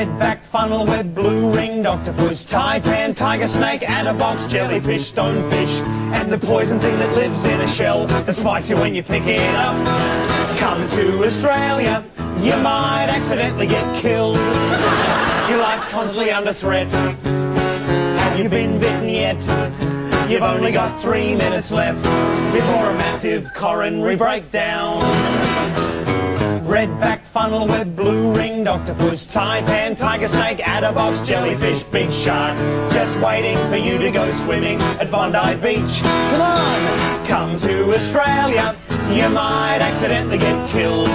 Redback, funnel web, blue ringed octopus, taipan, tiger snake, and a box jellyfish, stonefish, and the poison thing that lives in a shell that spites you when you pick it up. Come to Australia, you might accidentally get killed. Your life's constantly under threat. Have you been bitten yet? You've only got 3 minutes left before a massive coronary breakdown. Redback, funnel web, blue ringed octopus, taipan, tiger snake, adderbox, jellyfish, big shark, just waiting for you to go swimming at Bondi Beach. Come on, come to Australia, you might accidentally get killed.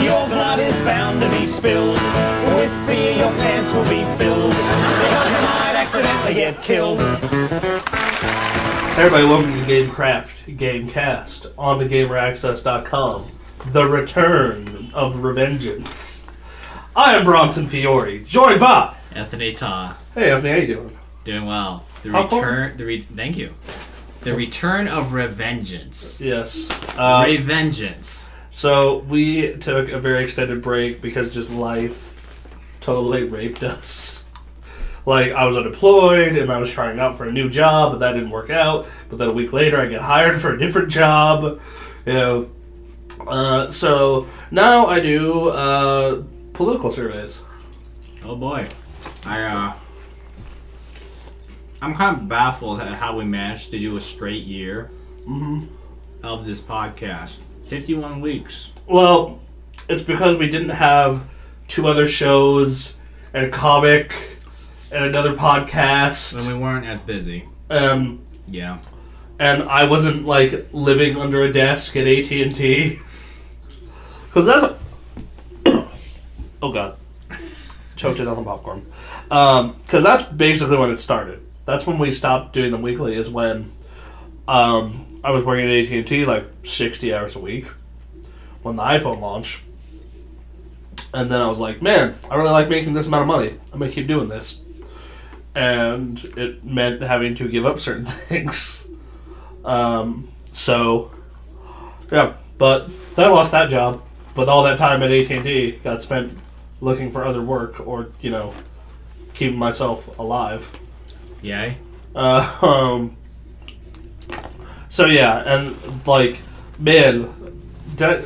Your blood is bound to be spilled. With fear your pants will be filled, because you might accidentally get killed. Hey everybody, welcome to GameKraft GameKast on the GamerAccess.com. The Return of Revengeance. I am Bronson Fiore, joined by Anthony Ta. Hey Anthony, how you doing? Doing well. Thank you. The Return of Revengeance. Yes. Revengeance. So we took a very extended break because just life totally raped us. Like, I was unemployed and I was trying out for a new job, but that didn't work out. But then a week later I get hired for a different job. You know. So now I do political surveys. Oh boy. I'm kind of baffled at how we managed to do a straight year of this podcast. 51 weeks. Well, it's because we didn't have 2 other shows and a comic and another podcast. When we weren't as busy. Yeah. And I wasn't, like, living under a desk at AT&T. Because that's... Oh, God. Choked it on the popcorn. Because that's basically when it started. That's when we stopped doing them weekly, is when I was working at AT&T, like, 60 hours a week when the iPhone launched. And then I was like, man, I really like making this amount of money. I'm going to keep doing this. And it meant having to give up certain things. So, yeah. But then I lost that job. But all that time at AT&T got spent looking for other work or, you know, keeping myself alive. Yay. So, yeah. And, like, man, the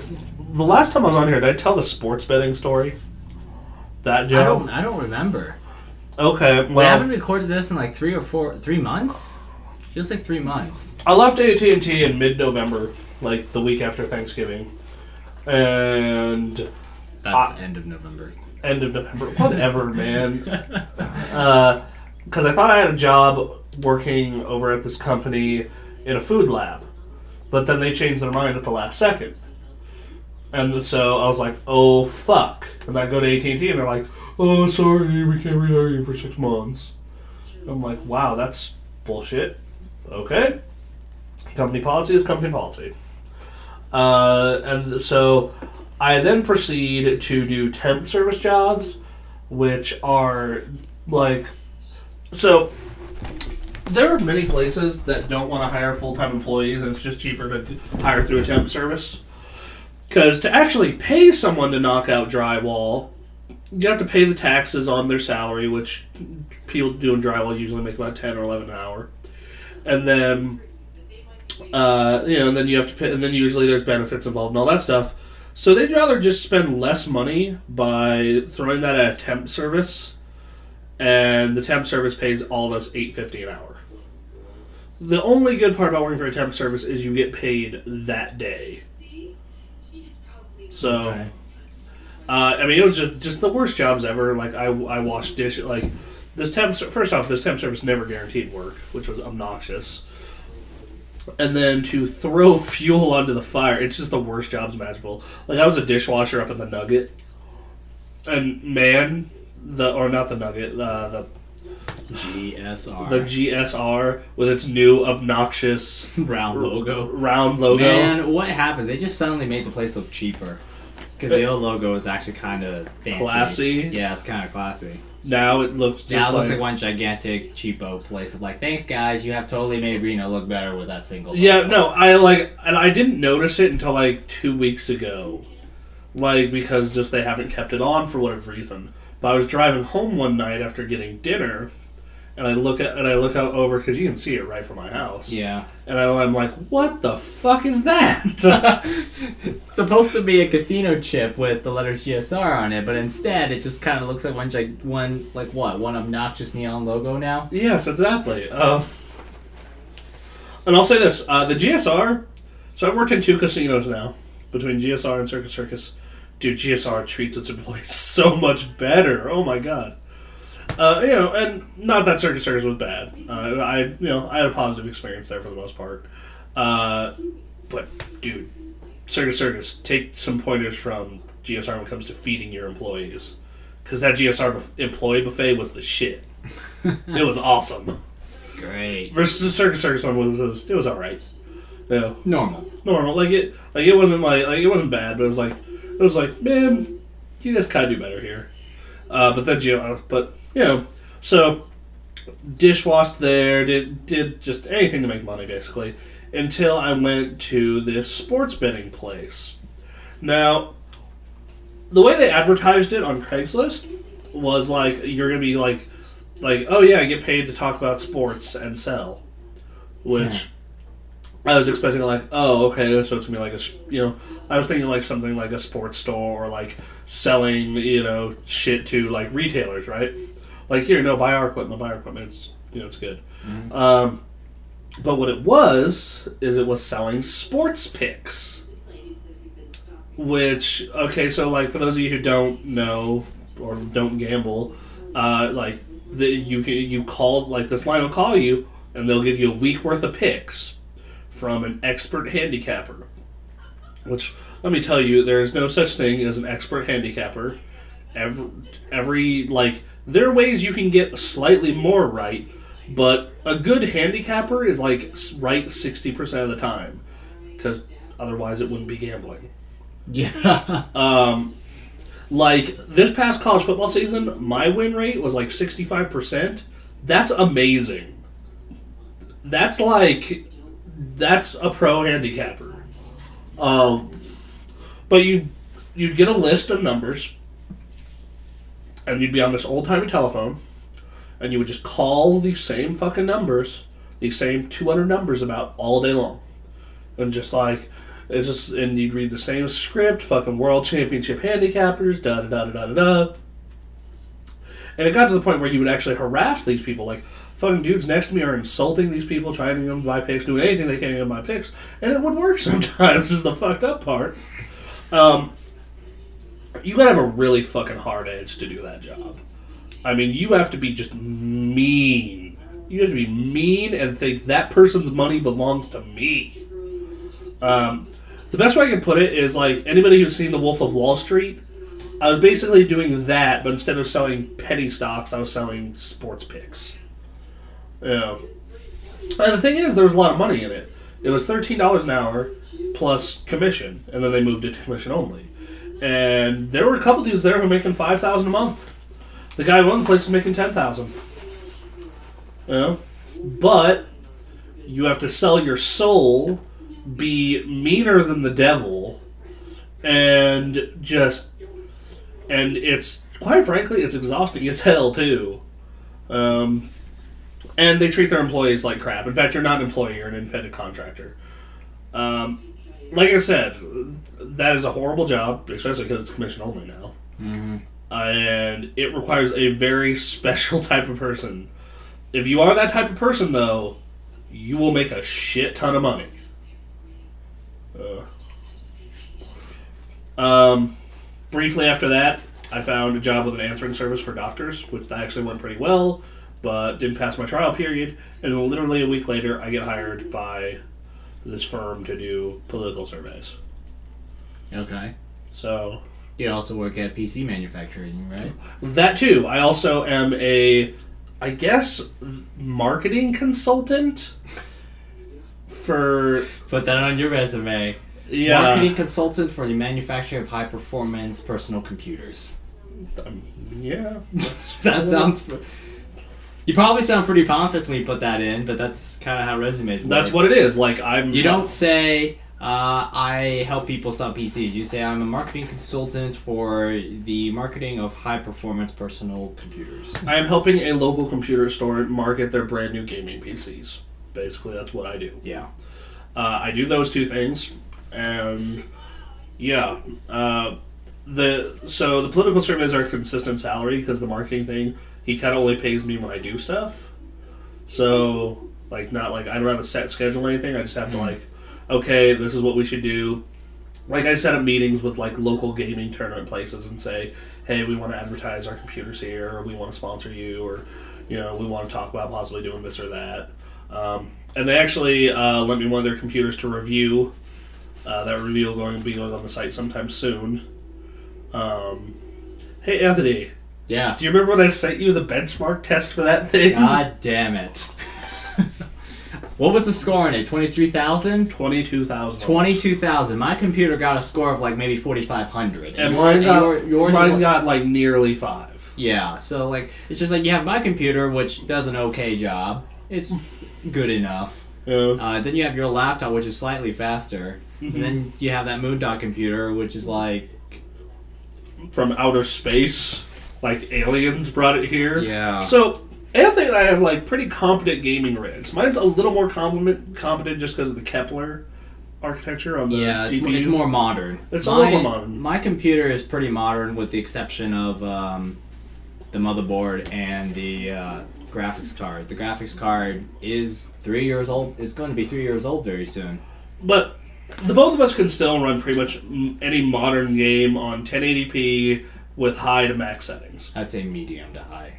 last time I was on here, did I tell the sports betting story? That job? I don't remember. Okay, well... We haven't recorded this in like 3 months? Feels like 3 months. I left AT&T in mid-November, like the week after Thanksgiving. And... That's end of November. End of November. Whatever, man. Because I thought I had a job working over at this company in a food lab. But then they changed their mind at the last second. And so I was like, oh, fuck. And I go to AT&T and they're like, oh, sorry, we can't rehire you for 6 months. I'm like, wow, that's bullshit. Okay. Company policy is company policy. And so I then proceed to do temp service jobs, which are like... So there are many places that don't want to hire full-time employees, and it's just cheaper to hire through a temp service. Because to actually pay someone to knock out drywall, you have to pay the taxes on their salary, which people doing drywall usually make about 10 or 11 an hour. And then, and then you have to pay, and then usually there's benefits involved and all that stuff. So they'd rather just spend less money by throwing that at a temp service, and the temp service pays all of us $8.50 an hour. The only good part about working for a temp service is you get paid that day. So, okay. I mean, it was just the worst jobs ever. Like, I washed dishes. Like, this temp service never guaranteed work, which was obnoxious. And then to throw fuel onto the fire, it's just the worst jobs imaginable. Like, I was a dishwasher up at the Nugget. And, man, the GSR. The GSR with its new obnoxious round logo. Man, what happens? They just suddenly made the place look cheaper. Because the old logo is actually kind of fancy. Classy? Yeah, it's kind of classy. Now it looks just looks like one gigantic cheapo place of like, thanks guys, you have totally made Reno look better with that single logo. Yeah, no, and I didn't notice it until like 2 weeks ago. like because just they haven't kept it on for whatever reason. But I was driving home one night after getting dinner, and I look out over because you can see it right from my house. Yeah. And I'm like, what the fuck is that? It's supposed to be a casino chip with the letters GSR on it, but instead it just kind of looks like one obnoxious neon logo now. Yes, exactly. And I'll say this: the GSR. So I've worked in 2 casinos now, between GSR and Circus Circus. Dude, GSR treats its employees so much better. Oh my god. And not that Circus Circus was bad. I had a positive experience there for the most part. But dude, Circus Circus, take some pointers from GSR when it comes to feeding your employees, because that GSR employee buffet was the shit. It was awesome. Great. Versus the Circus Circus one was all right. Yeah. Normal. It wasn't it wasn't bad, but it was like, man, you guys kind of do better here. So dishwashed there, did just anything to make money basically, until I went to this sports betting place. Now, the way they advertised it on Craigslist was like you're gonna be like, oh yeah, I get paid to talk about sports and sell, which I was expecting like, oh okay, so it's gonna be like I was thinking like something like a sports store or like selling shit to like retailers, right? Like here, no, buy our equipment. It's it's good. Mm-hmm. But what it was selling sports picks, which so like for those of you who don't know or don't gamble, you call, like this line will call you and they'll give you a week worth of picks from an expert handicapper. Which, let me tell you, there is no such thing as an expert handicapper. There are ways you can get slightly more right, but a good handicapper is like right 60% of the time, because otherwise it wouldn't be gambling. Yeah. Like this past college football season, my win rate was like 65%. That's amazing. That's a pro handicapper. But you'd get a list of numbers, and you'd be on this old-timey telephone, and you would just call these same fucking numbers, these same 200 numbers about all day long. And and you'd read the same script, fucking world championship handicappers, da-da-da-da-da-da. And it got to the point where you would actually harass these people, like, fucking dudes next to me are insulting these people, trying to get them to buy picks, doing anything they can to get them to buy picks, and it would work sometimes, is the fucked up part. You gotta have a really fucking hard edge to do that job. I mean, you have to be just mean. You have to be mean and think that person's money belongs to me. The best way I can put it is like anybody who's seen The Wolf of Wall Street, I was basically doing that, but instead of selling penny stocks, I was selling sports picks. And the thing is, there was a lot of money in it. It was $13 an hour plus commission, and then they moved it to commission only. And there were a couple dudes there who were making $5,000 a month. The guy who owned the place was making $10,000. But you have to sell your soul, be meaner than the devil, and it's, quite frankly, it's exhausting as hell too. And they treat their employees like crap. In fact, you're not an employee, you're an independent contractor. Like I said, that is a horrible job, especially because it's commission only now. Mm-hmm. And it requires a very special type of person. If you are that type of person, though, you will make a shit ton of money. Briefly after that, I found a job with an answering service for doctors, which actually went pretty well, but didn't pass my trial period. And literally a week later, I get hired by this firm to do political surveys. Okay. So you also work at PC manufacturing, right? That too. I also am I guess, marketing consultant for... Put that on your resume. Yeah. Marketing consultant for the manufacturing of high-performance personal computers. Yeah. That sounds... You probably sound pretty pompous when you put that in, but that's kind of how resumes work. That's what it is. Like, You don't say, I help people sell PCs. You say I'm a marketing consultant for the marketing of high-performance personal computers. I am helping a local computer store market their brand new gaming PCs. Basically, that's what I do. Yeah. I do those two things, and yeah. The political surveys are a consistent salary because the marketing thing, he kind of only pays me when I do stuff. So, like, not like I don't have a set schedule or anything. I just have to, like, okay, this is what we should do. Like, I set up meetings with, like, local gaming tournament places and say, hey, we want to advertise our computers here, or we want to sponsor you, or, you know, we want to talk about possibly doing this or that. And they actually lent me one of their computers to review. That review will be going on the site sometime soon. Hey, Anthony. Yeah. Do you remember when I sent you the benchmark test for that thing? God damn it. What was the score on it? 23,000? 22,000. 22,000. My computer got a score of like maybe 4,500. And mine got like nearly 5. Yeah, so like it's just like you have my computer, which does an okay job. It's good enough. Yeah. Then you have your laptop, which is slightly faster. And then you have that Moondog computer, which is like from outer space, like aliens brought it here. Yeah. So Anthony and I have like pretty competent gaming rigs. Mine's a little more competent just because of the Kepler architecture on the GPU. It's more modern. It's a little more modern. My computer is pretty modern, with the exception of the motherboard and the graphics card. The graphics card is 3 years old. It's going to be 3 years old very soon. But the both of us can still run pretty much any modern game on 1080p with high to max settings. I'd say medium to high.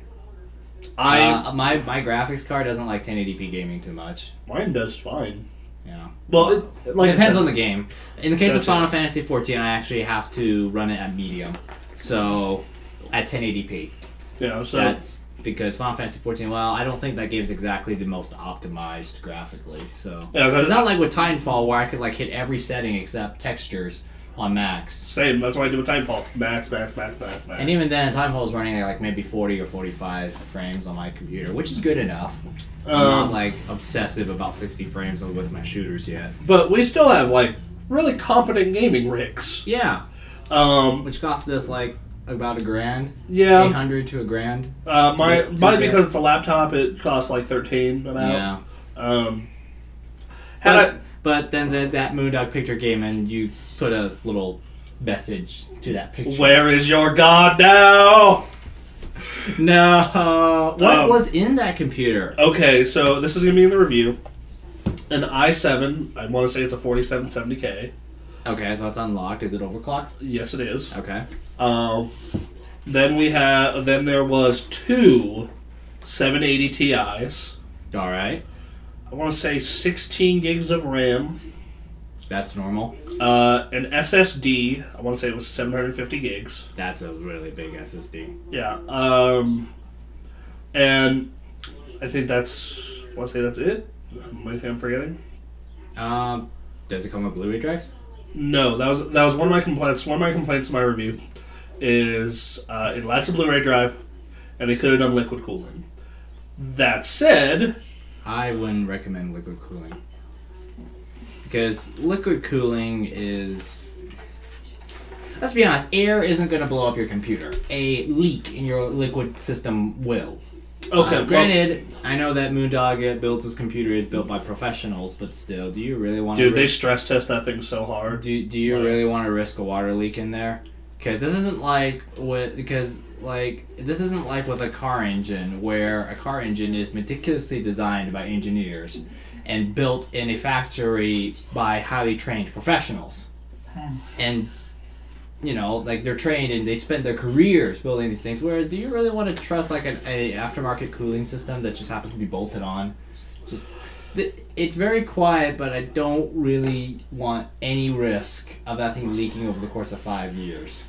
My graphics card doesn't like 1080p gaming too much. Mine does fine. Yeah. Well, it depends on the game. In the case of Final Fantasy XIV, I actually have to run it at medium, so at 1080p. Yeah. So that's because Final Fantasy XIV. Well, I don't think that game's exactly the most optimized graphically. So yeah, it's not like with Titanfall where I could like hit every setting except textures on max. Same. That's what I do with Titanfall. Max. And even then, Titanfall is running at like maybe 40 or 45 frames on my computer, which is good enough. I'm not like obsessive about 60 frames with my shooters yet. But we still have like really competent gaming rigs. Yeah. Which cost us like about $1,000. Yeah. 800 to $1,000. Mine because it's a laptop, it costs like 13 about. Yeah. But then that Moondog picture came and you put a little message to that picture. Where is your god now? No. What was in that computer? Okay, so this is going to be in the review. An i7, I want to say it's a 4770K. Okay, so it's unlocked. Is it overclocked? Yes, it is. Okay. Then there was 2 780 Ti's. All right. I want to say 16 gigs of RAM. That's normal. An SSD. I want to say it was 750 gigs. That's a really big SSD. Yeah. And I think that's it. Anything I'm forgetting? Does it come with Blu-ray drives? No, that was one of my complaints. One of my complaints in my review is it lacks a Blu-ray drive, and they could have done liquid cooling. That said, I wouldn't recommend liquid cooling. Because liquid cooling is... Let's be honest, air isn't going to blow up your computer. A leak in your liquid system will. Okay, granted, I know that Moondog builds his computer is built by professionals, but still, do you really want to... Dude, they stress test that thing so hard. Do you really want to risk a water leak in there? Because this isn't like with a car engine, where a car engine is meticulously designed by engineers and built in a factory by highly trained professionals. And, you know, like they're trained and they spend their careers building these things. Whereas, do you really want to trust like an aftermarket cooling system that just happens to be bolted on? It's very quiet, but I don't really want any risk of that thing leaking over the course of 5 years.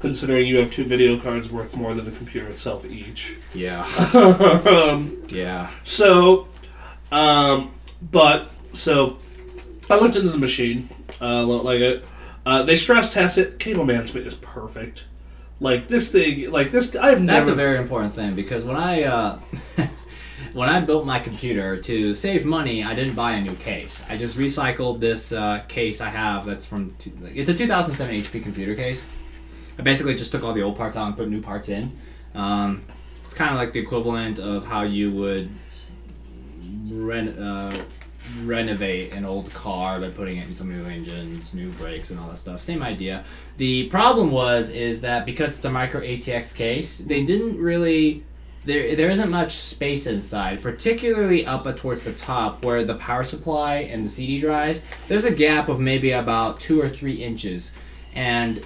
Considering you have 2 video cards worth more than the computer itself each. Yeah. Yeah. So I looked into the machine. They stress test it. Cable management is perfect. Like this thing, I've never... That's a very important thing, because when I when I built my computer, to save money, I didn't buy a new case. I just recycled this case I have that's from... It's a 2007 HP computer case. I basically just took all the old parts out and put new parts in. It's kind of like the equivalent of how you would renovate an old car by putting it in some new engines, new brakes, and all that stuff. Same idea. The problem is that because it's a micro ATX case, they didn't really... There isn't much space inside, particularly up towards the top where the power supply and the CD drives. There's a gap of maybe about 2 or 3 inches, and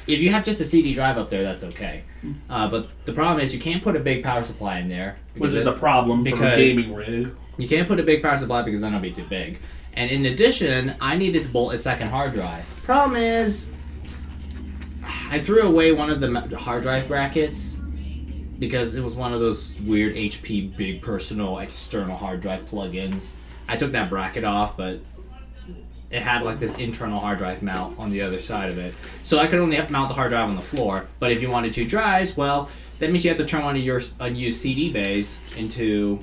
if you have just a CD drive up there, that's okay. But the problem is you can't put a big power supply in there. Which is a problem for a gaming rig. You can't put a big power supply because then it'll be too big. And in addition, I needed to bolt a second hard drive. Problem is, I threw away one of the hard drive brackets because it was one of those weird HP big personal external hard drive plugins. I took that bracket off, but it had like this internal hard drive mount on the other side of it. So I could only mount the hard drive on the floor, but if you wanted 2 drives, well, that means you have to turn one of your unused CD bays into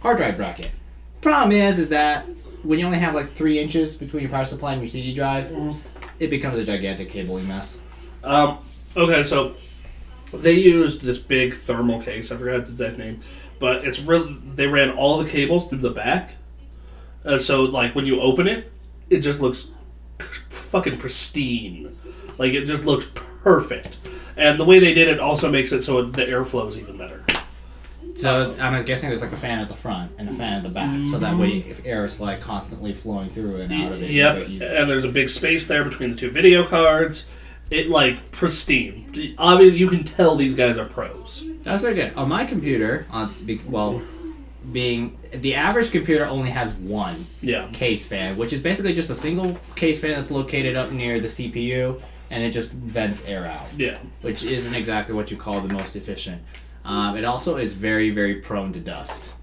hard drive bracket. Problem is that when you only have like 3 inches between your power supply and your CD drive, it becomes a gigantic cabling mess. Okay, so they used this big thermal case. I forgot its exact name, but it's really, they ran all the cables through the back. So like when you open it, it just looks fucking pristine. Like it just looks perfect. And the way they did it also makes it so the airflow is even better. So I'm guessing there's like a fan at the front and a fan at the back, so that way if air is like constantly flowing through and out of it. Yep, and there's a big space there between the 2 video cards. It like pristine. Obviously, you can tell these guys are pros. That's very good. On my computer, being the average computer only has 1 case fan, which is basically just a single case fan that's located up near the CPU, and it just vents air out. Yeah, which isn't exactly what you call the most efficient. It also is very, very prone to dust.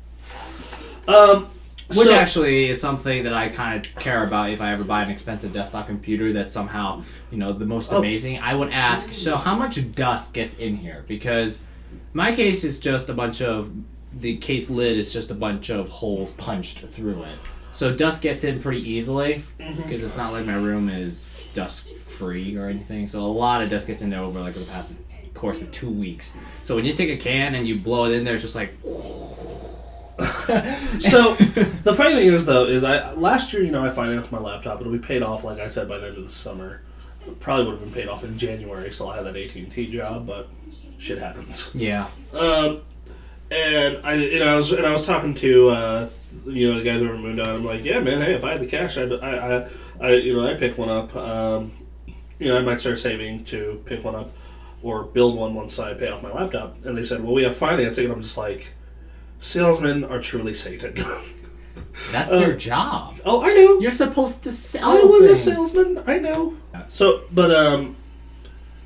Which actually is something that I kind of care about if I ever buy an expensive desktop computer that's somehow, the most amazing. I would ask, so how much dust gets in here? Because my case is just a bunch of, the case lid is just a bunch of holes punched through it. So dust gets in pretty easily, because it's not like my room is dust-free or anything. So a lot of dust gets in there over like the past course of 2 weeks. So when you take a can and you blow it in there, it's just like... So the funny thing is though last year I financed my laptop. It'll be paid off, like I said, by the end of the summer. It probably would have been paid off in January. Still had that AT&T job, but shit happens. Yeah. And I was talking to the guys over at Moondog. I'm like, yeah, man. Hey, if I had the cash, I'd pick one up. I might start saving to pick one up or build one once I pay off my laptop. And they said, well, we have financing, and I'm just like, salesmen are truly Satan. That's their job. Oh, I know. You're supposed to sell I was things. a salesman. I know. So, but,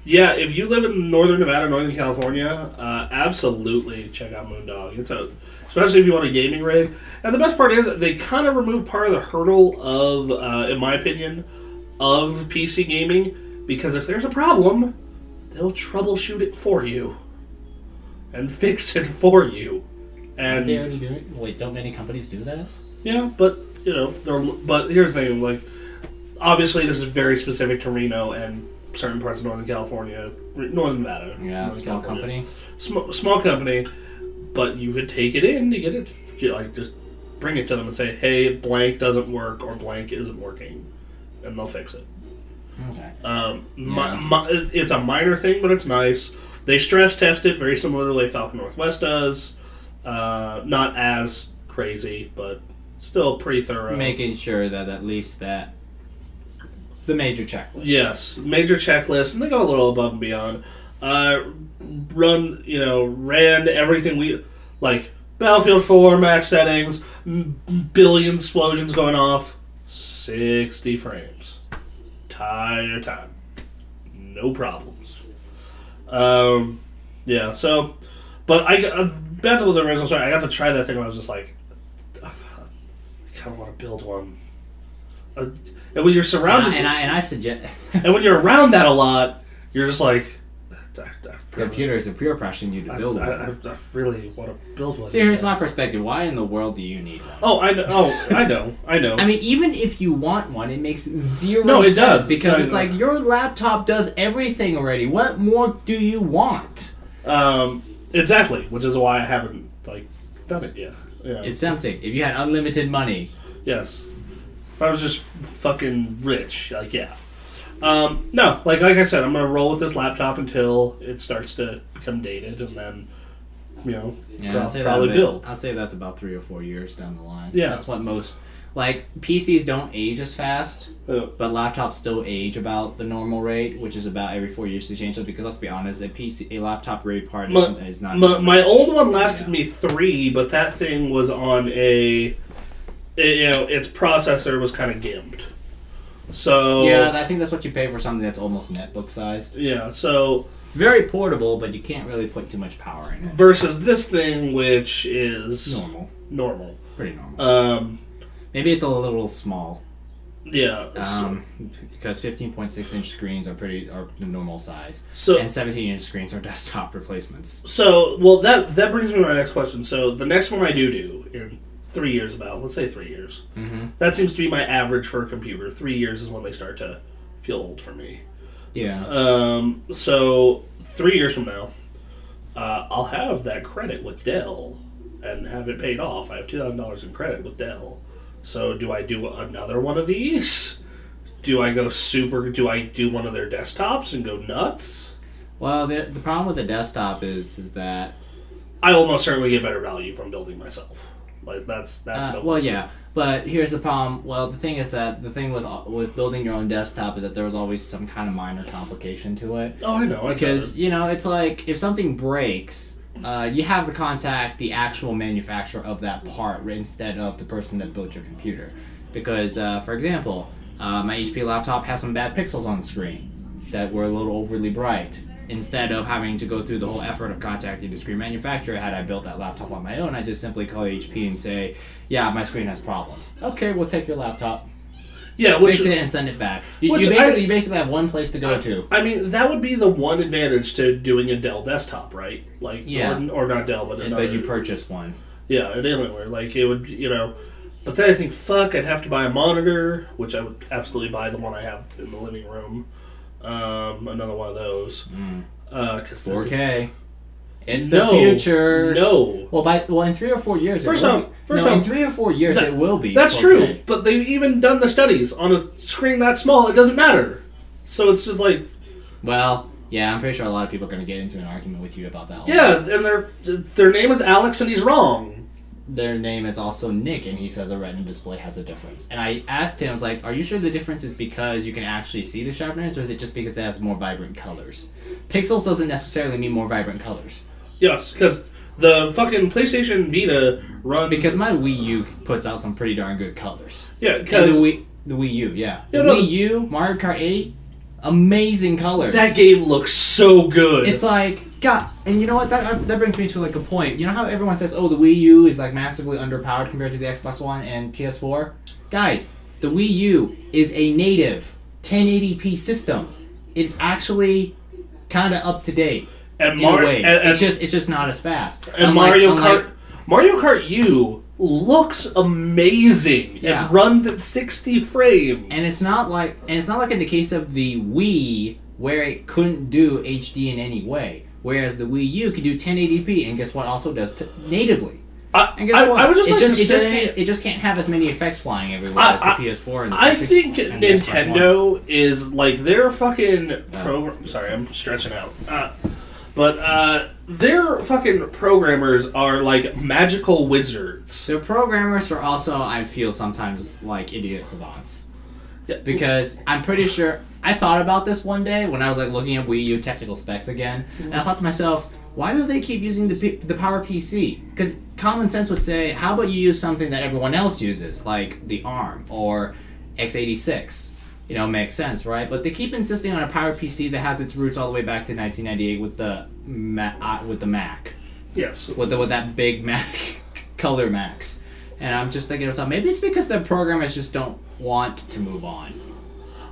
yeah, if you live in Northern Nevada, Northern California, absolutely check out Moondog. Especially if you want a gaming rig. And the best part is they kind of remove part of the hurdle of, in my opinion, of PC gaming, because if there's a problem, they'll troubleshoot it for you and fix it for you. And they already do it? Wait, don't many companies do that? Yeah, but but here's the thing, like, obviously this is very specific to Reno and certain parts of Northern California, Northern Nevada. Yeah, small company. Small company, but you could take it in to get it, just bring it to them and say, hey, blank doesn't work or blank isn't working, and they'll fix it. Okay. It's a minor thing, but it's nice. They stress test it very similar to the way Falcon Northwest does. Not as crazy, but still pretty thorough. Making sure that at least that the major checklist. Yes, major checklist, and they go a little above and beyond. Ran everything we like. Battlefield 4 max settings, billion explosions going off, 60 frames, entire time, no problems. Yeah. So, but back to the original story. I got to try that thing, and I was just like, I kind of want to build one. And when you're surrounded, and I suggest, and when you're around that a lot, you're just like, Computers are peer pressuring you to build one. I really want to build one. See, here's my perspective. Why in the world do you need one? Oh, I know. I know. I mean, even if you want one, it makes zero No, it sense. does. Because it's like, your laptop does everything already. What more do you want? Exactly, which is why I haven't, like, done it yet. Yeah. It's tempting. If you had unlimited money. Yes. If I was just fucking rich, like, yeah. No, like I said, I'm going to roll with this laptop until it starts to become dated, and then, probably build. I'll say that's about 3 or 4 years down the line. Yeah. That's what most... Like, PCs don't age as fast, but laptops still age about the normal rate, which is about every 4 years to change it, because let's be honest, a laptop rate part is not... My old one lasted me 3, but that thing was on its processor was kind of gimped. So... Yeah, I think that's what you pay for something that's almost netbook sized. Yeah, so... Very portable, but you can't really put too much power in it. Versus this thing, which is... Normal. Pretty normal. Maybe it's a little small. Yeah. Because 15.6-inch screens are the normal size. So, and 17-inch screens are desktop replacements. So, well, that brings me to my next question. So, the next one I do in 3 years let's say 3 years. Mm-hmm. That seems to be my average for a computer. 3 years is when they start to feel old for me. Yeah. So, 3 years from now, I'll have that credit with Dell and have it paid off. I have $2,000 in credit with Dell. So, do I do another one of these? Do I do one of their desktops and go nuts? Well, the problem with the desktop is that... I will most certainly get better value from building myself. Like, that's well, yeah. But here's the problem. Well, the thing is that the thing with building your own desktop is that there was always some kind of minor complication to it. Oh, I know. Because, it's like, if something breaks... you have to contact the actual manufacturer of that part instead of the person that built your computer. Because, for example, my HP laptop has some bad pixels on the screen that were a little overly bright. Instead of having to go through the whole effort of contacting the screen manufacturer, had I built that laptop on my own, I just simply call HP and say, yeah, my screen has problems. Okay, we'll take your laptop. Yeah, fix it and send it back. You basically have one place to go to. I mean, that would be the one advantage to doing a Dell desktop, right? Like, yeah. or not Dell, but another. But you purchase one. Yeah, an Alienware. Like, it would, But then I think, I'd have to buy a monitor, which I would absolutely buy the one I have in the living room. Another one of those. 4K. It's the future. No. Well, in 3 or 4 years. First off, in 3 or 4 years it will be. That's 4K. true, but they've even done the studies on a screen that small. It doesn't matter. So it's just like. Well, yeah, I'm pretty sure a lot of people are going to get into an argument with you about that. Yeah, and their name is Alex, and he's wrong. Their name is also Nick, and he says a Retina display has a difference. And I asked him, I was like, are you sure the difference is because you can actually see the sharpness, or is it just because it has more vibrant colors? Pixels doesn't necessarily mean more vibrant colors. Yes, because the fucking PlayStation Vita runs... Because my Wii U puts out some pretty darn good colors. Yeah, because... The Wii U, yeah. Wii U, Mario Kart 8, amazing colors. That game looks so good. It's like... God, and you know what? That brings me to like a point. You know how everyone says, "Oh, the Wii U is like massively underpowered compared to the Xbox One and PS4." Guys, the Wii U is a native 1080p system. It's actually kind of up to date in a way. It's just not as fast. And Mario Kart U looks amazing. Yeah. It runs at 60 frames. And it's not like in the case of the Wii where it couldn't do HD in any way. Whereas the Wii U can do 1080p, and guess what? Also does natively. And guess what? I would just it just can't have as many effects flying everywhere as the PS4 and the I PS6 think and the Nintendo is like their fucking program. Sorry, I'm stretching out. But their fucking programmers are like magical wizards. Their programmers are also, I feel, sometimes like idiot savants. Yeah. Because I'm pretty sure. I thought about this one day when I was like looking at Wii U technical specs again, and I thought to myself, why do they keep using the Power PC? Because common sense would say, how about you use something that everyone else uses, like the ARM or x86? Makes sense, right? But they keep insisting on a Power PC that has its roots all the way back to 1998 with the Mac. Yes. With that big Mac, color Macs. And I'm just thinking to myself, maybe it's because the programmers just don't want to move on.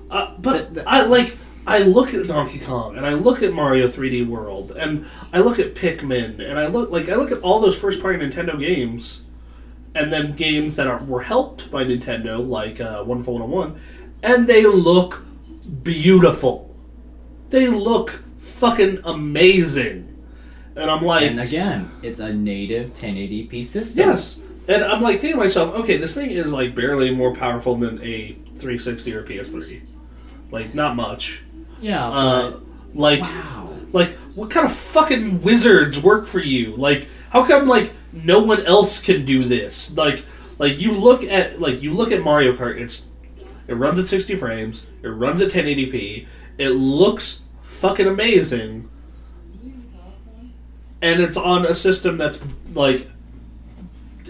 But I like I look at Donkey Kong, and I look at Mario 3D World, and I look at Pikmin, and I look at all those first-party Nintendo games, and then games that were helped by Nintendo, like Wonderful 101, and they look beautiful. They look fucking amazing. And I'm like... And again, it's a native 1080p system. Yes. And I'm like thinking to myself, okay, this thing is like barely more powerful than a 360 or PS3. Like, not much. Yeah, like, wow. Like, what kind of fucking wizards work for you? Like, how come, like, no one else can do this? Like you look at Mario Kart, it runs at 60 frames, it runs at 1080p, it looks fucking amazing, and it's on a system that's, like,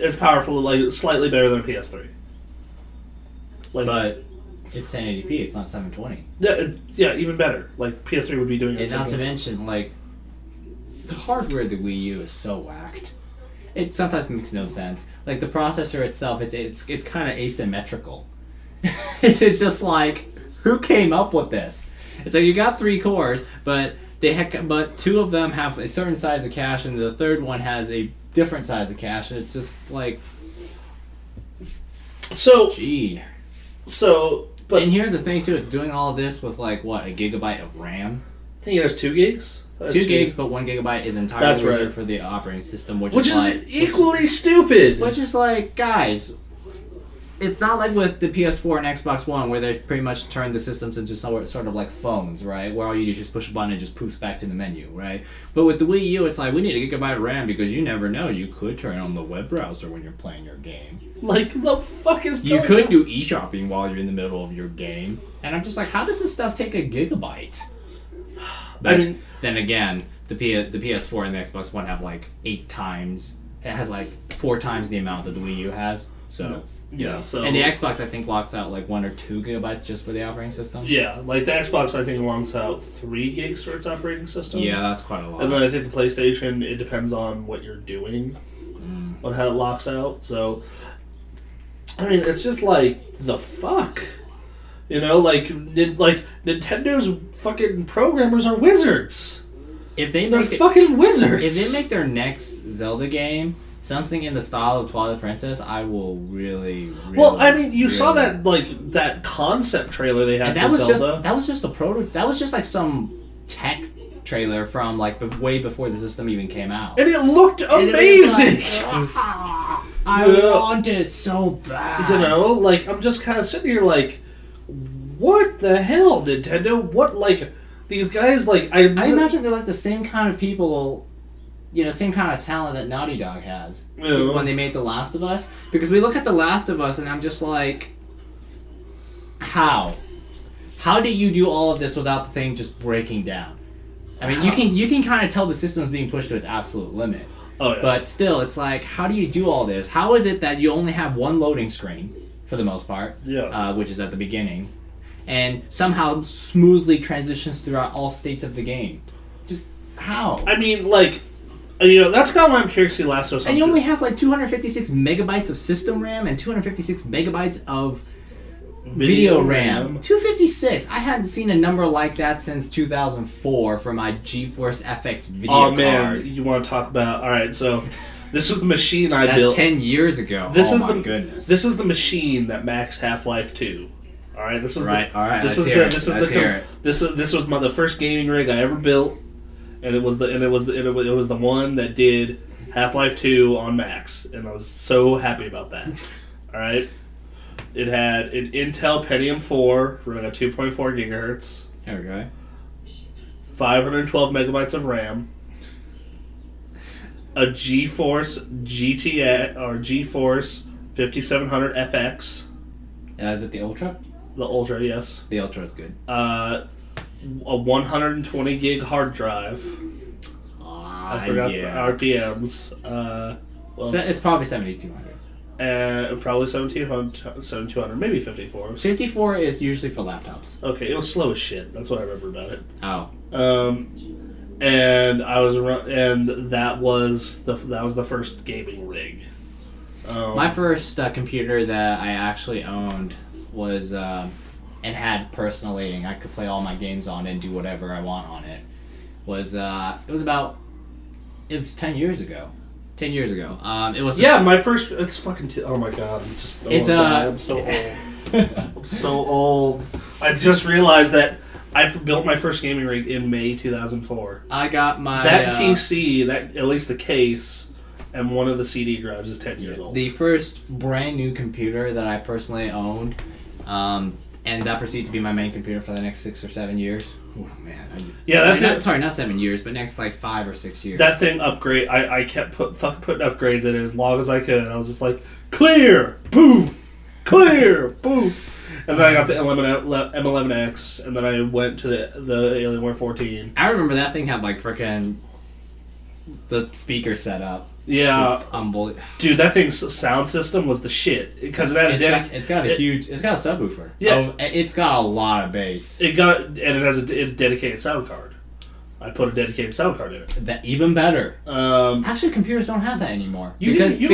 as powerful, like, slightly better than a PS3. Like, But it's 1080p, it's not 720. Yeah, even better. Like, PS3 would be doing it. And not to mention, like, the hardware of the Wii U is so whacked. It sometimes makes no sense. Like, the processor itself, it's kind of asymmetrical. It's just like, who came up with this? It's like you got 3 cores, but but 2 of them have a certain size of cache, and the third one has a different size of cache. And it's just like, gee. But and here's the thing too: it's doing all of this with like what, a gigabyte of RAM. I think it has 2 gigs. 2 gigs, but 1 gigabyte is entirely That's reserved right. for the operating system, which is is like equally stupid. Which is like, guys, it's not like with the PS4 and Xbox One where they've pretty much turned the systems into sort of like phones, right? Where all you do is just push a button and it just poofs back to the menu, right? But with the Wii U, it's like, we need a gigabyte of RAM because you never know. You could turn on the web browser when you're playing your game. Like, the fuck is going You could on? do e-shopping while you're in the middle of your game. And I'm just like, how does this stuff take a gigabyte? But I mean, then again, the PS4 and the Xbox One have like 8 times. It has like 4 times the amount that the Wii U has. So yeah. So and the Xbox, I think, locks out like 1 or 2 gigabytes just for the operating system. yeah, like the Xbox, I think locks out 3 gigs for its operating system. Yeah, that's quite a lot. And then I think the PlayStation, it depends on what you're doing, on how it locks out. So, I mean, it's just like, the fuck. You know, like Nintendo's fucking programmers are wizards. If they're fucking wizards. If they make their next Zelda game something in the style of Twilight Princess, I will really well, I mean, you saw that, like, that concept trailer they had for Zelda. That was just a prototype. That was just like some tech trailer from like way before the system even came out. And it looked amazing. I want it so bad. You know, like, I'm just kind of sitting here like, what the hell, Nintendo? What, like, these guys, like, I imagine they're like the same kind of people, you know, same kind of talent that Naughty Dog has when they made The Last of Us. Because we look at The Last of Us and I'm just like, how? How do you do all of this without the thing just breaking down? I mean, you can kind of tell the system's being pushed to its absolute limit. Oh, yeah. But still, it's like, how do you do all this? How is it that you only have one loading screen, for the most part, which is at the beginning, and somehow smoothly transitions throughout all states of the game? Just how? I mean, like, you know, that's kind of why I'm curious to see Last of Us. And you only have like 256 megabytes of system RAM and 256 megabytes of video RAM. 256. I hadn't seen a number like that since 2004 for my GeForce FX video card. Oh man, you want to talk about? All right, so this is the machine I That's built 10 years ago. This is my the goodness. This is the machine that maxed Half-Life 2. All right, this is right. All right, this let's is hear the it. this is Let's the hear it. this was the first gaming rig I ever built, and it was the one that did Half-Life 2 on max, and I was so happy about that. All right. It had an Intel Pentium 4 running at 2.4 gigahertz. Okay. 512 megabytes of RAM. A GeForce GTX or GeForce 5700 FX. Is it the Ultra? The Ultra, yes. The Ultra is good. A 120 gig hard drive. I forgot the RPMs. It's probably 7200. Probably 7200, maybe 54. 54 is usually for laptops. Okay, it was slow as shit. That's what I remember about it. Oh. And that was the first gaming rig. My first computer that I actually owned was and had personally, and I could play all my games on it and do whatever I want on it, was it was 10 years ago. 10 years ago. It was my first. It's fucking. Oh my god! I'm so old. I'm so old. I just realized that I built my first gaming rig in May 2004. I got my PC, at least the case, and one of the CD drives is 10 years old. The first brand new computer that I personally owned, and that proceeded to be my main computer for the next 6 or 7 years. Oh man! Not 7 years, but next like 5 or 6 years. That thing upgrade. I kept putting upgrades in it as long as I could. I was just like, clear, poof, clear, poof. And then I got the M11X, and then I went to the Alienware 14. I remember that thing had like frickin' the speaker set up. Yeah, just unbelievable. Dude, that thing's sound system was the shit because it's got a subwoofer. Yeah, it's got a lot of bass. It has a dedicated sound card. I put a dedicated sound card in it. That even better. Actually, computers don't have that anymore. Because you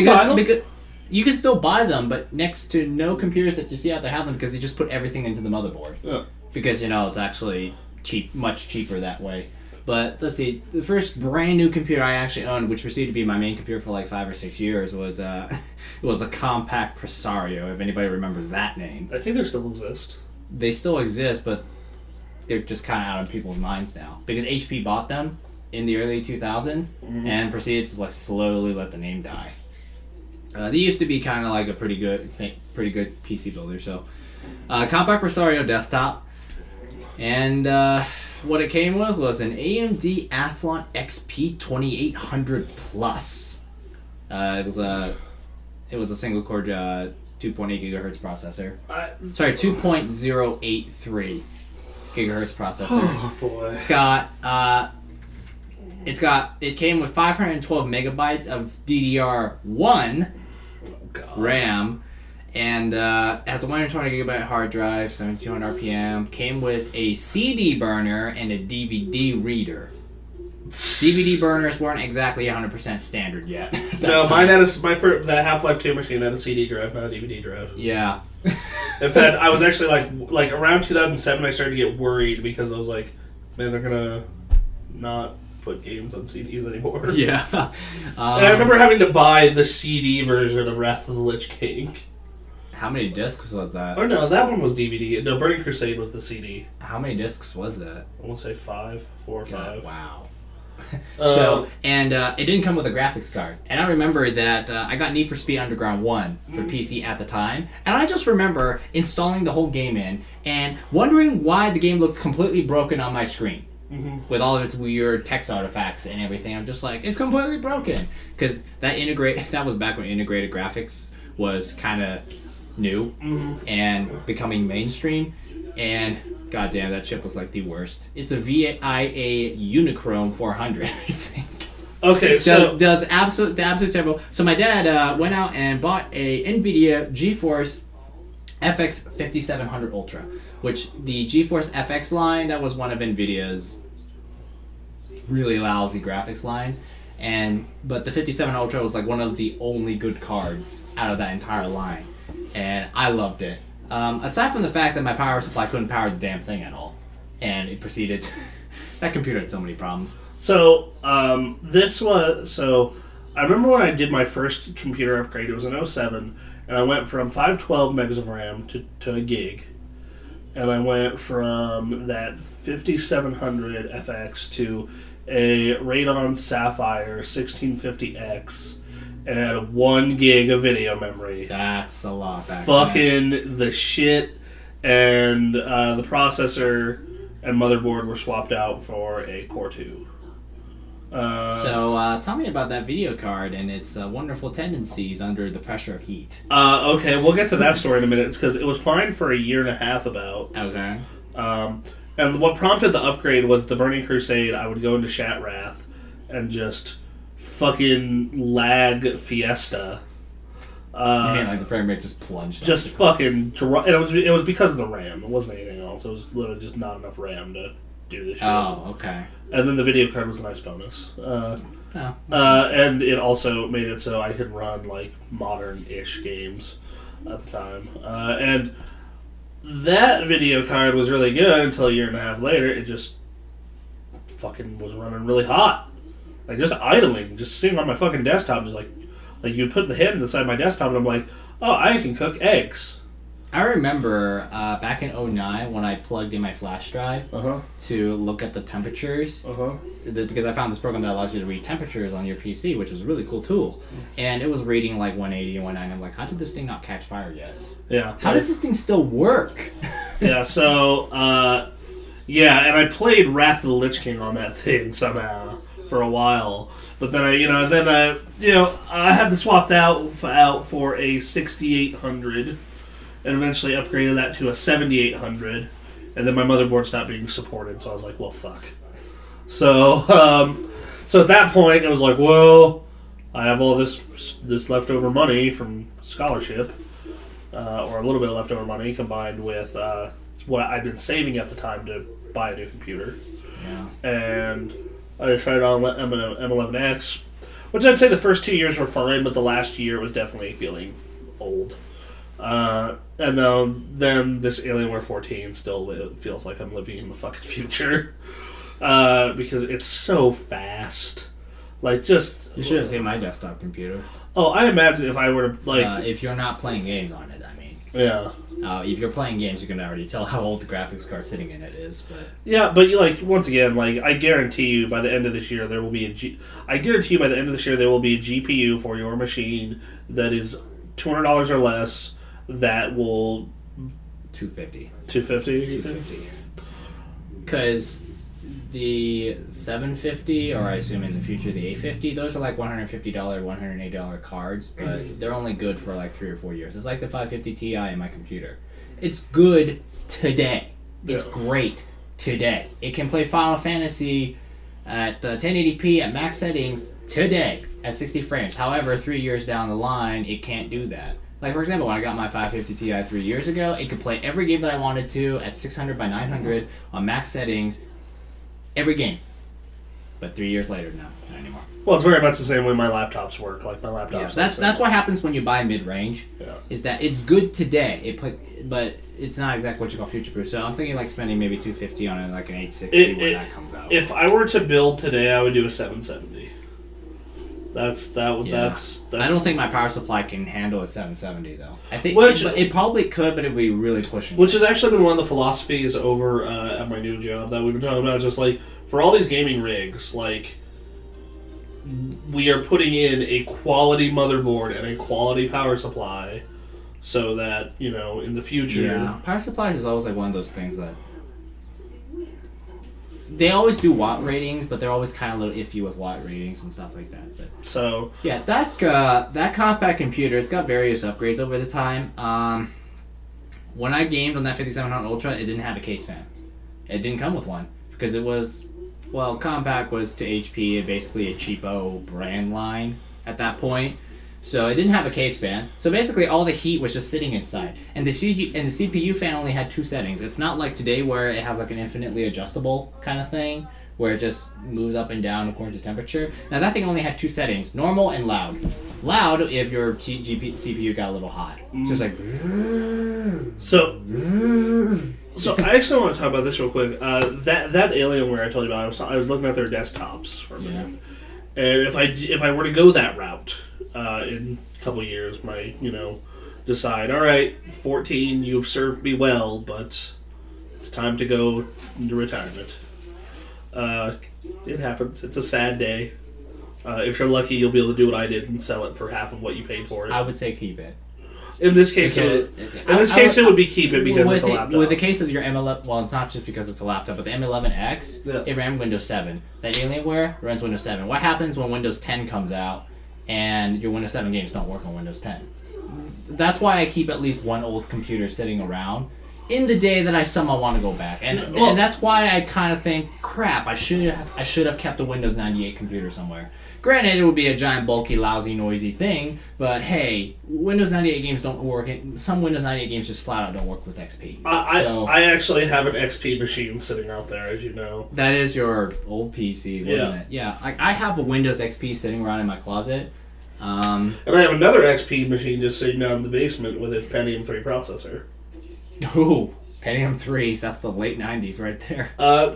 can still buy them, but next to no computers that you see out there have them because they just put everything into the motherboard. Yeah. Because it's actually much cheaper that way. But let's see, the first brand new computer I actually owned, which proceeded to be my main computer for like 5 or 6 years, was it was a compact Presario. If anybody remembers that name, I think they still exist. They still exist, but they're just kind of out of people's minds now because HP bought them in the early 2000s and proceeded to like slowly let the name die. They used to be kind of like a pretty good PC builder. So, compact Presario desktop, and what it came with was an AMD Athlon XP 2800 Plus. It was a single core 2.8 gigahertz processor. 2.083 gigahertz processor. Oh boy! It came with 512 megabytes of DDR1 RAM, and has a 120 gigabyte hard drive, 7200 RPM. Came with a CD burner and a DVD reader. DVD burners weren't exactly 100% standard yet. No, mine had that Half-Life 2 machine had a CD drive, not a DVD drive. Yeah. In fact, I was actually like around 2007, I started to get worried because I was like, man, they're gonna not put games on CDs anymore. Yeah. And I remember having to buy the CD version of Wrath of the Lich King. How many discs was that? Oh no, that one was DVD. No, Burning Crusade was the CD. How many discs was that? I want to say 4 or 5. Wow. It didn't come with a graphics card. And I remember that I got Need for Speed Underground 1 for PC at the time. And I just remember installing the whole game in and wondering why the game looked completely broken on my screen. With all of its weird text artifacts and everything. I'm just like, it's completely broken. Because that was back when integrated graphics was kind of new and becoming mainstream. And goddamn, that chip was like the worst. It's a VIA Unichrome 400, I think. Okay, so does the absolute terrible. So my dad went out and bought a NVIDIA GeForce FX 5700 Ultra, which the GeForce FX line, that was one of NVIDIA's really lousy graphics lines, but the 57 Ultra was like one of the only good cards out of that entire line, and I loved it. Aside from the fact that my power supply couldn't power the damn thing at all, and it proceeded. That computer had so many problems. So I remember when I did my first computer upgrade. It was in 2007. And I went from 512 megs of RAM to a gig. And I went from that 5700 FX to a Radeon Sapphire 1650X. And it had 1 gig of video memory. That's a lot back then. The shit. And the processor and motherboard were swapped out for a Core 2. So tell me about that video card and its wonderful tendencies under the pressure of heat. Okay, we'll get to that story in a minute, because it was fine for a year and a half about. Okay. And what prompted the upgrade was the Burning Crusade. I would go into Shatrath and just fucking lag Fiesta. Like the frame rate just plunged. Just fucking... And it was because of the RAM. It wasn't anything else. It was literally just not enough RAM to do this shit. Oh, okay. And then the video card was a nice bonus. And it also made it so I could run like modern-ish games at the time. And that video card was really good until a year and a half later. It just fucking was running really hot. Like, just idling, just sitting on my fucking desktop, just like you put the head inside my desktop, and I'm like, oh, I can cook eggs. I remember back in 2009 when I plugged in my flash drive to look at the temperatures, because I found this program that allows you to read temperatures on your PC, which was a really cool tool. And it was reading like 180 and 190. I'm like, how did this thing not catch fire yet? Yeah. How does this thing still work? Yeah, so, yeah, and I played Wrath of the Lich King on that thing somehow for a while. But then I had to swap that out for a 6800. And eventually upgraded that to a 7800, and then my motherboard stopped being supported, so I was like, well, fuck. So, so at that point, it was like, well, I have all this leftover money from scholarship, or a little bit of leftover money combined with what I'd been saving at the time to buy a new computer. Yeah. And I tried on M11X, which I'd say the first 2 years were fine, but the last year was definitely feeling old. And then this Alienware 14 still feels like I'm living in the fucking future. Because it's so fast. Like, just... You should have seen my desktop computer. Oh, I imagine if I were to, like... if you're not playing games on it, I mean. Yeah. If you're playing games, you can already tell how old the graphics card sitting in it is, but... Yeah, but, like, once again, like, I guarantee you by the end of this year there will be I guarantee you by the end of this year there will be a GPU for your machine that is $200 or less that will... $250. $250? Because the 750, or I assume in the future the 850, those are like $150, $180 cards, but they're only good for like 3 or 4 years. It's like the 550 Ti in my computer. It's good today. It's great today. It can play Final Fantasy at 1080p at max settings today at 60 frames. However, 3 years down the line, it can't do that. Like, for example, when I got my 550 Ti 3 years ago, it could play every game that I wanted to at 600 by 900 on max settings, every game. But 3 years later, no, not anymore. Well, it's very much the same way my laptops work. Like, my laptops... Yeah, that's what happens when you buy mid-range, is that it's good today, but it's not exactly what you call future-proof. So I'm thinking, like, spending maybe $250 on like an 860 when that comes out. If I were to build today, I would do a 770. That's I don't think my power supply can handle a 770 though. I think it probably could, but it'd be really pushing. Which has actually been one of the philosophies over at my new job that we've been talking about. It's just like, for all these gaming rigs, like, we are putting in a quality motherboard and a quality power supply, so that, you know, in the future. Yeah, power supplies is always like one of those things that they always do watt ratings, but they're always kind of a little iffy with watt ratings and stuff like that. But so yeah, that compact computer, it's got various upgrades over the time. When I gamed on that 5700 Ultra, it didn't have a case fan. It didn't come with one because it was, well, compact was to HP basically a cheapo brand line at that point. So it didn't have a case fan. So basically all the heat was just sitting inside. And the CPU fan only had 2 settings. It's not like today where it has like an infinitely adjustable kind of thing, where it just moves up and down according to temperature. Now that thing only had 2 settings, normal and loud. Loud if your CPU got a little hot. It's just like... So I actually want to talk about this real quick. That Alienware I told you about, I was looking at their desktops for a minute. And if I were to go that route, in a couple of years, decide, all right, 14, you've served me well, but it's time to go into retirement. It happens. It's a sad day. If you're lucky, you'll be able to do what I did and sell it for half of what you paid for it. I would say keep it. In this case, it would be keep it because it's a laptop. With the case of your M11, well, it's not just because it's a laptop, but the M11X, it ran Windows 7. That Alienware runs Windows 7. What happens when Windows 10 comes out and your Windows 7 games don't work on Windows 10? That's why I keep at least one old computer sitting around in the day that I somehow want to go back. And that's why I kind of think, crap, I should have kept a Windows 98 computer somewhere. Granted, it would be a giant, bulky, lousy, noisy thing, but hey, Windows 98 games don't work. Some Windows 98 games just flat out don't work with XP. I actually have an XP machine sitting out there, as you know. That is your old PC, wasn't it? Yeah. Like, I have a Windows XP sitting around in my closet. And I have another XP machine just sitting down in the basement with its Pentium 3 processor. Ooh, Pentium 3s. That's the late 90s right there.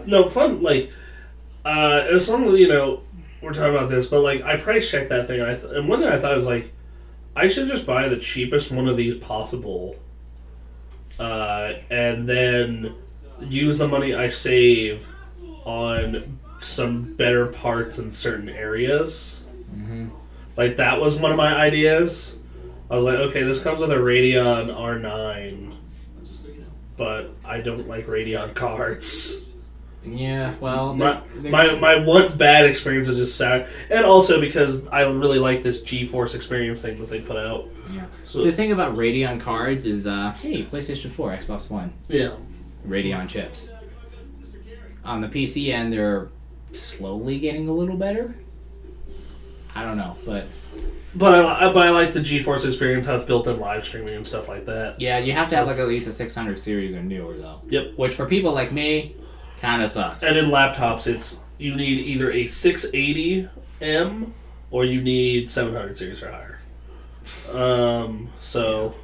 No, fun, like, as long as, we're talking about this, but, like, I price checked that thing, and one thing I thought was, like, I should just buy the cheapest one of these possible, and then use the money I save on some better parts in certain areas. Mm-hmm. Like, that was one of my ideas. I was like, okay, this comes with a Radeon R9, but I don't like Radeon cards. Yeah, well... My one bad experience is just sad. And also because I really like this GeForce Experience thing that they put out. Yeah. So, the thing about Radeon cards is, hey, PlayStation 4, Xbox One. Yeah. Radeon chips. On the PC end, they're slowly getting a little better. I don't know, but I like the GeForce Experience, how it's built in live streaming and stuff like that. yeah, you have to have like at least a 600 series or newer though. Yep. Which for people like me, kind of sucks. And in laptops, you need either a 680M or you need 700 series or higher. So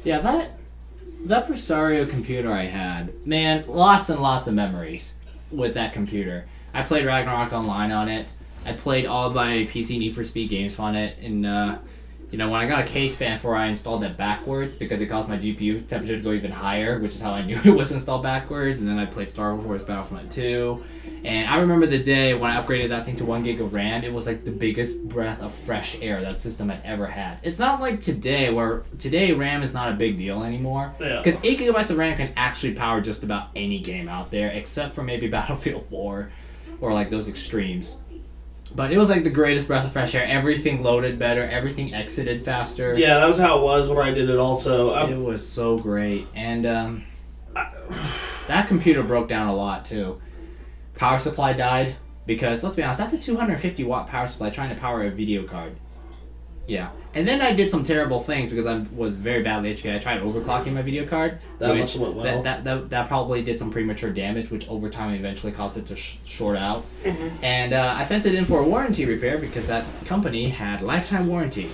yeah, that Presario computer I had, man, lots and lots of memories with that computer. I played Ragnarok Online on it. I played all my PC Need for Speed games on it, and when I got a case fan for it, I installed it backwards because it caused my GPU temperature to go even higher, which is how I knew it was installed backwards. And then I played Star Wars Battlefront 2, and I remember the day when I upgraded that thing to 1 gig of RAM. It was like the biggest breath of fresh air that system had ever had. It's not like today, where today RAM is not a big deal anymore, because 8 gigabytes of RAM can actually power just about any game out there, except for maybe Battlefield 4 or like those extremes. But it was like the greatest breath of fresh air. Everything loaded better. Everything exited faster. yeah, that was how it was when I did it also. It was so great. And that computer broke down a lot too. Power supply died because, let's be honest, that's a 250 watt power supply trying to power a video card. Yeah. And then I did some terrible things because I was very badly educated. I tried overclocking my video card. That must have went well. That probably did some premature damage, which over time eventually caused it to short out. Mm-hmm. And I sent it in for a warranty repair because that company had lifetime warranty.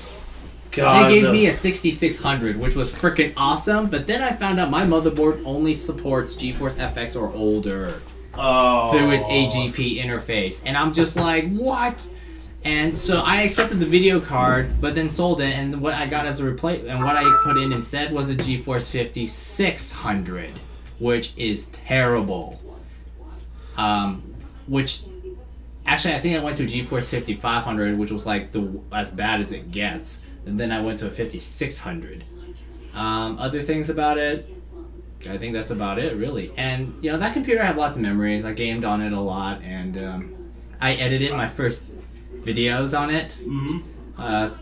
God, they gave me a 6600, which was freaking awesome. But then I found out my motherboard only supports GeForce FX or older through its AGP interface. And I'm just like, what? And so I accepted the video card, but then sold it, and what I got as a and what I put in instead was a GeForce 5600, which is terrible. Which, actually, I think I went to a GeForce 5500, which was like as bad as it gets, and then I went to a 5600. Other things about it, I think that's about it, really. And, that computer I have lots of memories. I gamed on it a lot, and I edited my first videos on it. Mm-hmm.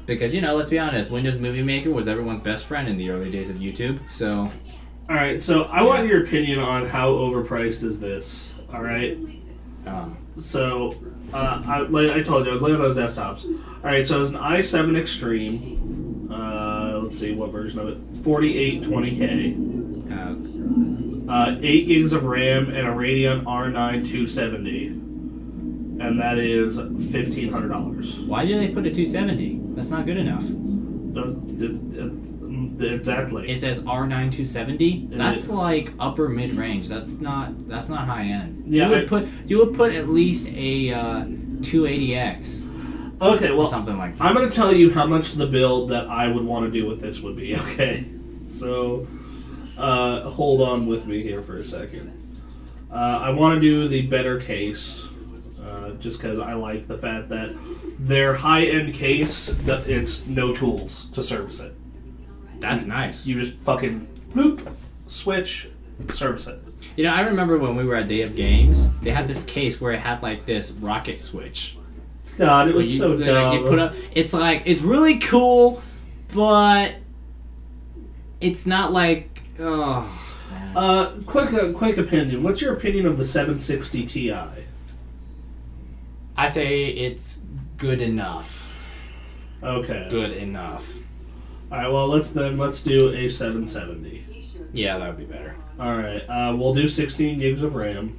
Because, let's be honest, Windows Movie Maker was everyone's best friend in the early days of YouTube, so... Alright, so I want your opinion on how overpriced is this, alright? So, I told you, I was looking at those desktops. Alright, so it's an i7 Extreme. Let's see, what version of it? 4820K. 8 gigs of RAM and a Radeon R9 270. And that is $1,500. Why do they put a 270? That's not good enough. Exactly. It says R9 270. That's like upper mid range. That's not high end. Yeah, you would put at least a 280X. Okay, well, or something like that. I'm going to tell you how much the build that I would want to do with this would be. Okay, so hold on with me here for a second. I want to do the better case. Just because I like the fact that their high-end case, it's no tools to service it. That's nice. You just fucking boop, switch, service it. I remember when we were at Day of Games, they had this case where it had like this rocket switch. God, it was so dumb. You put up, it's like, it's really cool, but it's not like, oh. Man. Quick opinion. What's your opinion of the 760 Ti? I say it's good enough. Okay. Good enough. Alright, well, let's do a 770. Yeah, that would be better. Alright, we'll do 16 gigs of RAM.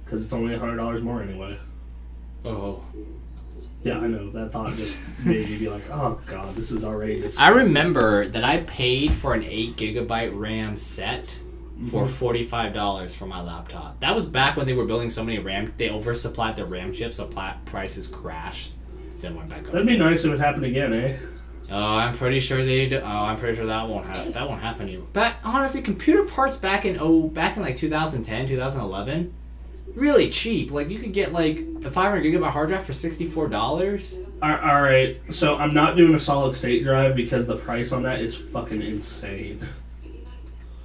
Because it's only $100 more anyway. Oh. Yeah, I know. That thought just made me be like, oh god, this is already disgusting. I remember that I paid for an 8GB RAM set for $45 for my laptop. That was back when they were building so many RAM. They oversupplied their RAM chips, so prices crashed. Then went back up. That'd be nice if it would happen again, eh? Oh, I'm pretty sure they do. Oh, I'm pretty sure that won't happen either. But honestly, computer parts back in like 2010, 2011, really cheap. Like you could get like a 500GB hard drive for $64. All right, so I'm not doing a solid state drive because the price on that is fucking insane.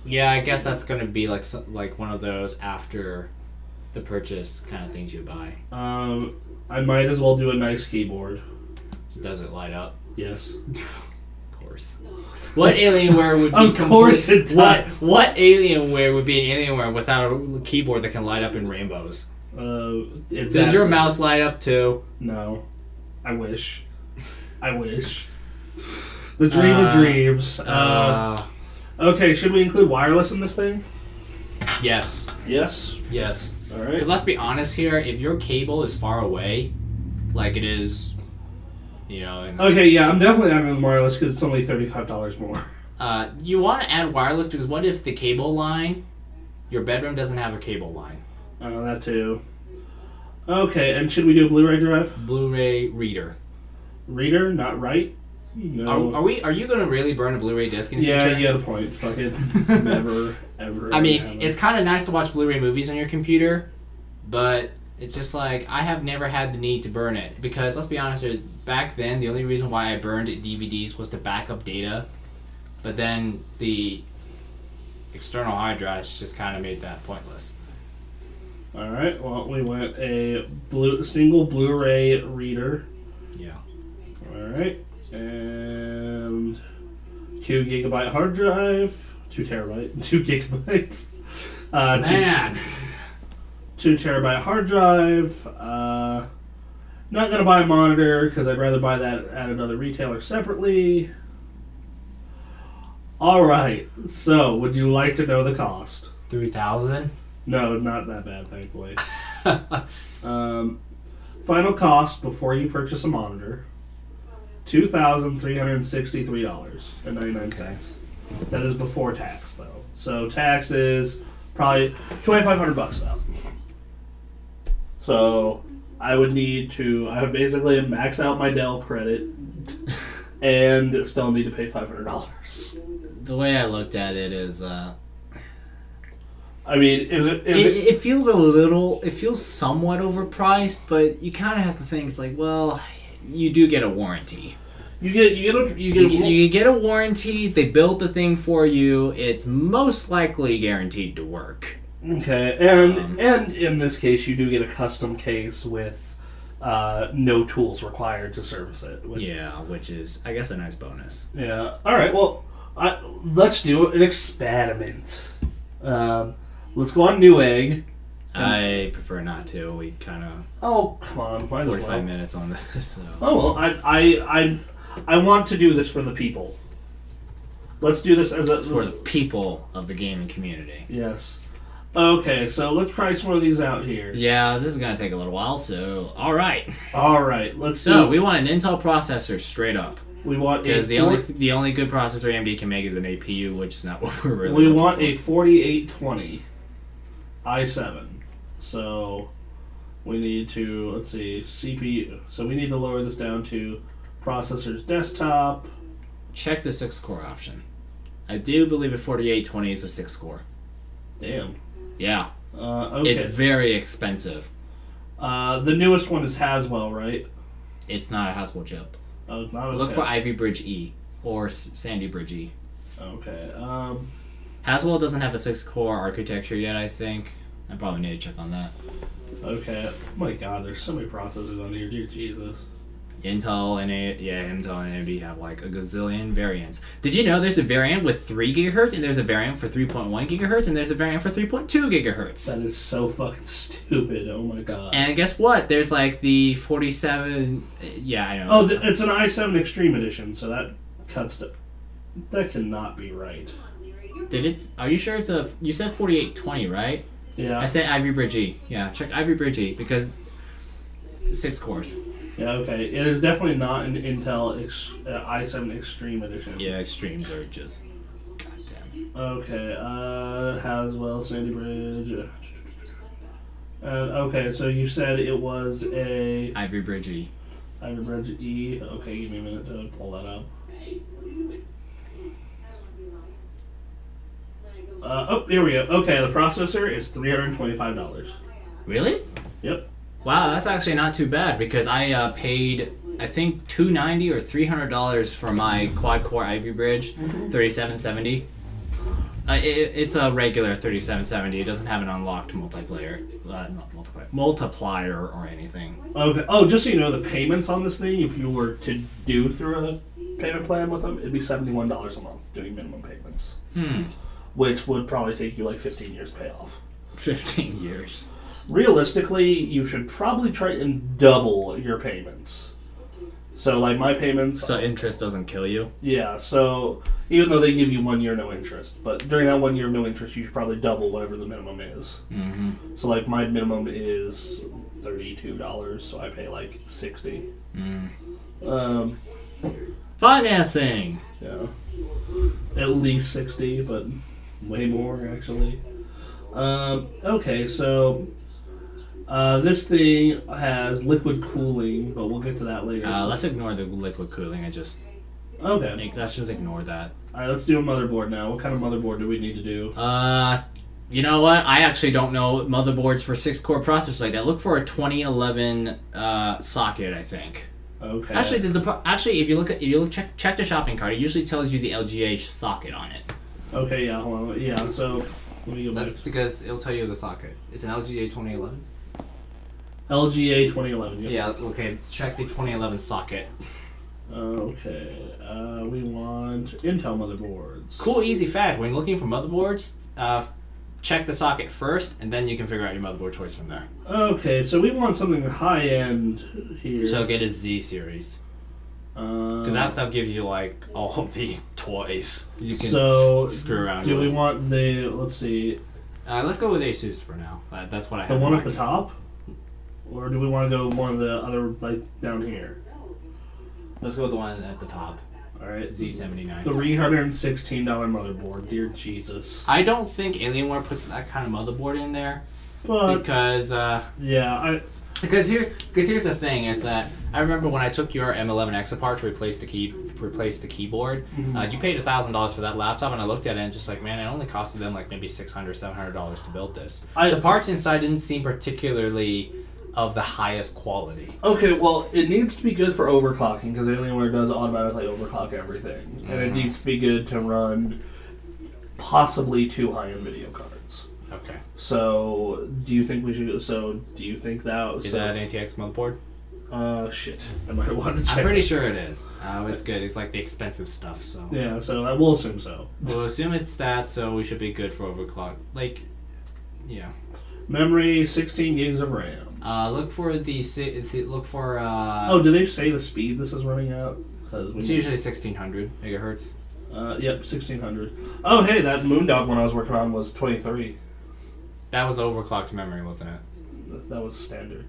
Yeah, I guess that's gonna be like one of those after the purchase kind of things you buy. I might as well do a nice keyboard. Does it light up? Yes. Of course. What Alienware would be Of course it does. What Alienware would be an Alienware without a keyboard that can light up in rainbows? Does your mouse light up too? No. I wish. I wish. The dream of dreams. Okay, should we include wireless in this thing? Yes. Yes? Yes. Alright. Because let's be honest here, if your cable is far away, like it is, you know... Okay, yeah, I'm definitely adding wireless because it's only $35 more. You want to add wireless because what if the cable line, your bedroom doesn't have a cable line? Oh, that too. Okay, and should we do a Blu-ray drive? Blu-ray reader. Reader, not write? No. Are you going to really burn a Blu-ray disc in the future? Yeah, you got a point. Fuck it. Never, ever. I mean, it's kind of nice to watch Blu-ray movies on your computer, but it's just like, I have never had the need to burn it. Because, let's be honest here, back then, the only reason why I burned DVDs was to back up data. But then the external hard drives just kind of made that pointless. Alright, well, we went a single Blu-ray reader. Yeah. Alright. And 2 GB hard drive, 2 terabyte, 2 gigabytes. Man! 2 terabyte hard drive. Not gonna buy a monitor because I'd rather buy that at another retailer separately. Alright, so would you like to know the cost? $3,000? No, not that bad, thankfully. Final cost before you purchase a monitor. $2,363.99. That is before tax, though. So tax is probably $2,500 about. So I would basically max out my Dell credit and still need to pay $500. The way I looked at it is, I mean, it feels it feels somewhat overpriced, but you kind of have to think, it's like, well, you do get a warranty. You get a warranty. They build the thing for you. It's most likely guaranteed to work. Okay, and in this case, you do get a custom case with no tools required to service it. Which is, I guess, a nice bonus. Yeah. All right. Well, let's do an experiment. Let's go on Newegg. I prefer not to. We kind of... Oh, come on. Might as well. 45 minutes on this. So. Oh, well, I want to do this for the people. Let's do this as for the people of the gaming community. Yes. Okay, so let's price one of these out here. Yeah, this is going to take a little while, so... Alright. Alright, let's see. So, we want an Intel processor, straight up. We want because the only good processor AMD can make is an APU, which is not what we're really We want a 4820 i7. So we need to, let's see, CPU. So we need to lower this down to processor's desktop. Check the 6-core option. I do believe a 4820 is a 6-core. Damn. Yeah. Okay. It's very expensive. The newest one is Haswell, right? It's not a Haswell chip. Oh, it's not. Okay. Look for Ivy Bridge E or Sandy Bridge E. Okay. Haswell doesn't have a 6-core architecture yet, I think. I probably need to check on that. Okay. Oh my God, there's so many processors on here. Dear Jesus. Intel and AMD have like a gazillion variants. Did you know there's a variant with 3 GHz and there's a variant for 3.1 GHz and there's a variant for 3.2 GHz? That is so fucking stupid. Oh my God. And guess what? There's like the 47. Yeah, I know. Oh, it's an i7 Extreme Edition, so that cuts to. That cannot be right. Did it? Are you sure it's a? You said 4820, right? Yeah. I said Ivy Bridge E. Yeah, check Ivy Bridge E because 6 cores. Yeah, okay. It is definitely not an Intel i7 Extreme Edition. Yeah, Extremes are just goddamn. Okay, Haswell, Sandy Bridge. Okay, so you said it was a Ivory Bridge E. Ivory Bridge E. Okay, give me a minute to pull that up. Oh, here we go. Okay, the processor is $325. Really? Yep. Wow, that's actually not too bad because I paid I think $290 or $300 for my quad core Ivy Bridge 3770. It's a regular 3770. It doesn't have an unlocked multiplayer, multiplier or anything. Okay. Oh, just so you know, the payments on this thing, if you were to do through a payment plan with them, it'd be $71 a month doing minimum payments. Which would probably take you like 15 years to pay off. 15 years. Realistically, you should probably try and double your payments. So, like, my payments... So interest doesn't kill you? Yeah, so even though they give you 1 year no interest, but during that 1 year of no interest, you should probably double whatever the minimum is. Mm-hmm. So, like, my minimum is $32, so I pay, like, $60. Financing! Yeah. At least 60, but way more, actually. Okay, so... this thing has liquid cooling, but we'll get to that later. Let's ignore the liquid cooling. Okay. Let's just ignore that. Alright, let's do a motherboard now. What kind of motherboard do we need to do? You know what? I actually don't know motherboards for 6-core processors like that. Look for a 2011 socket, I think. Okay. Actually, if you look check the shopping cart, it usually tells you the LGA socket on it. Okay, yeah, hold on. Yeah, so let me go back. That's because it'll tell you the socket. It's an LGA 2011. LGA 2011. Yep. Yeah. Okay. Check the 2011 socket. Okay. We want Intel motherboards. Cool, easy fact. When looking for motherboards, check the socket first, and then you can figure out your motherboard choice from there. Okay, so we want something high end here. So get a Z series. Because that stuff gives you like all of the toys. You can screw around. Do we want the? Let's see. Let's go with Asus for now. That's what I have. The one at the top, or do we want to go one of the other like down here? Let's go with the one at the top. All right. Z79. $316 motherboard. Dear Jesus. I don't think Alienware puts that kind of motherboard in there. But because yeah, Because here's the thing is that I remember when I took your M11X apart to replace the keyboard, you paid $1,000 for that laptop, and I looked at it and just like, man, it only costed them like maybe $600-$700 to build this. The parts inside didn't seem particularly of the highest quality. Okay, well, it needs to be good for overclocking because Alienware does automatically overclock everything, and it needs to be good to run possibly 2 high-end video cards. Okay. So, do you think we should? So, do you think that is that an ATX motherboard? Shit. I might want to check. I'm pretty sure it is. It's good. It's like the expensive stuff. So. Yeah. So I will assume so. We'll assume it's that. So we should be good for overclock. Like, yeah. Memory, 16 gigs of RAM. Look for look for. Oh, do they say the speed this is running at? It's usually 1600 megahertz. Yep, 1600. Oh, hey, that Moondog one I was working on was 23. That was overclocked memory, wasn't it? That was standard.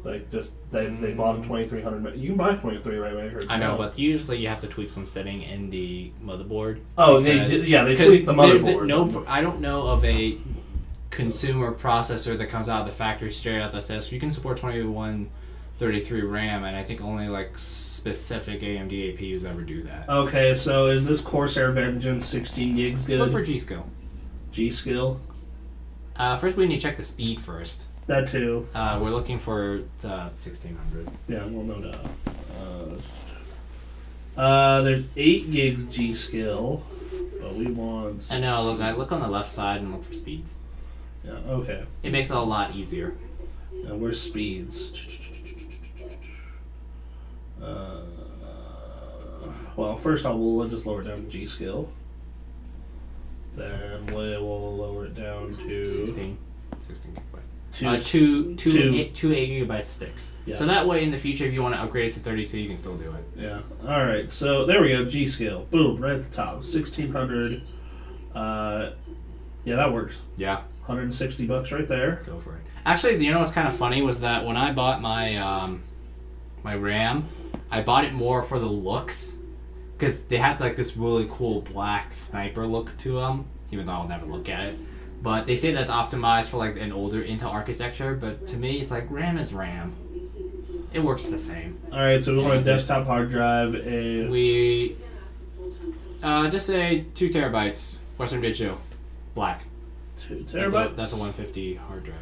Like, just, they bought a 2300. You can buy 23 right megahertz. I know, but usually you have to tweak some setting in the motherboard. Oh, they tweaked the motherboard. I don't know of a consumer processor that comes out of the factory straight out that says you can support 2133 RAM, and I think only like specific AMD APUs ever do that. Okay, so is this Corsair Vengeance 16 gigs good? Look for G-Skill. G-Skill? First we need to check the speed first. That too. We're looking for 1600. Yeah, well, no doubt. There's 8 gigs G-Skill, but we want 16. I know, look on the left side and look for speeds. Yeah, okay. It makes it a lot easier. Yeah, where's speeds? Well, first off, we'll just lower it down to G-Skill. Then we will lower it down to 16 gigabytes. Two 8 gigabyte sticks. Yeah. So that way, in the future, if you want to upgrade it to 32, you can still do it. Yeah. All right. So there we go. G-Skill. Boom. Right at the top. 1600. Yeah, that works. Yeah. $160 right there. Go for it. Actually, you know what's kind of funny was that when I bought my my RAM. I bought it more for the looks, because they had like this really cool black sniper look to them. Even though I'll never look at it, but they say that's optimized for like an older Intel architecture. But to me, it's like RAM is RAM. It works the same. All right, so we want a desktop hard drive. We just say 2 terabytes. Western Digital, black. 2 terabytes. That's a 150 hard drive.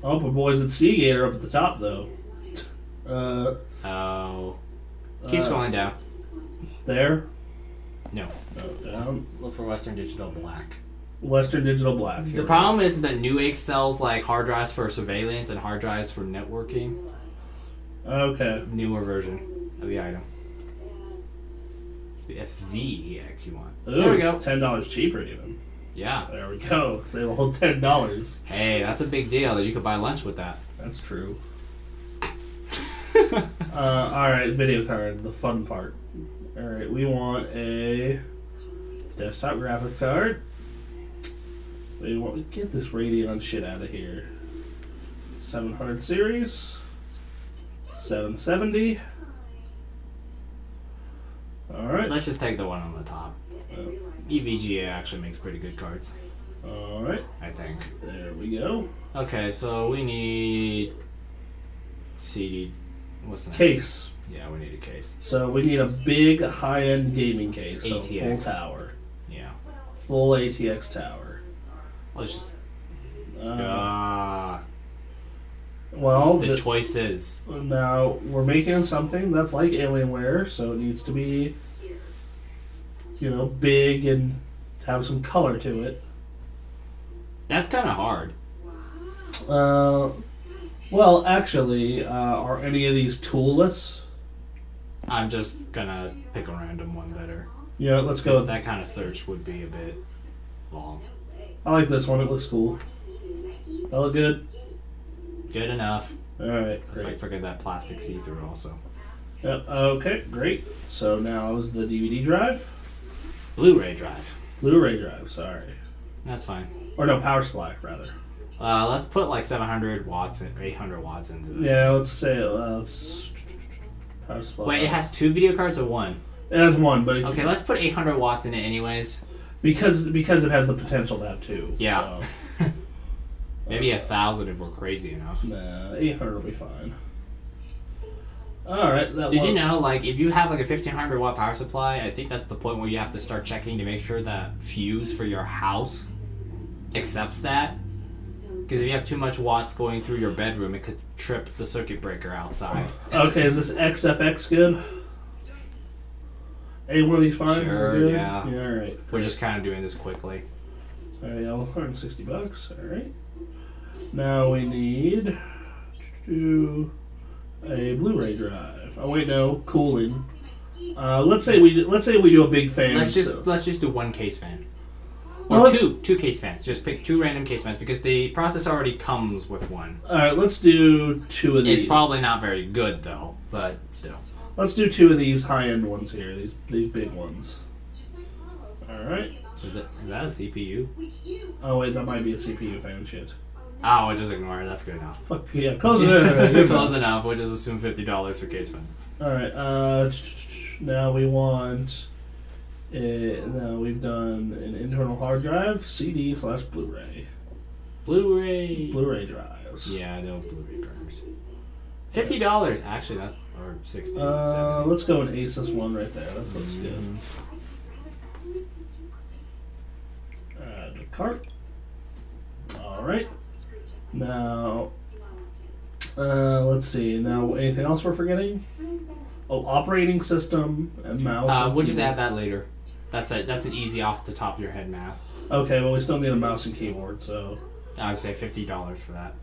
Oh, but boys at Seagate are up at the top though. Keep scrolling down. There. No. Down. Look for Western Digital black. Western Digital black. The problem is that Newegg sells like hard drives for surveillance and hard drives for networking. Okay. Newer version of the item. It's the FZEX you want. Ooh, there we go. It's $10 cheaper even. Yeah. There we go. Save a whole $10. Hey, that's a big deal that you could buy lunch with that. That's true. Alright, video card, the fun part. Alright, we want a desktop graphic card. We want to get this Radeon shit out of here. 700 series. 770. Alright. Let's just take the one on the top. EVGA actually makes pretty good cards. Alright. I think. There we go. Okay, so we need CD. What's the next Case. one? Yeah, we need a case. So we need a big high-end gaming case. So ATX. full tower. Yeah. Full ATX tower. Let's just. Well, the choices. Now we're making something that's like Alienware, so it needs to be, you know, big and have some color to it. That's kind of hard. Well, actually, are any of these toolless? I'm just gonna pick a random one better. Yeah, let's go. That kind of search would be a bit long. I like this one. It looks cool. That look good? Good enough. Alright, Let's like forget that plastic see-through also. Yep, okay, great. So now is the DVD drive? Blu-ray drive. Blu-ray drive, sorry. That's fine. Or no, power supply, rather. Let's put like 700 watts or 800 watts into this. Yeah, let's say, let's... Power supply. Wait, it has 2 video cards or 1? It has 1, but... Okay, let's put 800 watts in it anyways. Because it has the potential to have 2. Yeah. So. Maybe 1,000 if we're crazy enough. Nah, 800 will be fine. Alright, that Did you know, like, if you have like a 1500 watt power supply, I think that's the point where you have to start checking to make sure that fuse for your house accepts that. Because if you have too much watts going through your bedroom, it could trip the circuit breaker outside. Okay, is this XFX good? Any one of these fine? Sure, good? yeah. Yeah, alright. We're just kind of doing this quickly. Alright, yeah, $160. Alright. Now we need to a Blu-ray drive. Oh wait, no, cooling. Let's say we do a big fan. Let's just do 1 case fan. Or two case fans. Just pick 2 random case fans because the process already comes with 1. Alright, let's do 2 of these. It's probably not very good though, but still. Let's do 2 of these high-end ones here. These big ones. Alright. Is that a CPU? Oh wait, that might be a CPU fan shit. Oh, we'll just ignore it. That's good enough. Fuck yeah, close it. Close enough. We'll just assume $50 for case fans. Alright, now we want... now we've done an internal hard drive, CD/Blu-ray. Blu-ray drives. Yeah, no Blu-ray burners. $50, actually, that's or 60. 70. Let's go an Asus one right there. That looks good. Add the cart. All right. Now, let's see. Now, anything else we're forgetting? Oh, operating system and mouse. We'll just add that later. That's an easy off the top of your head math. Okay, well we still need a mouse and keyboard, so I would say $50 for that.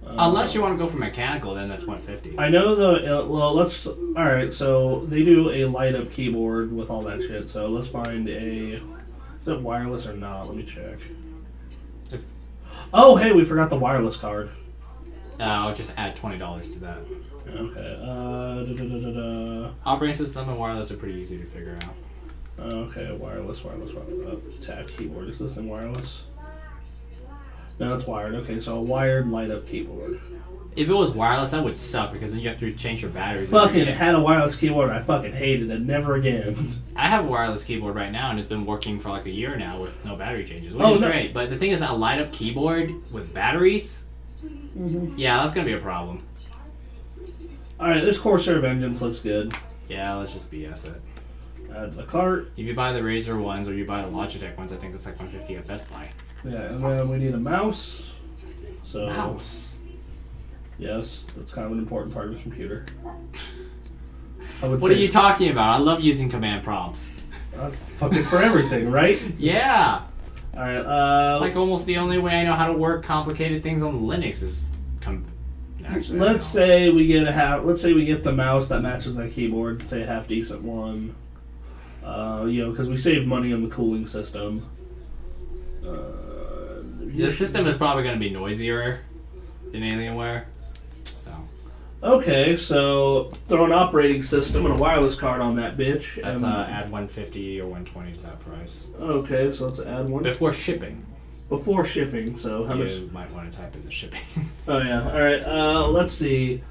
Unless you want to go for mechanical, then that's $150. I know the well. Let's all right. So they do a light up keyboard with all that shit. So let's find a. Is it wireless or not? Let me check. Oh, hey, we forgot the wireless card. I'll just add $20 to that. Okay. Operating system and wireless are pretty easy to figure out. Okay, wireless. Tabbed keyboard. Is this thing wireless? No, it's wired. Okay, so a wired light up keyboard. If it was wireless, that would suck because then you have to change your batteries. Fucking had a wireless keyboard. I fucking hated it. Never again. I have a wireless keyboard right now, and it's been working for like a year now with no battery changes, which is great. But the thing is that a light-up keyboard with batteries, yeah, that's gonna be a problem. All right, this Corsair Vengeance looks good. Yeah, let's just BS it. Add the cart. If you buy the Razer ones or you buy the Logitech ones, I think that's like $150 at Best Buy. Yeah, and then we need a mouse. So Mouse. yes, that's kind of an important part of the computer. What are you talking about? I love using command prompts. Fucking for everything, right? Yeah. All right. It's like almost the only way I know how to work complicated things on Linux is actually. Let's say we get Let's say we get the mouse that matches that keyboard. Say a half decent one. You know, because we save money on the cooling system. The system is probably going to be noisier than Alienware. So. Okay, so throw an operating system and a wireless card on that bitch. That's add 150 or 120 to that price. Okay, so let's add one before shipping. Before shipping, so how much? You might want to type in the shipping. Oh yeah. All right. Let's see.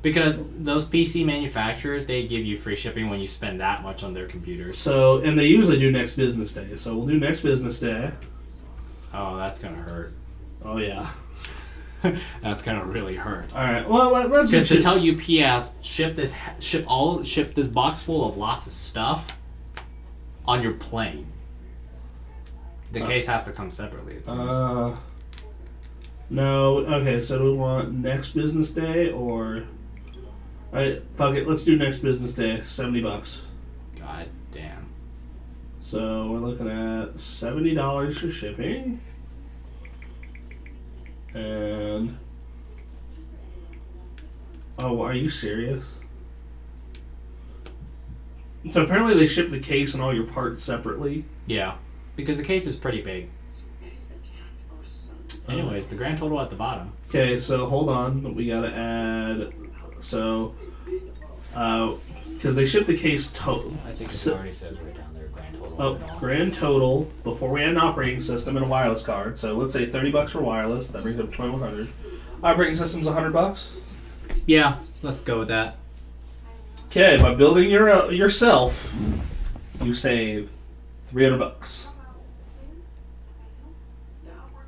Because those PC manufacturers, they give you free shipping when you spend that much on their computers. So, and they usually do next business day. So we'll do next business day. Oh, that's gonna hurt. Oh yeah. That's gonna really hurt. All right. Well, let's just to tell UPS ship this box full of lots of stuff on your plane. The case has to come separately. It seems. No. Okay. So do we want next business day or? All right. Fuck it. Let's do next business day. $70. God damn. So we're looking at $70 for shipping. And oh, are you serious? So apparently they ship the case and all your parts separately. Yeah, because the case is pretty big. Anyways, the grand total at the bottom. Okay, so hold on, we gotta add. So, because they ship the case total. I think it already says right down there grand total. Oh, grand total before we add an operating system and a wireless card. So let's say $30 for wireless. That brings up to $2,100. Operating system's $100. Yeah, let's go with that. Okay, by building yourself, you save $300.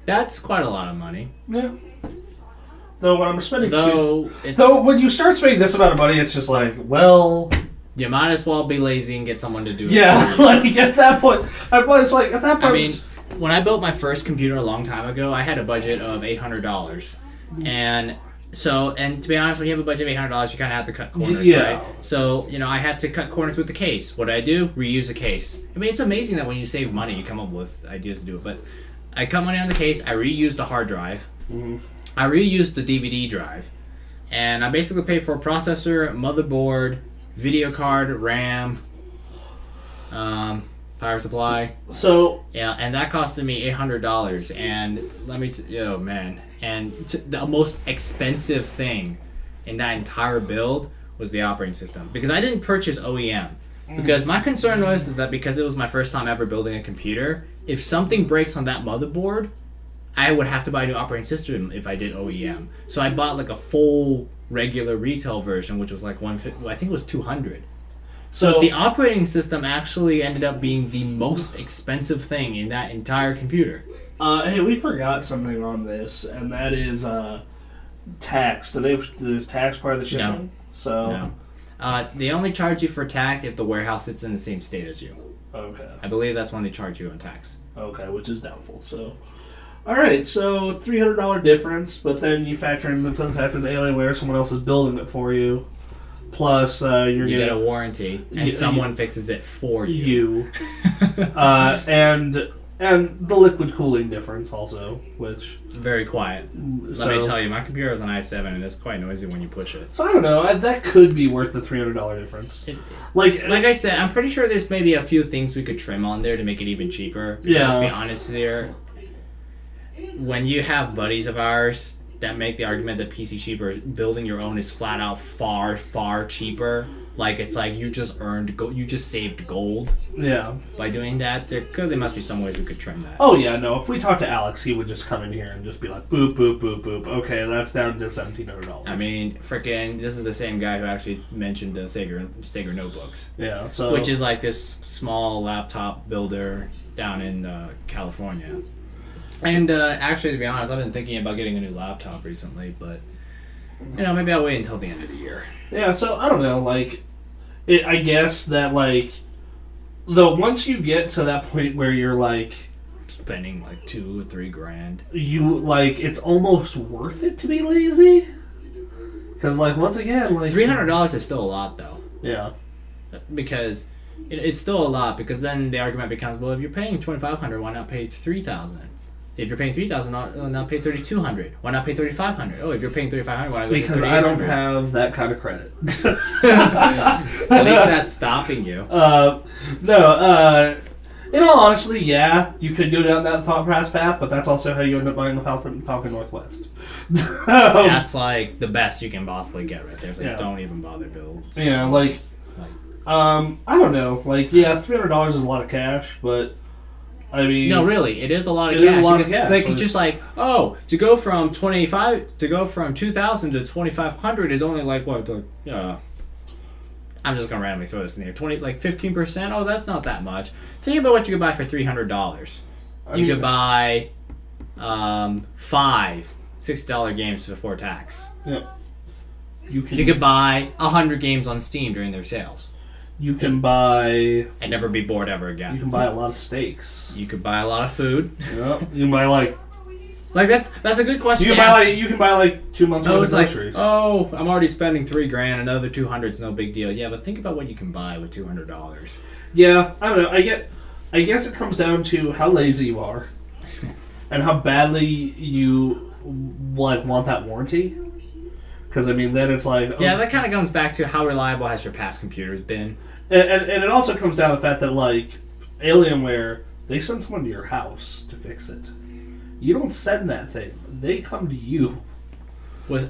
That's quite a lot of money. Yeah. Though when I'm spending though when you start spending this amount of money, it's just like, well, you might as well be lazy and get someone to do it. Yeah, like at that point, it's like at that point. I mean, when I built my first computer a long time ago, I had a budget of $800, and to be honest, when you have a budget of $800, you kind of have to cut corners, right? So I had to cut corners with the case. What did I do? Reuse the case. I mean, it's amazing that when you save money, you come up with ideas to do it. But I cut money on the case. I reused the hard drive. Mm-hmm. I reused the DVD drive, and I basically paid for a processor, motherboard, video card, RAM, power supply. So yeah, and that costed me $800. And let me, oh man, and the most expensive thing in that entire build was the operating system, because I didn't purchase OEM. Because my concern was that because it was my first time ever building a computer, if something breaks on that motherboard, I would have to buy a new operating system if I did OEM. So I bought like a full regular retail version, which was like $150. I think it was $200. So the operating system actually ended up being the most expensive thing in that entire computer. Hey, we forgot something on this, and that is tax. Is tax part of the shipping? No. So no. They only charge you for tax if the warehouse sits in the same state as you. Okay. I believe that's when they charge you on tax. Okay, which is doubtful. So, all right, so $300 difference, but then you factor in the Alienware, someone else is building it for you. Plus, you get a warranty, and someone fixes it for you. And the liquid cooling difference also, which very quiet. Let me tell you, my computer is an i7, and it's quite noisy when you push it. So I don't know. That could be worth the $300 difference. Like I said, I'm pretty sure there's maybe a few things we could trim on there to make it even cheaper. Yeah. Let's be honest here. When you have buddies of ours that make the argument that PC cheaper, building your own is flat out far, far cheaper. Like, it's like you just you just saved gold. Yeah. By doing that, there clearly must be some ways we could trim that. Oh yeah, no. If we talk to Alex, he would just come in here and just be like, boop, boop, boop, boop. Okay, that's down to $1,700. I mean, freaking, this is the same guy who actually mentioned Sega Notebooks. Yeah. So. Which is like this small laptop builder down in California. And actually, to be honest, I've been thinking about getting a new laptop recently, but maybe I'll wait until the end of the year. Yeah, so I don't know, like, I guess that, like, though once you get to that point where you're, like, spending, like, $2 or $3 grand, you, like, it's almost worth it to be lazy. Because, like, once again, like... $300 is still a lot, though. Yeah. Because it's still a lot, because then the argument becomes, well, if you're paying $2,500, why not pay $3,000? If you're paying $3,000, why not pay $3,200? Why not pay $3,500? Oh, if you're paying $3,500, why not pay $3,800? Because I don't have that kind of credit. At least that's stopping you. No, in all honesty, yeah, you could go down that thought path, but that's also how you end up buying the Falcon Northwest. That's like the best you can possibly get right there. It's like, don't even bother build. Yeah, like, I don't know. Like, yeah, $300 is a lot of cash, but... I mean, no, really, it is a lot of cash. Like, so it's just like, to go from 2,000 to 2,500 is only like what? I'm just gonna randomly throw this in there. 15%. Oh, that's not that much. Think about what you could buy for $300. You could buy 5 $6 games before tax. Yeah. You could buy 100 games on Steam during their sales. You can buy... And never be bored ever again. You can buy a lot of steaks. You could buy a lot of food. Yeah. You can buy, like... Like, that's a good question you can buy, like 2 months worth of groceries. Like, I'm already spending $3 grand, another $200's no big deal. Yeah, but think about what you can buy with $200. Yeah, I don't know. I guess it comes down to how lazy you are. And how badly you, like, want that warranty. Because, I mean, then it's like... Yeah, that kind of comes back to how reliable has your past computers been. And it also comes down to the fact that, like, Alienware, they send someone to your house to fix it. You don't send that thing. They come to you. If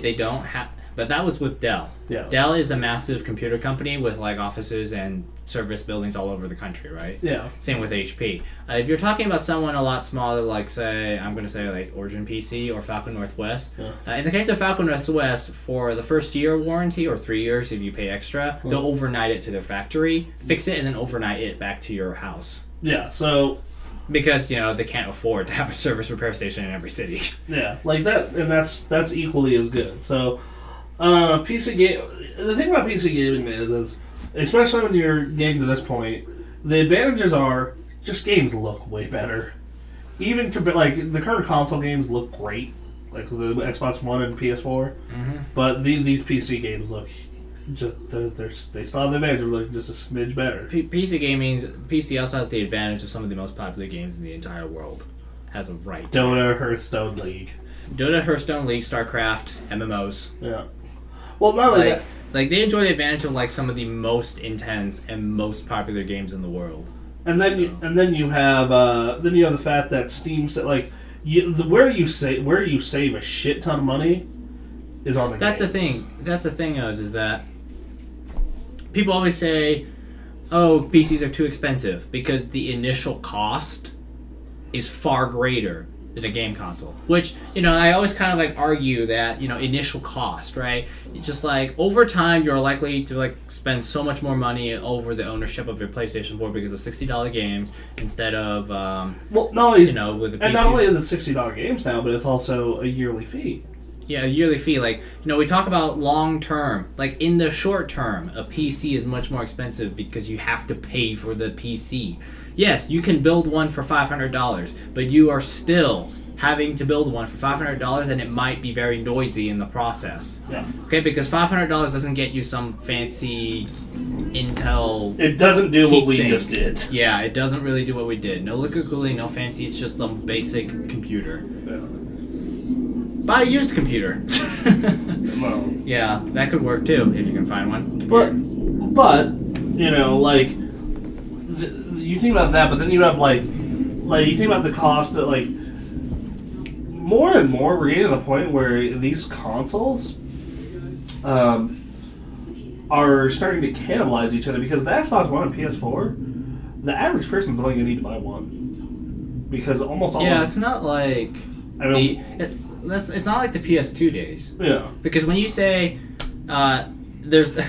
they don't have... But that was with Dell. Yeah. Dell is a massive computer company with, like, offices and service buildings all over the country, right? Yeah. Same with HP. If you're talking about someone a lot smaller, like, say, I'm going to say, like, Origin PC or Falcon Northwest. Yeah. In the case of Falcon Northwest, for the first year warranty, or 3 years if you pay extra, they'll overnight it to their factory, fix it, and then overnight it back to your house. Yeah, so... Because, they can't afford to have a service repair station in every city. Yeah, like that, and that's equally as good. So... PC game. The thing about PC gaming is especially when you're getting to this point, the advantages are just games look way better. Even like the current console games look great, like the Xbox One and PS4. Mm-hmm. But these PC games look just they still have the advantage of looking just a smidge better. PC also has the advantage of some of the most popular games in the entire world. Has a right. Dota, Hearthstone League, StarCraft, MMOs. Yeah. Well, not only that. Like, they enjoy the advantage of, like, some of the most intense and most popular games in the world. And then you have the fact that Steam, like, where you save a shit ton of money is on the That's games. the thing. That's the thing, is that people always say, oh, PCs are too expensive because the initial cost is far greater than a game console. Which, I always kind of like argue that, initial cost, right? It's just like over time you're likely to like spend so much more money over the ownership of your PlayStation 4 because of $60 games instead of with the PC. And not only is it $60 games now, but it's also a yearly fee. Yeah, a yearly fee. Like, we talk about long term. Like, in the short term, a PC is much more expensive because you have to pay for the PC. Yes, you can build one for $500, but you are still having to build one for $500, and it might be very noisy in the process. Yeah. Okay, because $500 doesn't get you some fancy Intel. It doesn't do what we sink. just did. Yeah, it doesn't really do what we did. No liquid cooling, no fancy. It's just some basic computer. Yeah. Buy a used computer. Well, yeah, that could work too if you can find one. But like you think about that, but then you have like you think about the cost of like more and more we're getting to the point where these consoles are starting to cannibalize each other, because the Xbox One and PS4, the average person's only going to need to buy one. Because almost all it's not like it's not like the PS2 days. Yeah. Because when you say there's the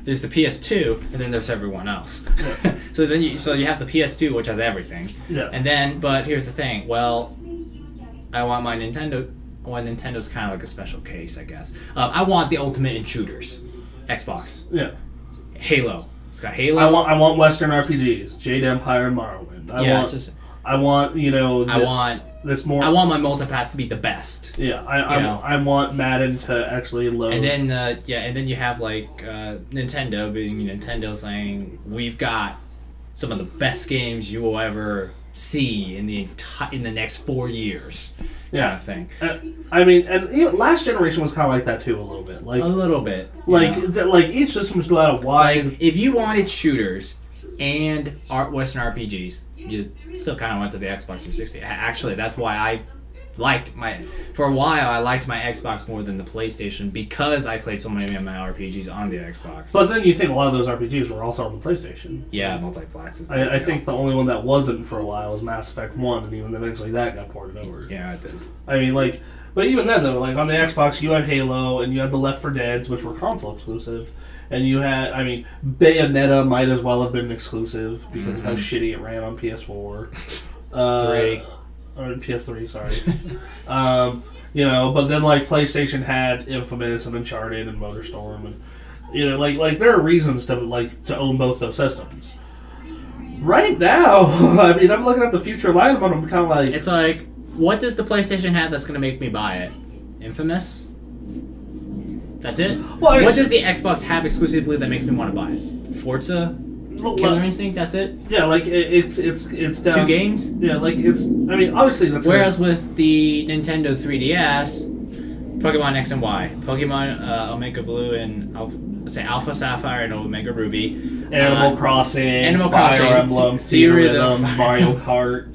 PS2 and then there's everyone else. Yeah. so you have the PS2, which has everything. Yeah. And then, but here's the thing. Well, I want my Nintendo. Well, Nintendo's kind of like a special case, I guess. I want the ultimate in shooters. Xbox. Yeah. Halo. It's got Halo. I want Western RPGs. Jade Empire and Morrowind. I want this more. I want my multipass to be the best. Yeah, I want Madden to actually load. And then and then you have like Nintendo being Nintendo saying we've got some of the best games you will ever see in the next 4 years, kind of thing. I mean, and even last generation was kind of like that too, a little bit. Like a little bit. Like each system was allowed a wide. Like if you wanted shooters and Western RPGs, you still kind of went to the Xbox 360. Actually, that's why I liked for a while I liked my Xbox more than the PlayStation, because I played so many of my RPGs on the Xbox. But then you think a lot of those RPGs were also on the PlayStation. Yeah, multi-plats is I think the only one that wasn't for a while was Mass Effect 1, and even eventually that got ported over. Yeah, it did. I mean, like, but even then though, like on the Xbox you had Halo and you had the Left 4 Deads, which were console exclusive, and you had, I mean, Bayonetta might as well have been exclusive because of how shitty it ran on PS4. 3. Or PS3, sorry. You know, but then like PlayStation had Infamous and Uncharted and MotorStorm, and you know, like there are reasons to own both those systems. Right now, I mean, I'm looking at the future lineup and I'm kind of like, it's like, what does the PlayStation have that's going to make me buy it? Infamous? That's it? Well, what does the Xbox have exclusively that makes me want to buy it? Forza? Killer Instinct, that's it? Yeah, like it's down. 2 games? Yeah, like it's, I mean, obviously that's... Whereas with the Nintendo 3DS, Pokemon X and Y, Pokemon Omega Blue and Alpha Sapphire and Omega Ruby, Animal Crossing, Fire Emblem, Theatrhythm, Mario Kart,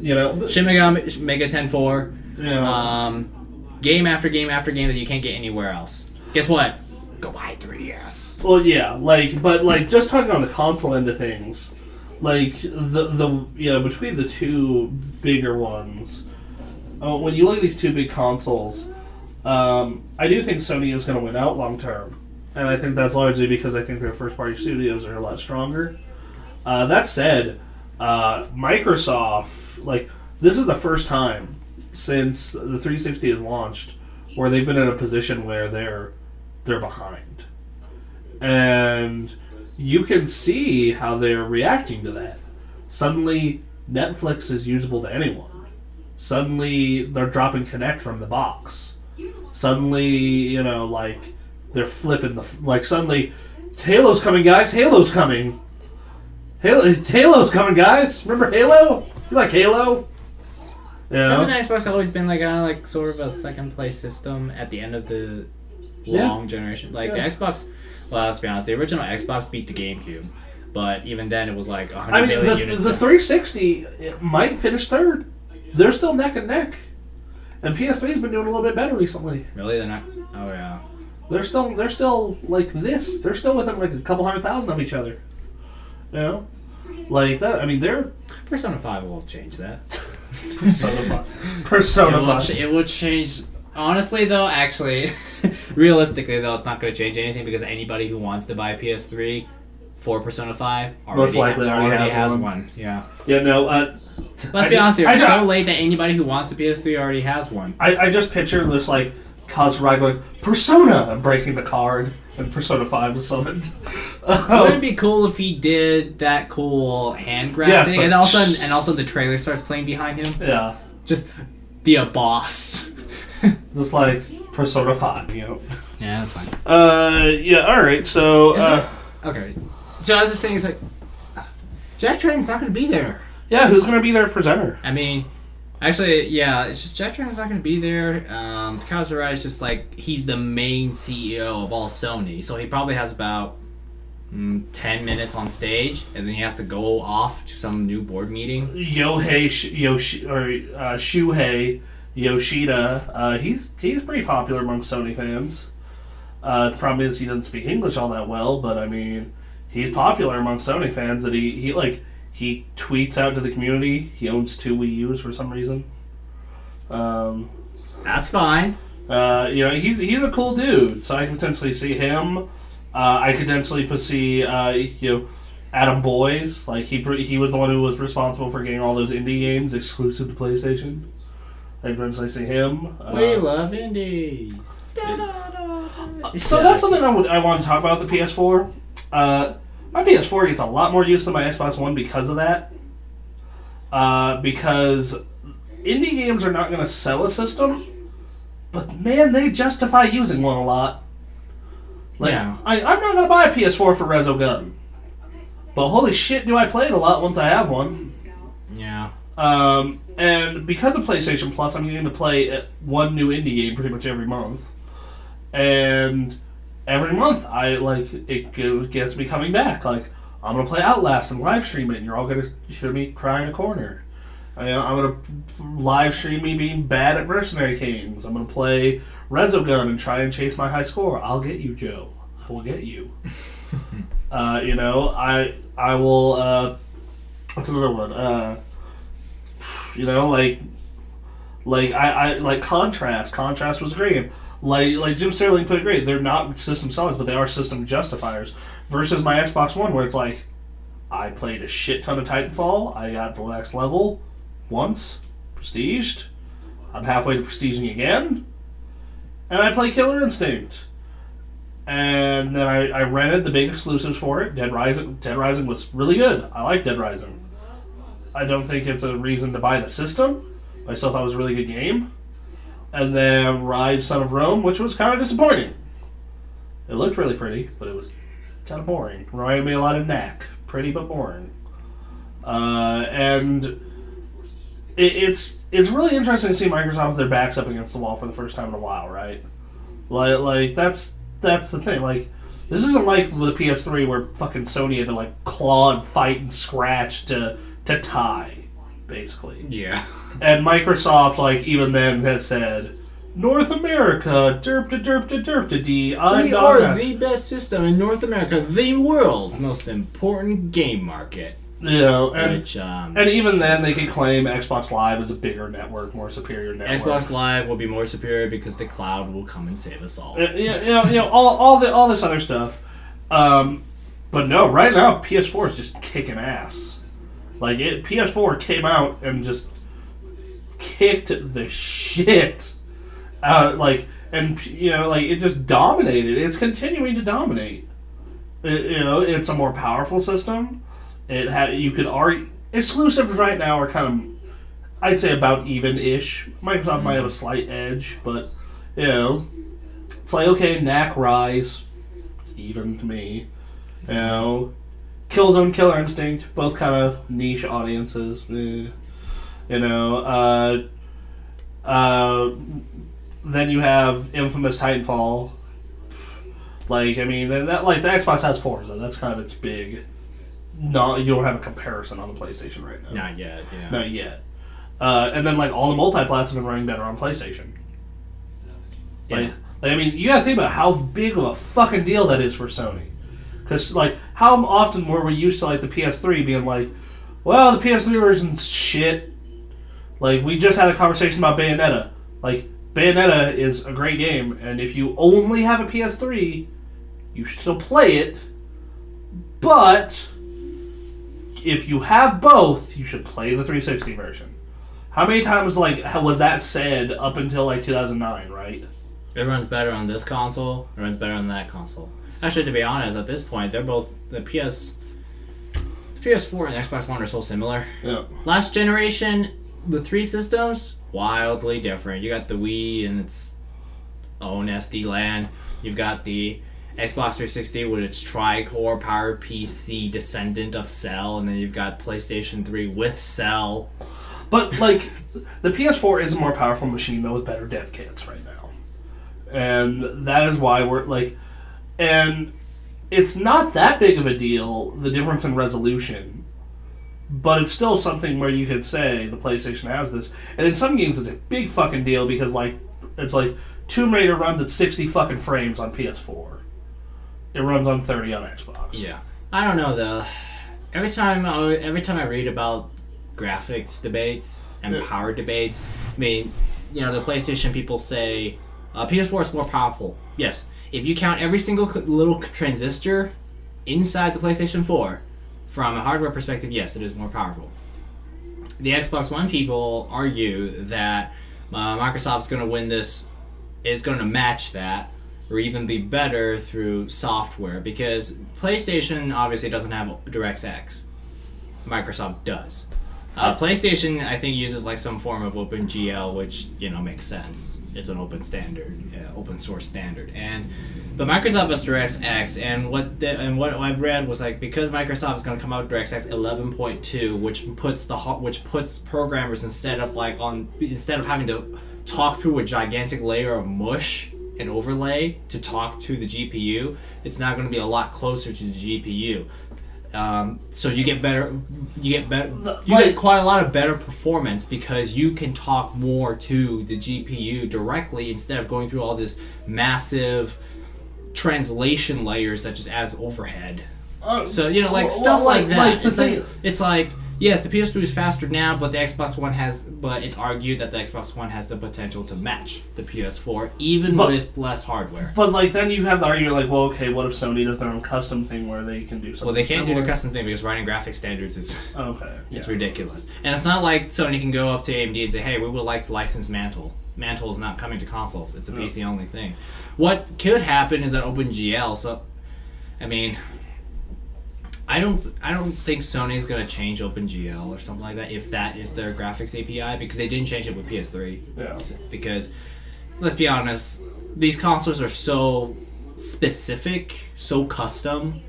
you know... Shin Megami Mega 10-4, yeah. Game after game after game that you can't get anywhere else. Guess what? Go buy 3DS. Well, yeah, but just talking on the console end of things, like between the two bigger ones, when you look at these two big consoles, I do think Sony is going to win out long term, and I think that's largely because I think their first party studios are a lot stronger. That said, Microsoft, like, this is the first time since the 360 has launched where they've been in a position where they're behind. And you can see how they're reacting to that. Suddenly, Netflix is usable to anyone. Suddenly, they're dropping Kinect from the box. Suddenly, you know, like, they're flipping suddenly, Halo's coming, guys! Halo's coming! Halo's coming, guys! Remember Halo? You like Halo? Yeah. Hasn't Xbox always been like kind of like sort of a second place system at the end of the long generation? Like the Xbox, well, let's be honest, the original Xbox beat the GameCube, but even then it was like 100 million units. The 360 it might finish third. They're still neck and neck, and PS3's been doing a little bit better recently. Really, they're not. Oh yeah. They're still like this. They're still within like a couple 100,000 of each other. You know, like that. I mean, they're Persona 5 will change that. Persona 5. It would change. Honestly, though, actually, realistically, though, it's not going to change anything because anybody who wants to buy a PS3 for Persona 5 most likely already has one. Yeah. Yeah, no. Let's be honest here. It's so late that anybody who wants a PS3 already has one. I just picture this, like, Kazuragi going, Persona! And breaking the card, and Persona 5 was summoned. Wouldn't it be cool if he did that cool hand grab thing, like, and also the trailer starts playing behind him? Yeah. Just be a boss. Just like Persona 5, you know. Yeah, that's fine. Yeah, alright, so... okay. So I was just saying, it's like... Jack Train's not going to be there. Yeah, who's going to be their presenter? I mean... Actually, yeah, it's just Jack Train's not going to be there. Takahisa is just like, he's the main CEO of all Sony, so he probably has about 10 minutes on stage, and then he has to go off to some new board meeting. Shuhei Yoshida. He's pretty popular among Sony fans. The problem is he doesn't speak English all that well, but I mean, he's popular among Sony fans. That he tweets out to the community. He owns 2 Wii U's for some reason. That's fine. He's a cool dude, so I can potentially see him. I could potentially see Adam Boyes. Like he was the one who was responsible for getting all those indie games exclusive to PlayStation. I could potentially see him. We love indies. So that's something I want to talk about with the PS4. My PS4 gets a lot more use than my Xbox One because of that. Because indie games are not going to sell a system, but man, they justify using one a lot. Like, Yeah. I'm not going to buy a PS4 for Resogun, but holy shit, do I play it a lot once I have one. Yeah. And because of PlayStation Plus, I'm getting to play one new indie game pretty much every month. And every month, it gets me coming back. Like, I'm going to play Outlast and live stream it, and you're all going to hear me cry in a corner. I'm going to live stream me being bad at Mercenary Kings. I'm going to play Resogun and try and chase my high score. I'll get you, Joe. I will get you. I will, what's another one? Like Contrast. Contrast was a great game. Like Jim Sterling put it great. They're not system sellers, but they are system justifiers. Versus my Xbox One, where it's like, I played a shit ton of Titanfall. I got the next level once, prestiged. I'm halfway to prestiging again, and I play Killer Instinct. And then I rented the big exclusives for it. Dead Rising. Dead Rising was really good. I like Dead Rising. I don't think it's a reason to buy the system, but I still thought it was a really good game. And then Rise Son of Rome, which was kind of disappointing. It looked really pretty, but it was kind of boring. Reminded me a lot of Knack. Pretty but boring. And it's really interesting to see Microsoft with their backs up against the wall for the first time in a while, right? Like that's the thing. Like, this isn't like with the PS3 where fucking Sony had to like claw and fight and scratch to tie, basically. Yeah. And Microsoft, like, even then has said, North America, derp to derp to derp to D. We are the best system in North America, the world's most important game market. And even then they could claim Xbox Live is a bigger network, more superior network. Xbox Live will be more superior because the cloud will come and save us all. All this other stuff. But no, right now PS4 is just kicking ass. Like, PS4 came out and just kicked the shit out, it just dominated. It's continuing to dominate. It's a more powerful system. You could argue exclusives right now are kind of, I'd say, about even-ish. Microsoft might have a slight edge, but it's like, okay, Knack, Rise, even to me. Killzone, Killer Instinct, both kind of niche audiences. Then you have infamous Titanfall. Like, I mean, the Xbox has Forza. That's kind of its big. No, you don't have a comparison on the PlayStation right now. Not yet. Yeah. Not yet. And then all the multi-plats have been running better on PlayStation. Yeah. I mean, you gotta think about how big of a fucking deal that is for Sony. Because, how often were we used to, the PS3 being like, well, the PS3 version's shit. We just had a conversation about Bayonetta. Bayonetta is a great game, and if you only have a PS3, you should still play it. But if you have both, you should play the 360 version. How many times, was that said up until, 2009, right? It runs better on this console, it runs better on that console. Actually, to be honest, at this point, they're both the PS4 and Xbox One are so similar. Yeah. Last generation, the three systems wildly different. You got the Wii and its own SD LAN. You've got the Xbox 360 with its tri-core power PC descendant of Cell, and then you've got PlayStation 3 with Cell. But the PS4 is a more powerful machine though with better dev kits right now, and that is why we're and it's not that big of a deal, the difference in resolution, But it's still something where you could say the PlayStation has this. And in some games, it's a big fucking deal because, like, it's like Tomb Raider runs at 60 fucking frames on PS4. It runs on 30 on Xbox. Yeah. I don't know, though. Every time I read about graphics debates and power debates, I mean, you know, the PlayStation people say PS4 is more powerful. Yes. If you count every single little transistor inside the PlayStation 4, from a hardware perspective, yes, it is more powerful. The Xbox One people argue that Microsoft's going to win this, is going to match that, or even be better through software, because PlayStation obviously doesn't have DirectX. Microsoft does. PlayStation, I think, uses like some form of OpenGL, which, you know, makes sense. It's an open standard, open source standard, but Microsoft has DirectX, and what I've read was like, because Microsoft is going to come out with DirectX 11.2, which puts programmers instead of having to talk through a gigantic layer of mush and overlay to talk to the GPU, it's now going to be a lot closer to the GPU. So you get quite a lot of better performance because you can talk more to the GPU directly instead of going through all this massive translation layers that just adds overhead. So, you know, like stuff like that. It's like yes, the PS3 is faster now, but it's argued that the Xbox One has the potential to match the PS4 even with less hardware. But like then you have the argument like, well, okay, what if Sony does their own custom thing where they can do something? Well, they can't similar? do their custom thing because writing graphic standards is it's yeah. ridiculous. And it's not like Sony can go up to AMD and say, "Hey, we would like to license Mantle." Mantle is not coming to consoles. It's a PC only thing. What could happen is that OpenGL. So, I mean, I don't think Sony's gonna change OpenGL or something like that if that is their graphics API, because they didn't change it with PS3. Yeah. Because let's be honest, these consoles are so specific, so custom.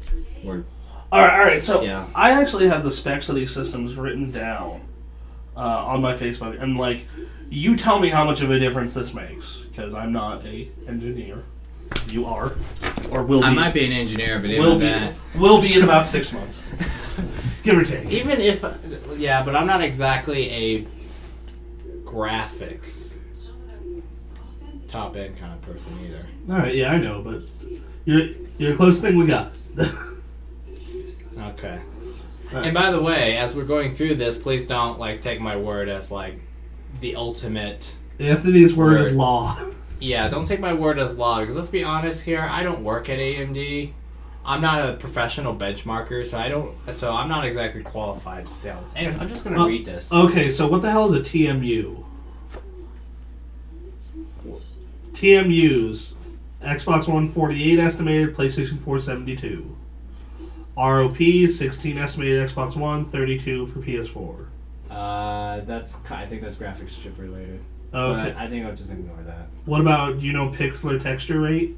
All right. So yeah. I actually have the specs of these systems written down on my Facebook, and like, you tell me how much of a difference this makes, because I'm not a engineer. You are, or will be. I might be an engineer, but will be in about 6 months, give or take. Even if, but I'm not exactly a graphics top end kind of person either. All right, yeah, I know, but you're the closest thing we got. Okay. Right. And by the way, as we're going through this, please don't like take my word as like the ultimate. Anthony's word is law. Yeah, don't take my word as law, because let's be honest here, I don't work at AMD. I'm not a professional benchmarker, so I'm not exactly qualified to say all this. Anyways, I'm just gonna read this. Okay, so what the hell is a TMU? TMUs, Xbox One 48 estimated, PlayStation 4 72. ROP 16 estimated Xbox One, 32 for PS4. I think that's graphics chip related. Okay. But I think I'll just ignore that. What about, do you know pixel or texture rate?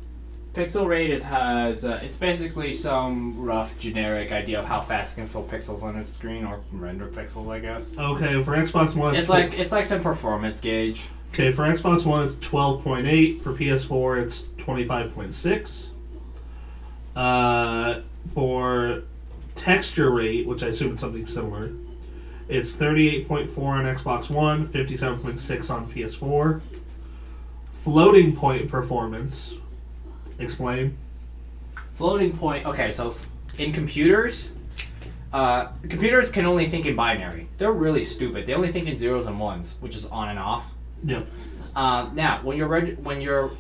Pixel rate has it's basically some rough generic idea of how fast it can fill pixels on a screen, or render pixels, I guess. Okay, for Xbox One it's like some performance gauge. Okay, for Xbox One it's 12.8, for PS4 it's 25.6. For texture rate, which I assume it's something similar, it's 38.4 on Xbox One, 57.6 on PS4. Floating point performance. Explain. Floating point. Okay, so in computers, computers can only think in binary. They're really stupid. They only think in zeros and ones, which is on and off. Yep. Now, when you're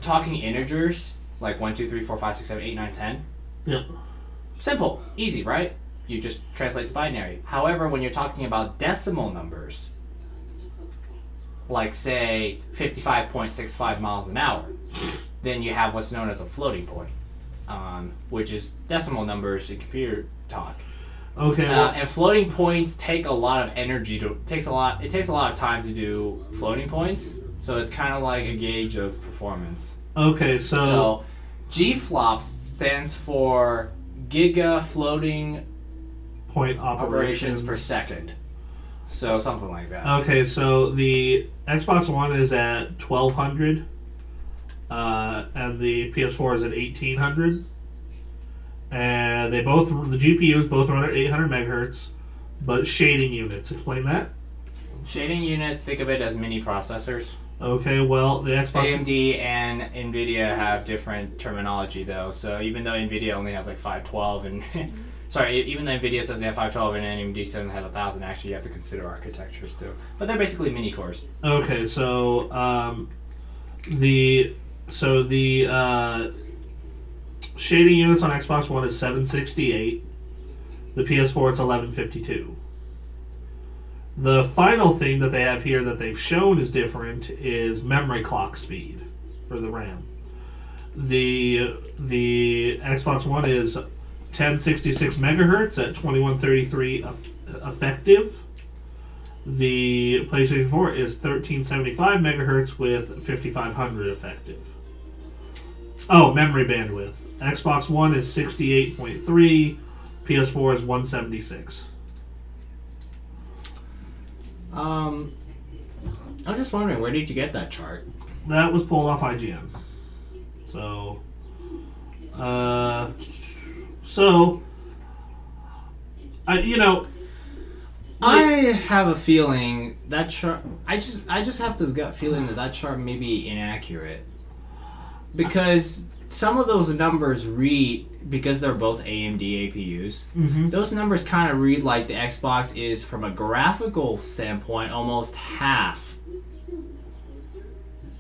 talking integers, like 1, 2, 3, 4, 5, 6, 7, 8, 9, 10. Yep. Simple, easy, right? You just translate the binary. However, when you're talking about decimal numbers, like say 55.65 miles an hour, then you have what's known as a floating point, which is decimal numbers in computer talk. Okay. And floating points take a lot of energy it takes a lot of time to do floating points, so it's kind of like a gauge of performance. Okay, so GFLOPS stands for Giga Floating Point Operations per second. So something like that. Okay, so the Xbox One is at 1200, and the PS4 is at 1800. And the GPUs both run at 800 megahertz. But shading units, explain that. Shading units, think of it as mini processors. Okay, well, the Xbox... AMD and NVIDIA have different terminology, though. So even though NVIDIA only has like 512 and... sorry, even though NVIDIA says they have 512 and AMD says they have 1000, actually you have to consider architectures, too. But they're basically mini cores. Okay, so, the shading units on Xbox One is 768. The PS4, it's 1152. The final thing that they have here that they've shown is different is memory clock speed for the RAM. The Xbox One is 1066 megahertz at 2133 effective. The PlayStation 4 is 1375 megahertz with 5500 effective. Oh, memory bandwidth. Xbox One is 68.3. PS4 is 176. I'm just wondering, where did you get that chart? That was pulled off IGN. So, I have a feeling that chart. I just have this gut feeling that chart may be inaccurate because some of those numbers read, because they're both AMD APUs. Mm-hmm. Those numbers kind of read like the Xbox is, from a graphical standpoint, almost half.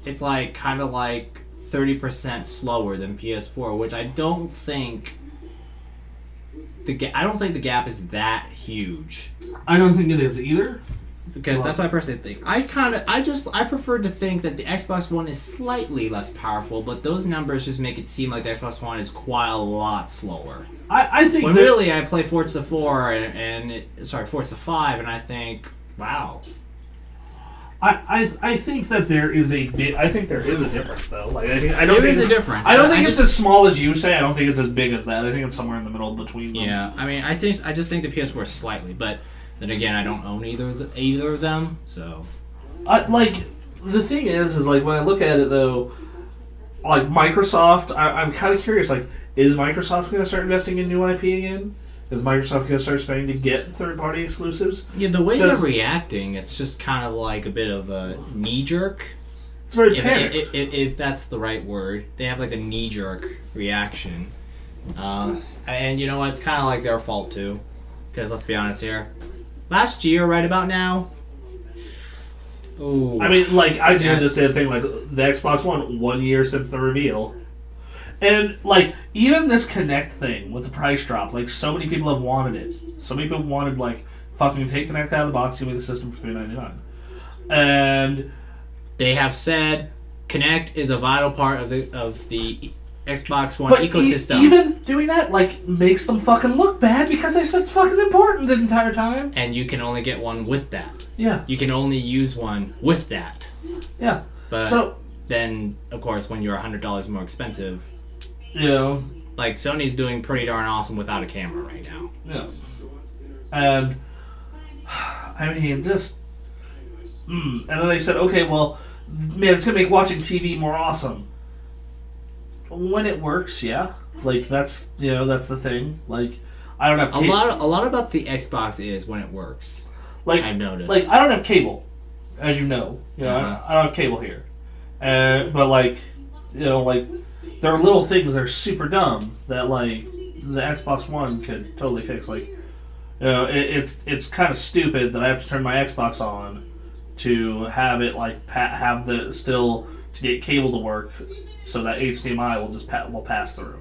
It's like kind of like 30% slower than PS4, which I don't think. I don't think the gap is that huge. I don't think it is either. Because that's what I personally think. I prefer to think that the Xbox One is slightly less powerful, but those numbers just make it seem like the Xbox One is quite a lot slower. I think when really I play Forza 4 Forza 5, and I think, wow. I think that there is a difference though. Like I don't there think is a difference. I don't think it's as small as you say. I don't think it's as big as that. I think it's somewhere in the middle between them. Yeah, I mean, I just think the PS4 is slightly, but then again, I don't own either of them, so. Like the thing is like when I look at it though, like Microsoft, I'm kind of curious. Like, is Microsoft going to start investing in new IP again? Is Microsoft going to start spending to get third-party exclusives? Yeah, the way they're reacting, it's just kind of like a bit of a knee-jerk. It's very panicked. If that's the right word. They have like a knee-jerk reaction. And you know what? It's kind of like their fault, too. Because let's be honest here. Last year, right about now... Ooh. I mean, like, IGN just did a thing like the Xbox One, 1 year since the reveal. And, like, even this Kinect thing with the price drop, like, so many people have wanted it. So many people wanted, like, fucking take Kinect out of the box, give me the system for $399. And they have said Kinect is a vital part of the Xbox One ecosystem. Even doing that, like, makes them fucking look bad because they said it's fucking important the entire time. And you can only get one with that. Yeah. You can only use one with that. Yeah. But then, of course, when you're $100 more expensive... Yeah. Like, Sony's doing pretty darn awesome without a camera right now. Yeah. And, I mean, just... And then they said, okay, well, man, it's going to make watching TV more awesome. When it works, yeah. Like, that's the thing. Like, I don't have... A lot about the Xbox is when it works. Like, I've noticed. Like, I don't have cable, as you know. You know, I don't have cable here. But, like, you know, like... There are little things that are super dumb that, like, the Xbox One could totally fix. Like, you know, it's kind of stupid that I have to turn my Xbox on to have it, like, to get cable to work so that HDMI will just will pass through.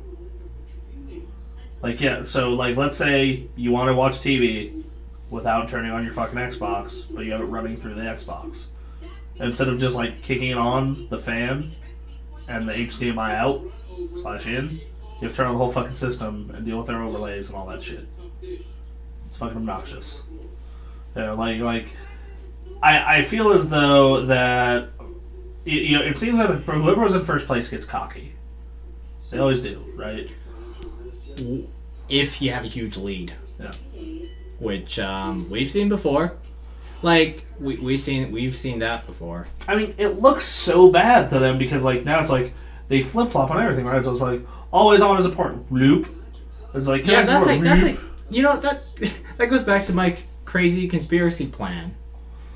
Like, yeah, so, like, let's say you want to watch TV without turning on your fucking Xbox, but you have it running through the Xbox. Instead of just, like, kicking it on the fan and the HDMI out / in, you have to turn on the whole fucking system and deal with their overlays and all that shit. It's fucking obnoxious. You know, like I feel as though that you know, it seems like whoever was in first place gets cocky. They always do, right? If you have a huge lead, yeah, which we've seen before. Like we've seen that before. I mean, it looks so bad to them because like now it's like they flip flop on everything, right? So it's like always on is important. Loop. It's like that's like you know that goes back to Mike crazy conspiracy plan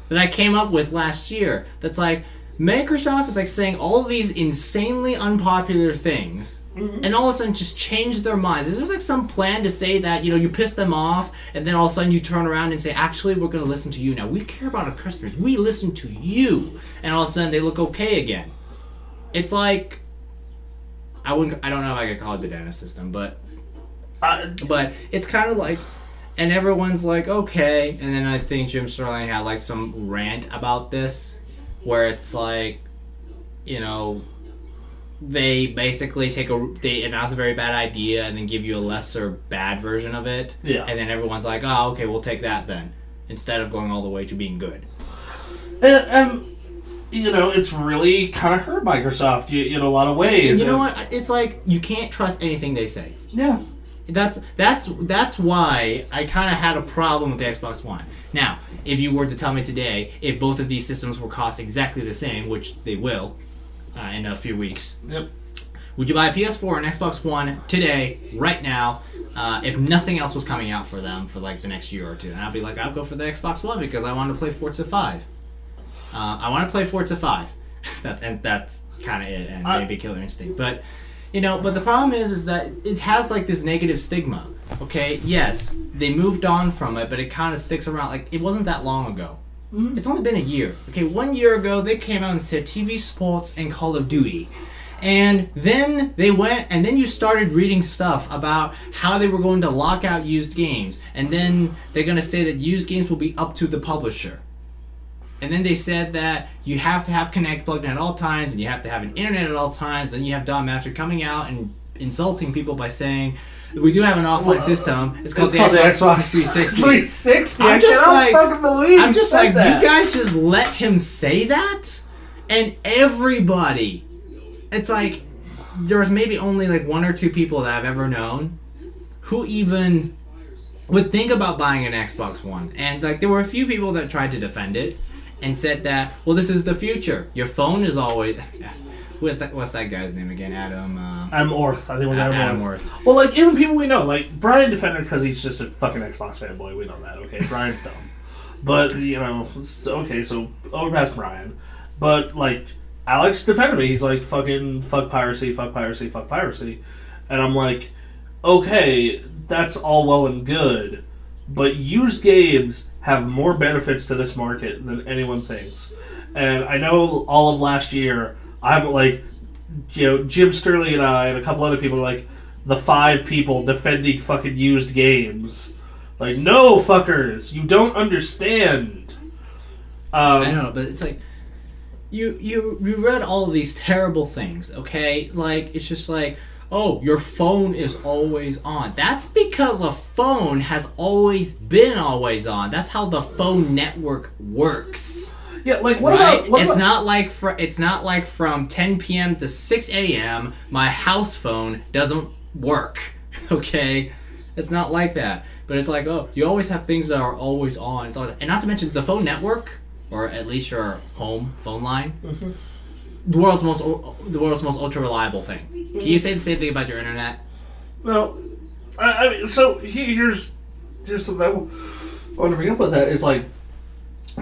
that I came up with last year. That's like Microsoft is like saying all of these insanely unpopular things, and all of a sudden just change their minds. Is there like some plan to say that, you know, you piss them off, and then all of a sudden you turn around and say, actually, we're going to listen to you now. We care about our customers. We listen to you, and all of a sudden they look okay again. It's like I don't know if I could call it the dentist system, but it's kind of like. And everyone's like, okay. And then I think Jim Sterling had like some rant about this, where it's like, you know, they basically they announce a very bad idea and then give you a lesser bad version of it. Yeah. And then everyone's like, oh, okay, we'll take that then, instead of going all the way to being good. And you know, it's really kind of hurt Microsoft in a lot of ways. And you know what? It's like you can't trust anything they say. Yeah. That's why I kind of had a problem with the Xbox One. Now, if you were to tell me today, if both of these systems were cost exactly the same, which they will in a few weeks, yep. Would you buy a PS4 or an Xbox One today, right now, if nothing else was coming out for them for like the next year or two? And I'd be like, I'll go for the Xbox One because I want to play Forza 5. I want to play Forza 5. That's kind of it, and maybe Killer Instinct, but. You know, but the problem is that it has like this negative stigma. Okay, yes, they moved on from it, but it kind of sticks around. Like, it wasn't that long ago. Mm-hmm. It's only been a year. Okay, 1 year ago they came out and said TV sports and Call of Duty, and then they went and then you started reading stuff about how they were going to lock out used games, and then they're going to say that used games will be up to the publisher. And then they said that you have to have Kinect plugged in at all times, and you have to have an internet at all times. Then you have Don Matrick coming out and insulting people by saying, we do have an offline system. It's called the Xbox 360. 360? I'm just like, that. You guys just let him say that? And everybody, it's like, there's maybe only like 1 or 2 people that I've ever known who even would think about buying an Xbox One. And like, there were a few people that tried to defend it. And said that, well, this is the future. Your phone is always... What's that guy's name again? Adam Orth. I think it was Adam Orth. Well, like, even people we know, like, Brian defended because he's just a fucking Xbox fanboy. We know that, okay? Brian's dumb. But, you know, okay, so over past Brian. But, like, Alex defended me. He's like, fucking fuck piracy, fuck piracy, fuck piracy. And I'm like, okay, that's all well and good. But used games have more benefits to this market than anyone thinks. And I know all of last year, I'm like, you know, Jim Sterling and I and a couple other people are like the 5 people defending fucking used games. Like, no, fuckers, you don't understand. I know, but it's like, you read all of these terrible things, okay? Like, it's just like, oh, your phone is always on. That's because a phone has always been always on. That's how the phone network works. Yeah, like what about? It's not like from 10 p.m. to 6 a.m. my house phone doesn't work. Okay, it's not like that. But it's like, oh, you always have things that are always on. It's always, and not to mention the phone network, or at least your home phone line. Mm-hmm. The world's most ultra reliable thing. Can you say the same thing about your internet? Well, I mean, so here's something I want to bring up with that. Is like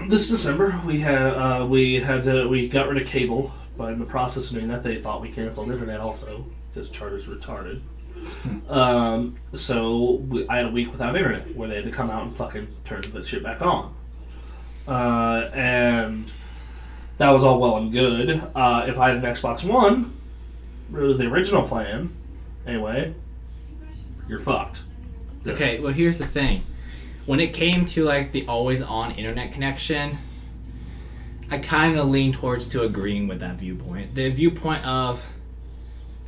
this December we got rid of cable, but in the process of doing that, they thought we canceled internet also because Charter's retarded. So I had a week without internet where they had to come out and fucking turn the shit back on, and. That was all well and good. If I had an Xbox One, the original plan, anyway, you're fucked. Okay, well, here's the thing. When it came to, like, the always-on internet connection, I kind of lean towards to agreeing with that viewpoint. The viewpoint of,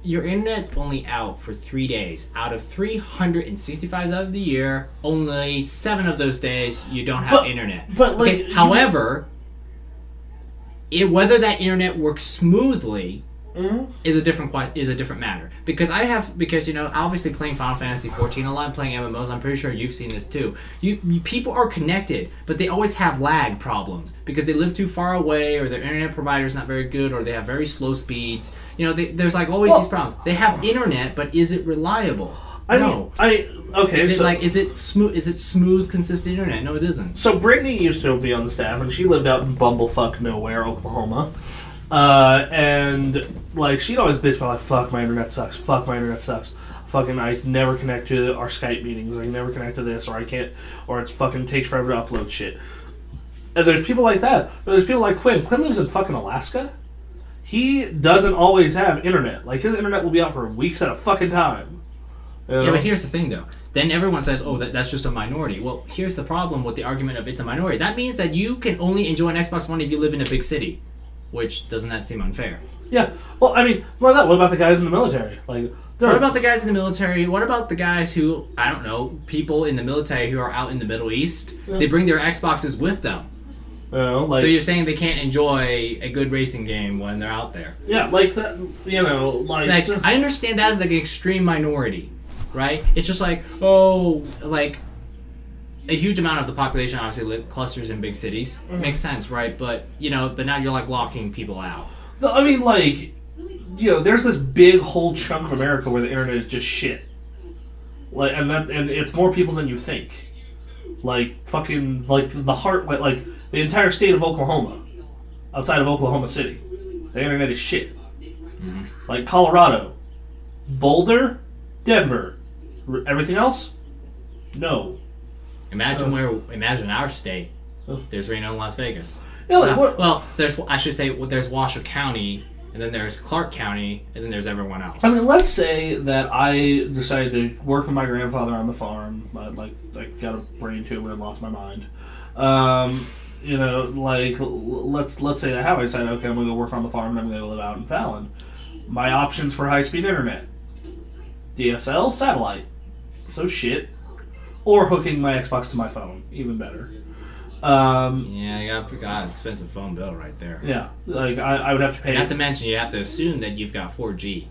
your internet's only out for 3 days. Out of 365 days of the year, only 7 of those days you don't have internet. But, like, okay, however... whether that internet works smoothly is a different matter. Because you know, obviously playing Final Fantasy 14 a lot, playing MMOs, I'm pretty sure you've seen this too. People are connected, but they always have lag problems because they live too far away, or their internet provider's not very good, or they have very slow speeds. You know, there's like always these problems. They have internet, but is it reliable? I mean, okay, Is it so like is it smooth, consistent internet? No, it isn't. so Brittany used to be on the staff, and she lived out in bumblefuck nowhere, Oklahoma. And like she'd always bitch about like, fuck my internet sucks, fucking I never connect to our Skype meetings, I never connect to this, or I can't, or it's fucking takes forever to upload shit. And there's people like that, but there's people like Quinn. Quinn lives in fucking Alaska. He doesn't always have internet. Like his internet will be out for weeks at a fucking time. You know? Yeah, but here's the thing though. Then everyone says, oh, that's just a minority. Well, here's the problem with the argument of it's a minority. That means that you can only enjoy an Xbox One if you live in a big city. Which, doesn't that seem unfair? Yeah. Well, I mean, what about the guys in the military? Like, what about the guys in the military? What about the guys who, I don't know, people in the military who are out in the Middle East? Yeah. They bring their Xboxes with them. Like, so you're saying they can't enjoy a good racing game when they're out there? Yeah, like that. You know, like I understand that as like an extreme minority, right? It's just like, oh, like a huge amount of the population obviously clusters in big cities. Mm-hmm. Makes sense, right? But but now you're like locking people out. I mean, like, there's this big whole chunk of America where the internet is just shit. Like, and it's more people than you think. Like fucking like the heart, like the entire state of Oklahoma, outside of Oklahoma City, the internet is shit. Mm-hmm. Like Colorado, Boulder, Denver, everything else, no. Imagine our state. There's Reno and Las Vegas. Yeah, like, well, there's Washoe County, and then there's Clark County, and then there's everyone else. I mean, let's say that I decided to work with my grandfather on the farm. I got a brain tumor and lost my mind. Let's say that how I decided, okay, I'm going to go work on the farm and I'm going to live out in Fallon. My options for high-speed internet: DSL, satellite. So shit. Or hooking my Xbox to my phone, even better. Yeah, you got an expensive phone bill right there. Yeah, like I would have to pay. Not to mention, you have to assume that you've got 4G.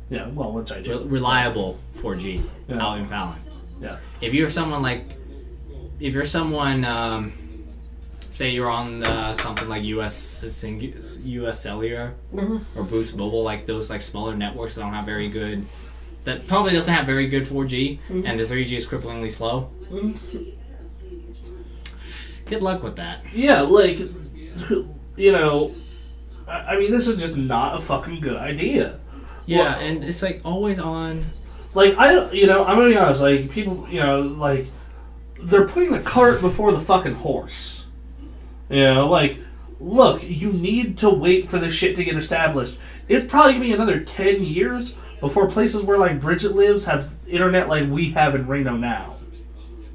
Yeah, well, which I do. Reliable 4G out in Fallon. Yeah. If you're someone, say you're on something like US Cellular or Boost Mobile, like those like smaller networks that don't have very good. That probably doesn't have very good 4G, and the 3G is cripplingly slow. Good luck with that. Yeah, like, I mean, this is just not a fucking good idea. Yeah, and it's like always on. Like, I'm gonna be honest, like, people, like, they're putting the cart before the fucking horse. Like, look, you need to wait for this shit to get established. It's probably gonna be another 10 years before places where, like, Bridget lives have internet like we have in Reno now.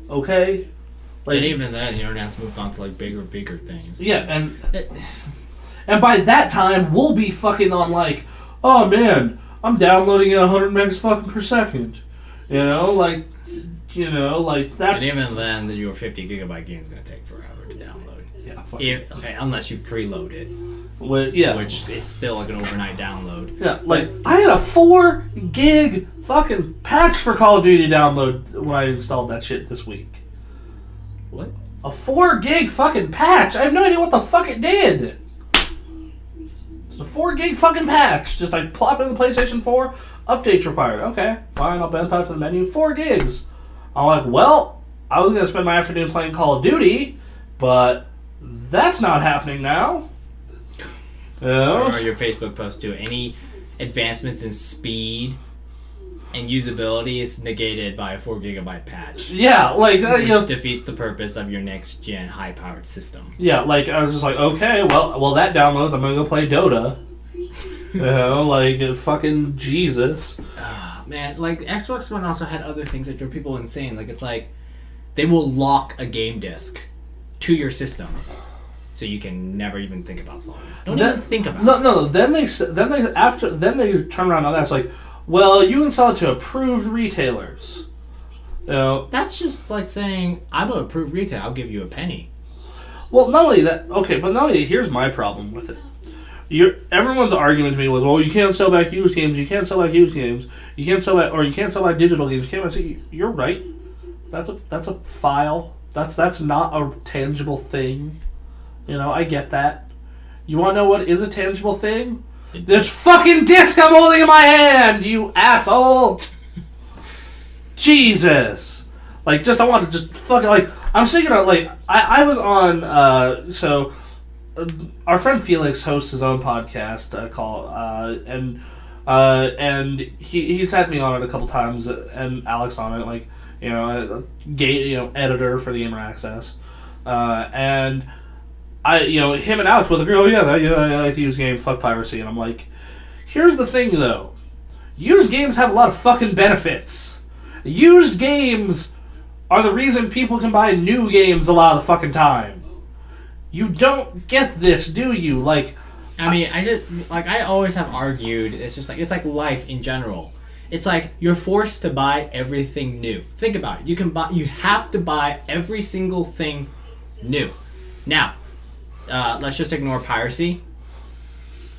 Okay? Like, and even then, the internet's moved on to, like, bigger things. Yeah, and by that time, we'll be fucking on, like, oh, man, I'm downloading at 100 megs fucking per second. Like, that's... And even then, your 50 gigabyte game is going to take forever to download. Yeah, unless you preload it. Well, yeah. Which is still like an overnight download. Yeah, like, I had a 4 gig fucking patch for Call of Duty download when I installed that shit this week. What? A 4 gig fucking patch? I have no idea what the fuck it did. It's a 4 gig fucking patch. Just like plop in the PlayStation 4, updates required. Okay, fine, I'll bend out to the menu. 4 gigs. I'm like, well, I was going to spend my afternoon playing Call of Duty, but that's not happening now. Or your Facebook post too. Any advancements in speed and usability is negated by a 4 gigabyte patch. Yeah, like that, which defeats the purpose of your next gen high powered system. Yeah, like I was just like, okay, well that downloads. I'm gonna go play Dota. Like fucking Jesus. Man, like Xbox One also had other things that drove people insane. Like it's like they will lock a game disc to your system. So you can never even think about solving it. Don't even think about it. No. Then they turn around on that. It's like, well, you can sell it to approved retailers. That's just like saying, I'm an approved retailer. I'll give you a penny. Well, not only that. Okay, but not only here's my problem with it. Everyone's argument to me was, well, you can't sell back used games. You can't sell back used games. You can't sell back digital games. You can't say you're right. That's a file. That's not a tangible thing. I get that. You want to know what is a tangible thing? This fucking disc I'm holding in my hand, you asshole! Jesus. Like, just, I want to just fucking, like, I'm thinking of, like, I was on, our friend Felix hosts his own podcast and he's had me on it a couple times, and Alex on it, like, you know, editor for the Gamer Access, and him and Alex both agree, I like to use game, fuck piracy, and I'm like, here's the thing though, used games have a lot of fucking benefits. Used games are the reason people can buy new games a lot of the fucking time. You don't get this, do you? Like, I mean, I always have argued, it's like life in general. It's like you're forced to buy everything new. Think about it. You have to buy every single thing new. Now, let's just ignore piracy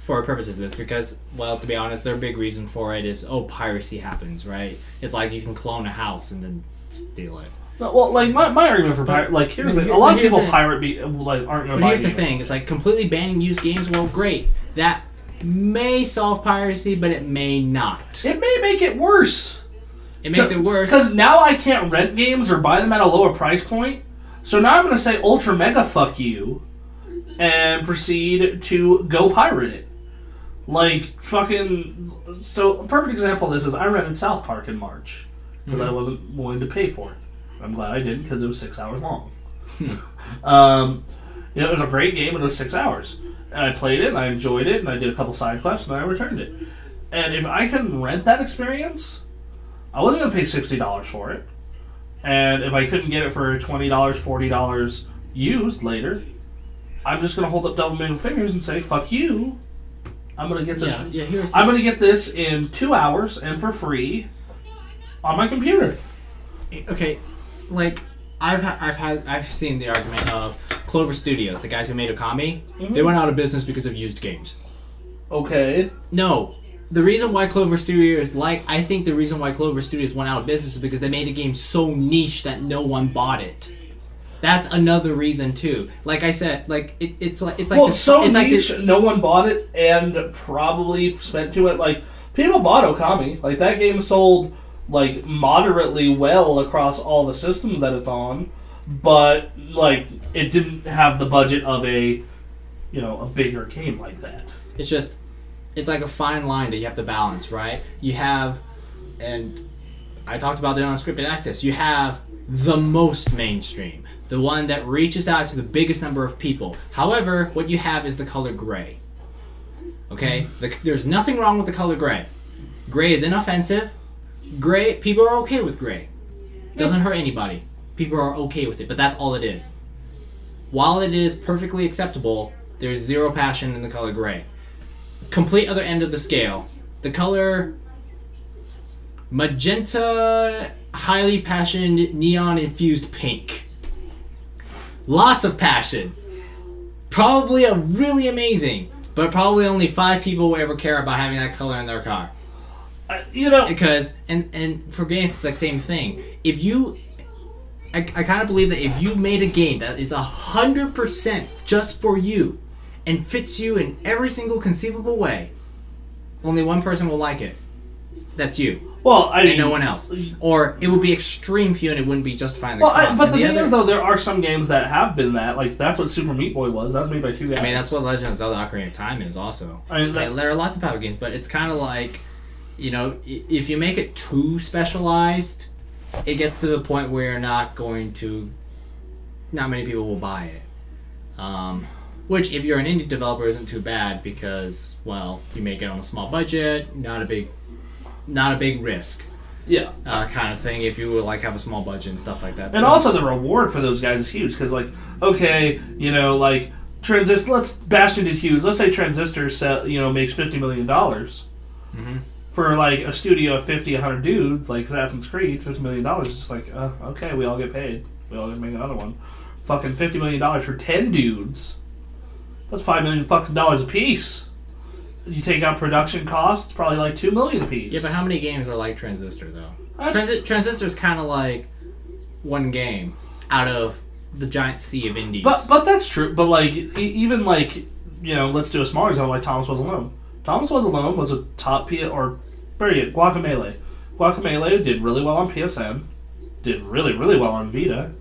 for purposes of this, because, well, to be honest, their big reason for it is, piracy happens, right? It's like you can clone a house and then steal it. Well, like, my argument for pirate, like, here's the thing. A lot of people aren't going to buy it. But here's the thing. It's like completely banning used games. Well, great. That may solve piracy, but it may not. It may make it worse. It makes it worse. Because now I can't rent games or buy them at a lower price point. So now I'm going to say ultra mega fuck you and proceed to go pirate it. Like, fucking... So, a perfect example of this is I rented South Park in March. Because I wasn't willing to pay for it. I'm glad I did, because it was 6 hours long. It was a great game, and it was 6 hours. And I played it, and I enjoyed it, and I did a couple side quests, and I returned it. And if I can rent that experience, I wasn't going to pay $60 for it. And if I couldn't get it for $20, $40 used later, I'm just going to hold up double middle fingers and say, fuck you. I'm going to get this. I'm going to get this in 2 hours and for free on my computer. Okay, like I've seen the argument of Clover Studios, the guys who made Okami. Mm-hmm. They went out of business because of used games. Okay. No, the reason why Clover Studios I think the reason why Clover Studios went out of business is because they made a game so niche that no one bought it. That's another reason too. Like I said, like it's like niche, no one bought it and probably spent to it. Like, people bought Okami. Like, that game sold like moderately well across all the systems that it's on, but like it didn't have the budget of a bigger game like that. It's like a fine line that you have to balance, right? You have, and I talked about that on Scripted Access, you have the most mainstream, the one that reaches out to the biggest number of people. However, what you have is the color gray. Okay? There's nothing wrong with the color gray. Gray is inoffensive. Gray, people are okay with gray. Doesn't hurt anybody. People are okay with it, but that's all it is. While it is perfectly acceptable, there's zero passion in the color gray. Complete other end of the scale. The color magenta, highly passionate, neon-infused pink. Lots of passion. Probably a really amazing, but probably only 5 people will ever care about having that color in their car. Because and for games it's like same thing. If you, I kind of believe that if you made a game that is 100% just for you and fits you in every single conceivable way, only one person will like it. That's you. Well, and no one else. Or it would be extreme few and it wouldn't be justifying the cost. But the thing is, though, there are some games that have been that. Like, that's what Super Meat Boy was. That was made by 2 guys. I mean, that's what Legend of Zelda Ocarina of Time is also. There are lots of power games, but it's kind of like, if you make it too specialized, it gets to the point where not many people will buy it. Which, if you're an indie developer, isn't too bad because, well, you make it on a small budget, not a big risk. Yeah. Kind of thing, if you would have a small budget and stuff like that. And also the reward for those guys is huge because, Transistor. Let's bash into huge. Let's say Transistor makes $50 million. Mm-hmm. For a studio of 50, 100 dudes, like Assassin's Creed, $50 million is just okay, we all get paid. We all get to make another one. Fucking $50 million for 10 dudes. That's $5 million fucking dollars a piece. You take out production costs, probably $2 million a piece. Yeah, but how many games are like Transistor though? Transistor's kind of like one game out of the giant sea of indies. But that's true. But even let's do a smaller example like Thomas Was Alone. Thomas Was Alone was a top Guacamelee Guacamelee did really well on PSN, did really, really well on Vita,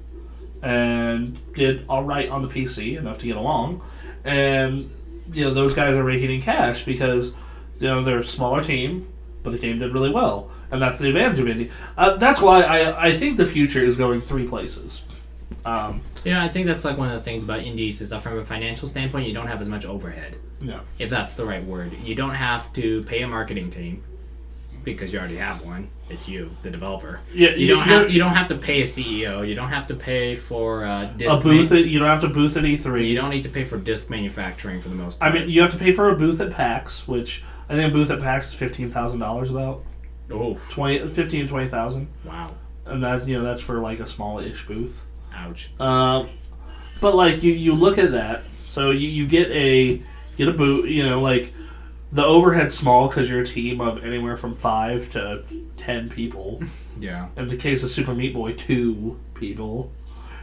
and did alright on the PC, enough to get along. And, those guys are raking in cash because, they're a smaller team, but the game did really well. And that's the advantage of indie. That's why I think the future is going 3 places. I think that's like one of the things about indies is that from a financial standpoint, you don't have as much overhead. Yeah. If that's the right word. You don't have to pay a marketing team because you already have one. It's you, the developer. Yeah, you don't have to pay a CEO. You don't have to pay for disc a booth. You don't have to booth at E3. You don't need to pay for disc manufacturing for the most part. I mean, you have to pay for a booth at PAX, which I think a booth at PAX is $15,000 about. Oh, 15,000 to 20,000. Wow. And that that's for like a small-ish booth. Ouch. But like you look at that, so you get a booth. Like the overhead's small because you're a team of anywhere from 5 to 10 people. Yeah. In the case of Super Meat Boy, 2 people.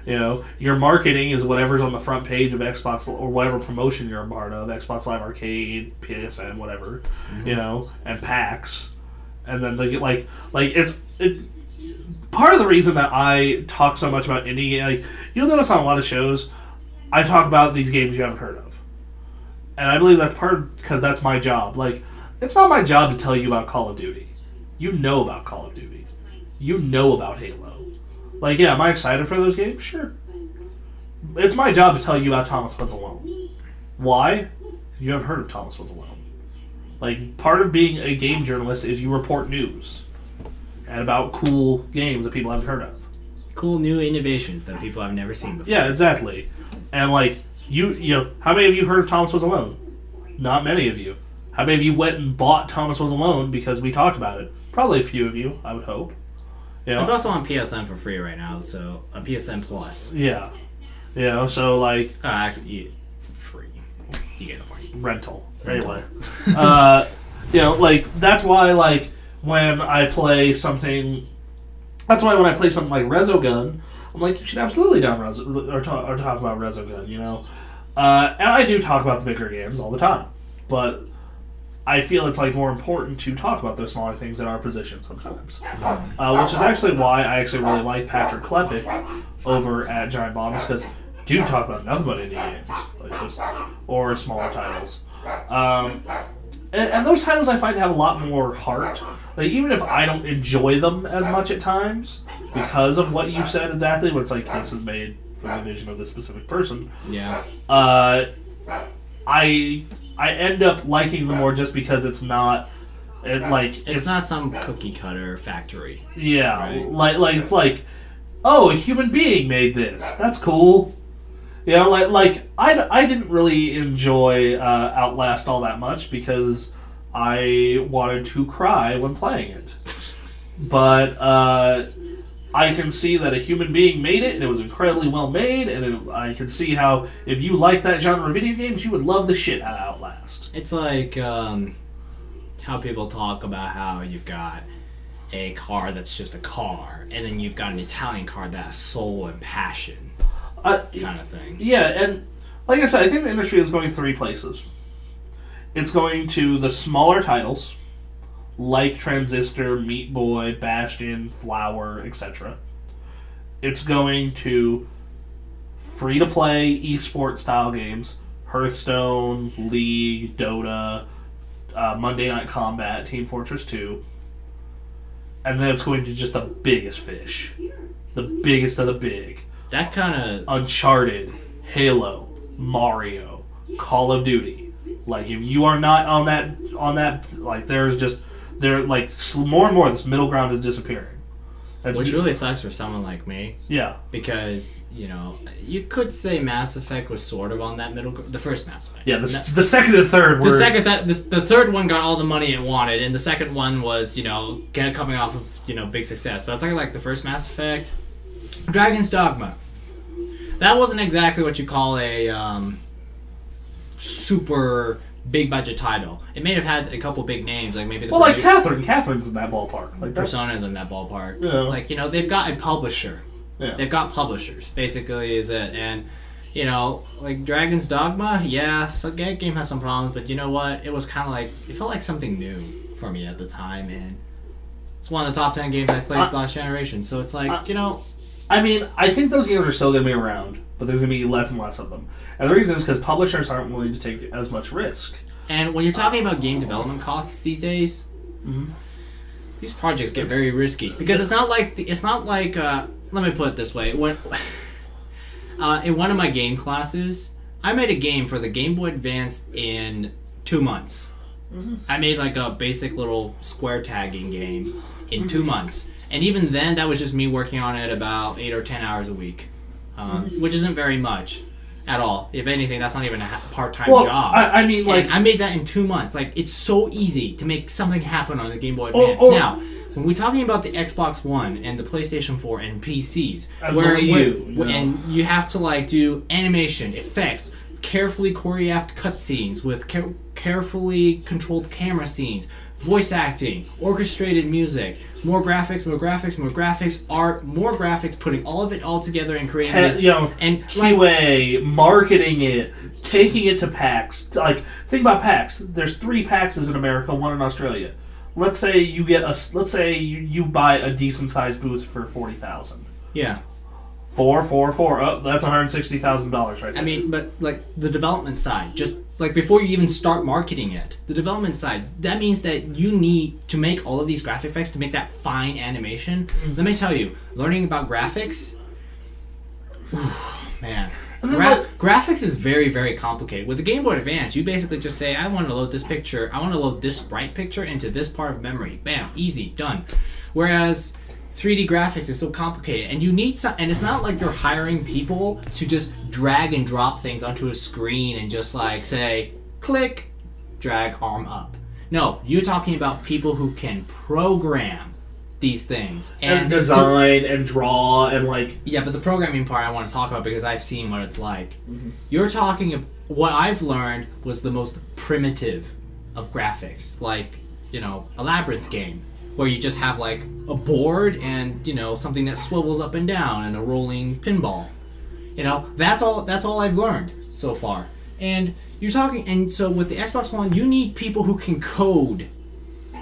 Your marketing is whatever's on the front page of Xbox or whatever promotion you're a part of, Xbox Live Arcade, PSN, whatever. And PAX. And then they get like it's part of the reason that I talk so much about indie, like you'll notice on a lot of shows, I talk about these games you haven't heard of, and I believe that's part because that's my job. Like, it's not my job to tell you about Call of Duty. You know about Call of Duty. You know about Halo. Like, yeah, am I excited for those games? Sure. It's my job to tell you about Thomas Was Alone. Why? You haven't heard of Thomas Was Alone. Like, part of being a game journalist is you report news and about cool games that people haven't heard of. Cool new innovations that people have never seen before. Yeah, exactly. And like how many of you heard of Thomas Was Alone? Not many of you. How many of you went and bought Thomas Was Alone because we talked about it? Probably a few of you, I would hope. It's also on PSN for free right now, so a PSN Plus. Yeah. So like actually, free. You get the point. Rental. Anyway. Like that's why like when I play something like Resogun, I'm like, you should absolutely talk about Resogun, and I do talk about the bigger games all the time, but I feel it's like more important to talk about those smaller things in our position sometimes, which is actually why I actually really like Patrick Klepek over at Giant Bombs, because dude talk about nothing but indie games, or smaller titles. And those titles I find have a lot more heart. Like, even if I don't enjoy them as much at times because of what you said exactly, where it's like, this is made for the vision of this specific person. Yeah. I end up liking them more just because it's not... It's not some cookie cutter factory. Yeah. Right? Like it's like, oh, a human being made this. That's cool. I didn't really enjoy Outlast all that much because I wanted to cry when playing it. But I can see that a human being made it, and it was incredibly well made, and I can see how, if you like that genre of video games, you would love the shit out of Outlast. It's like how people talk about how you've got a car that's just a car, and then you've got an Italian car that has soul and passion. Kind of thing. Yeah, and like I said, I think the industry is going 3 places. It's going to the smaller titles, like Transistor, Meat Boy, Bastion, Flower, etc. It's going to free-to-play esports style games, Hearthstone, League, Dota, Monday Night Combat, Team Fortress 2. And then it's going to just the biggest fish. The biggest of the big. That kind of... Uncharted, Halo, Mario, Call of Duty. Like, if you are not on that, like, more and more, this middle ground is disappearing. Which really sucks for someone like me. Yeah. Because, you could say Mass Effect was sort of on that middle ground. The first Mass Effect. Yeah, the second and third were... The third one got all the money it wanted, and the second one was, coming off of, big success. But it's like the first Mass Effect... Dragon's Dogma. That wasn't exactly what you call a super big budget title. It may have had a couple big names, like maybe Catherine's in that ballpark. Like Persona's in that ballpark. Yeah. Like, they've got a publisher. Yeah. They've got publishers, basically is it. And, like Dragon's Dogma, yeah, so that game has some problems, but you know what? It was kind of like, it felt like something new for me at the time, and It's one of the top 10 games I played last generation. So it's like, you know... I mean, I think those games are still going to be around, but there's going to be less and less of them. And the reason is because publishers aren't willing to take as much risk. And when you're talking about game development costs these days, these projects get very risky. Because it's not like... let me put it this way. When, in one of my game classes, I made a game for the Game Boy Advance in 2 months. I made like a basic little square tagging game in 2 months. And even then, that was just me working on it about 8 or 10 hours a week, which isn't very much at all. If anything, that's not even a part-time job. I mean, like... And I made that in 2 months. Like, it's so easy to make something happen on the Game Boy Advance. Now, when we're talking about the Xbox One and the PlayStation 4 and PCs, and you have to, like, do animation, effects, carefully choreographed cutscenes with carefully controlled camera scenes, voice acting, orchestrated music, more graphics, art, more graphics, putting all of it all together and creating this. And QA, marketing it, taking it to PAX. Like, think about PAX. There's 3 PAXs in America, 1 in Australia. Let's say you get you buy a decent sized booth for $40,000. Yeah. 4. Oh, that's $160,000 right there. I mean, but like the development side, just like before you even start marketing it, the development side, that means that you need to make all of these graphic effects to make that fine animation. Let me tell you, learning about graphics, man. Graphics is very, very complicated. With the Game Boy Advance, you basically just say, I want to load this picture, I want to load this sprite picture into this part of memory. Bam, easy, done. Whereas 3D graphics is so complicated, and you need some, and it's not like you're hiring people to just drag and drop things onto a screen and just like say, click, drag arm up. No, you're talking about people who can program these things and design and draw and like... Yeah, but the programming part I want to talk about because I've seen what it's like. You're talking, what I've learned was the most primitive of graphics, like, you know, a Labyrinth game, where you just have like a board and, you know, something that swivels up and down and a rolling pinball. You know, that's all I've learned so far. And you're talking, and so with the Xbox One, you need people who can code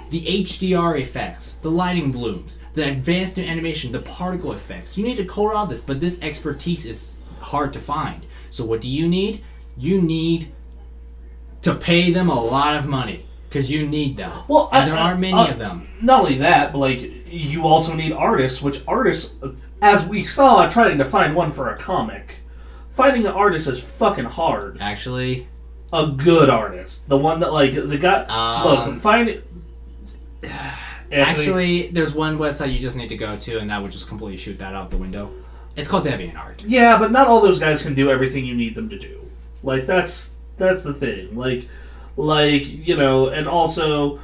the HDR effects, the lighting blooms, the advanced animation, the particle effects. You need to code all this, but this expertise is hard to find. So what do you need? You need to pay them a lot of money. Because you need them. Well, and there aren't many of them. Not only that, but like you also need artists, which artists, as we saw trying to find one for a comic, finding an artist is fucking hard. Actually, a good artist, the one that like the guy. Look, find it. Actually, there's one website you just need to go to, and that would just completely shoot that out the window. It's called DeviantArt. Yeah, but not all those guys can do everything you need them to do. Like that's the thing. Like, you know, and also,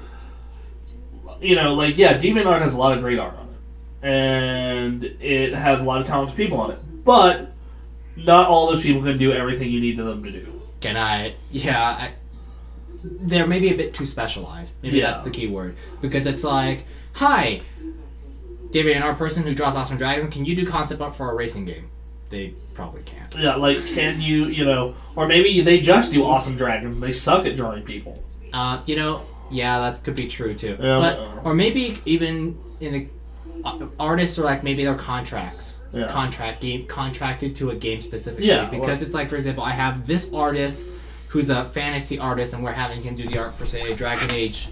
you know, like, yeah, DeviantArt has a lot of great art on it. And it has a lot of talented people on it. But not all those people can do everything you need them to do. They're maybe a bit too specialized. Maybe that's the key word. Because it's like, hi, DeviantArt person who draws awesome dragons, can you do concept art for a racing game? They probably can't. Yeah, like, can you know, or maybe they just do awesome dragons. They suck at drawing people. You know, yeah, that could be true too. Yeah, but or maybe even in the artists are like maybe they're contracted to a game specifically. Yeah, because it's like, for example, I have this artist who's a fantasy artist, and we're having him do the art for, say, Dragon Age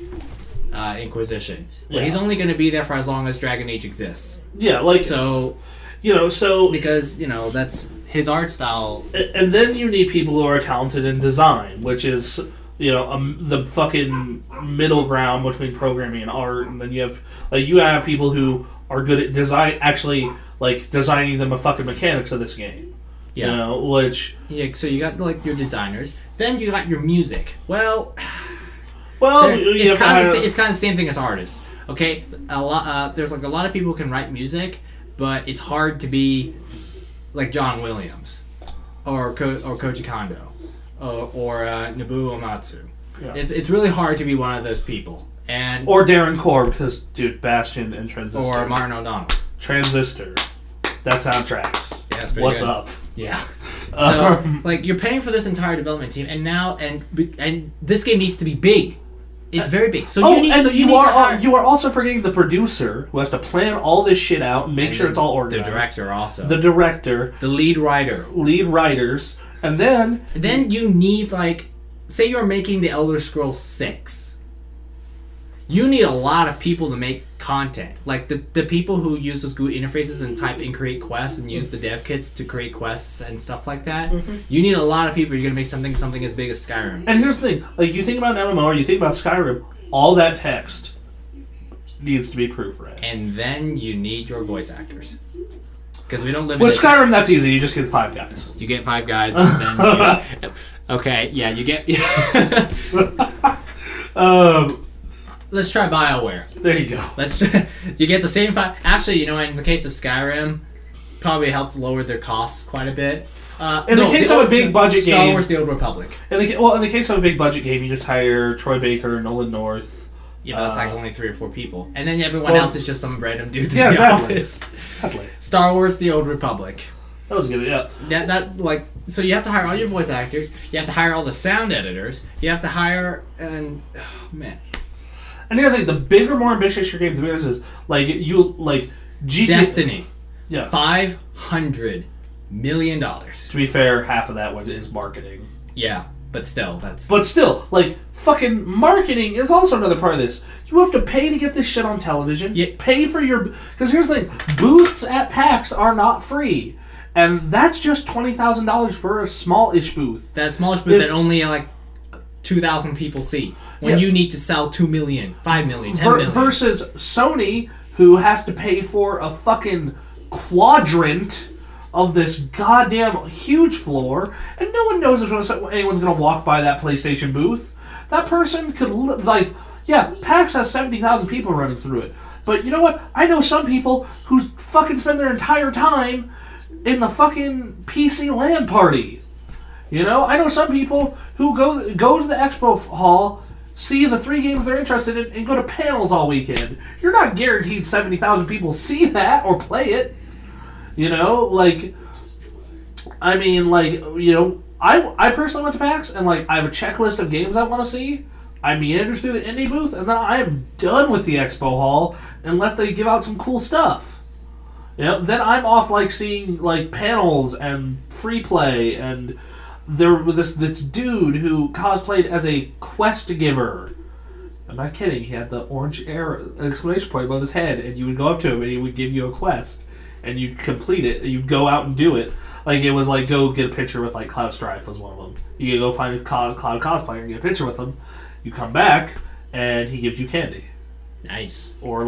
Inquisition. But he's only going to be there for as long as Dragon Age exists. Yeah, like so. You know, so... Because, you know, that's his art style. And then you need people who are talented in design, which is, you know, the fucking middle ground between programming and art. And then you have people who are good at design, actually, like, designing the fucking mechanics of this game. Yeah. You know, which... Yeah, so you got, like, your designers. Then you got your music. Well, it's kind of the same thing as artists. Okay? There's, like, a lot of people who can write music, but it's hard to be like John Williams or Koji Kondo or Nobuo Uematsu. Yeah. It's really hard to be one of those people. Or Darren Korb, because, dude, Bastion and Transistor. Or Martin O'Donnell. Transistor. That soundtrack. Yeah, that's pretty What's good. up? Yeah. So, like, you're paying for this entire development team, and now, and this game needs to be big. It's very big. So you need to hire... You are also forgetting the producer who has to plan all this shit out and make sure it's all organized. The director also. The director. The lead writer. Lead writers. And then you need, like... Say you're making the Elder Scrolls 6. You need a lot of people to make content. Like, the people who use those GUI interfaces and type in create quests and use the dev kits to create quests and stuff like that. Mm-hmm. You need a lot of people. You're going to make something as big as Skyrim. And here's the thing. Like, you think about an MMO or you think about Skyrim, all that text needs to be proofread. And then you need your voice actors. Because we don't live in Skyrim, that's easy. You just get 5 guys. You get 5 guys, and then okay, yeah, you get... Let's try BioWare. There you go. You get the same 5... Actually, in the case of Skyrim, probably helped lower their costs quite a bit. In the case of a big budget game... Star Wars The Old Republic. In the case of a big budget game, you just hire Troy Baker, Nolan North... Yeah, but that's like only 3 or 4 people. And then everyone else is just some random dudes in the exactly. office. Exactly. Star Wars The Old Republic. That was good, yeah. So you have to hire all your voice actors, you have to hire all the sound editors, you have to hire, and, oh, man. And the other thing, the bigger, more ambitious your game, the bigger is, GTA... Destiny. Yeah. $500 million. To be fair, half of that is marketing. Yeah, but still, fucking marketing is also another part of this. You have to pay to get this shit on television. Yeah. Pay for your... Because here's the thing. Booths at PAX are not free. And that's just $20,000 for a small-ish booth. That small-ish booth that only, 2,000 people see. When you need to sell 2 million, 5 million, 10 million. Versus Sony, who has to pay for a fucking quadrant of this goddamn huge floor, and no one knows if anyone's going to walk by that PlayStation booth. That person could, PAX has 70,000 people running through it. But you know what? I know some people who fucking spend their entire time in the fucking PC LAN party. I know some people who go to the expo hall, see the 3 games they're interested in, and go to panels all weekend. You're not guaranteed 70,000 people see that or play it. I personally went to PAX, and, I have a checklist of games I want to see. I meander through the indie booth, and then I am done with the expo hall unless they give out some cool stuff. Then I'm off, seeing, panels and free play, and there was this dude who cosplayed as a quest giver. I'm not kidding. He had the orange exclamation point above his head, and you would go up to him, and he would give you a quest, and you'd complete it. You'd go out and do it. It was go get a picture with Cloud Strife was one of them. You could go find a Cloud cosplayer and get a picture with him. You come back, and he gives you candy. Nice. Or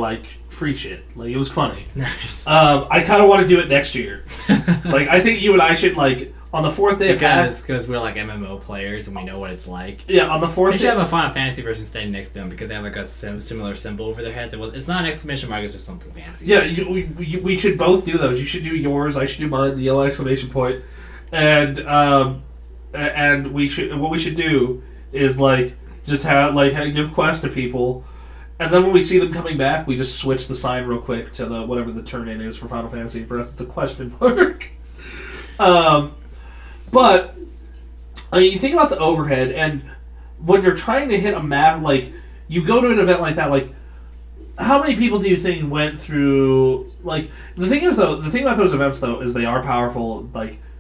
free shit. It was funny. Nice. I kind of want to do it next year. I think you and I should on the 4th day of PAX. Because we're MMO players and we know what it's like. Yeah, on the 4th. We should have a Final Fantasy version standing next to them because they have a similar symbol over their heads. It's not an exclamation mark. It's just something fancy. Yeah, we should both do those. You should do yours. I should do mine. The yellow exclamation point. And what we should do is just have give quests to people. And then when we see them coming back, we just switch the sign real quick to the whatever the turn in is for Final Fantasy. For us, it's a question mark. But you think about the overhead, and when you're trying to hit a map, you go to an event like that, how many people do you think went through? The thing about those events though is they are powerful.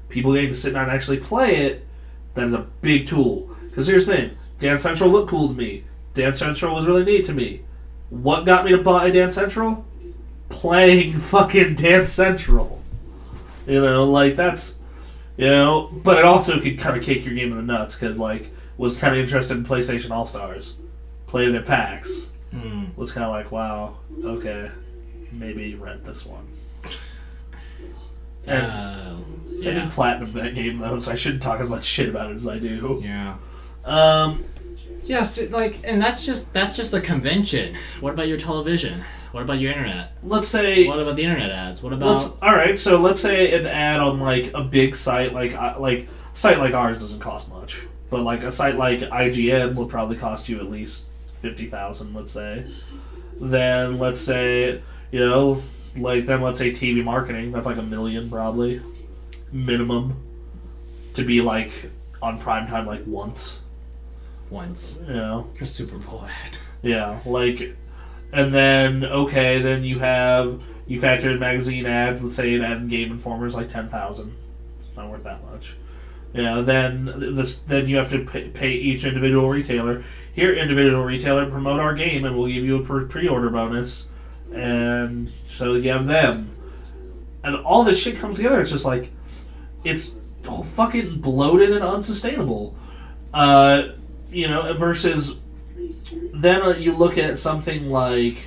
People getting to sit down and actually play it. That is a big tool. Because here's the thing: Dance Central looked cool to me. Dance Central was really neat to me. What got me to buy Dance Central? Playing fucking Dance Central. That's... but it also could kind of kick your game in the nuts, because, was kind of interested in PlayStation All-Stars. Played it at PAX. Was kind of wow, okay, maybe rent this one. And I did platinum that game, though, so I shouldn't talk as much shit about it as I do. Yeah. Yes, and that's just a convention. What about your television? What about your internet? Let's say... What about the internet ads? What about... Alright, so let's say an ad on, a big site, a site like ours doesn't cost much. But, a site like IGN would probably cost you at least $50,000, let's say. Then, let's say, let's say TV marketing, that's $1 million, probably. Minimum. To be, on primetime, once. once. You know, A Super Bowl ad. yeah, like, and then then you factor in magazine ads. Let's say an ad in Game Informer is like 10,000. It's not worth that much. Then you have to pay each individual retailer. Here, individual retailer, promote our game, and we'll give you a pre-order bonus. And so you have them, and all this shit comes together. It's just like, it's all fucking bloated and unsustainable. Versus then you look at something like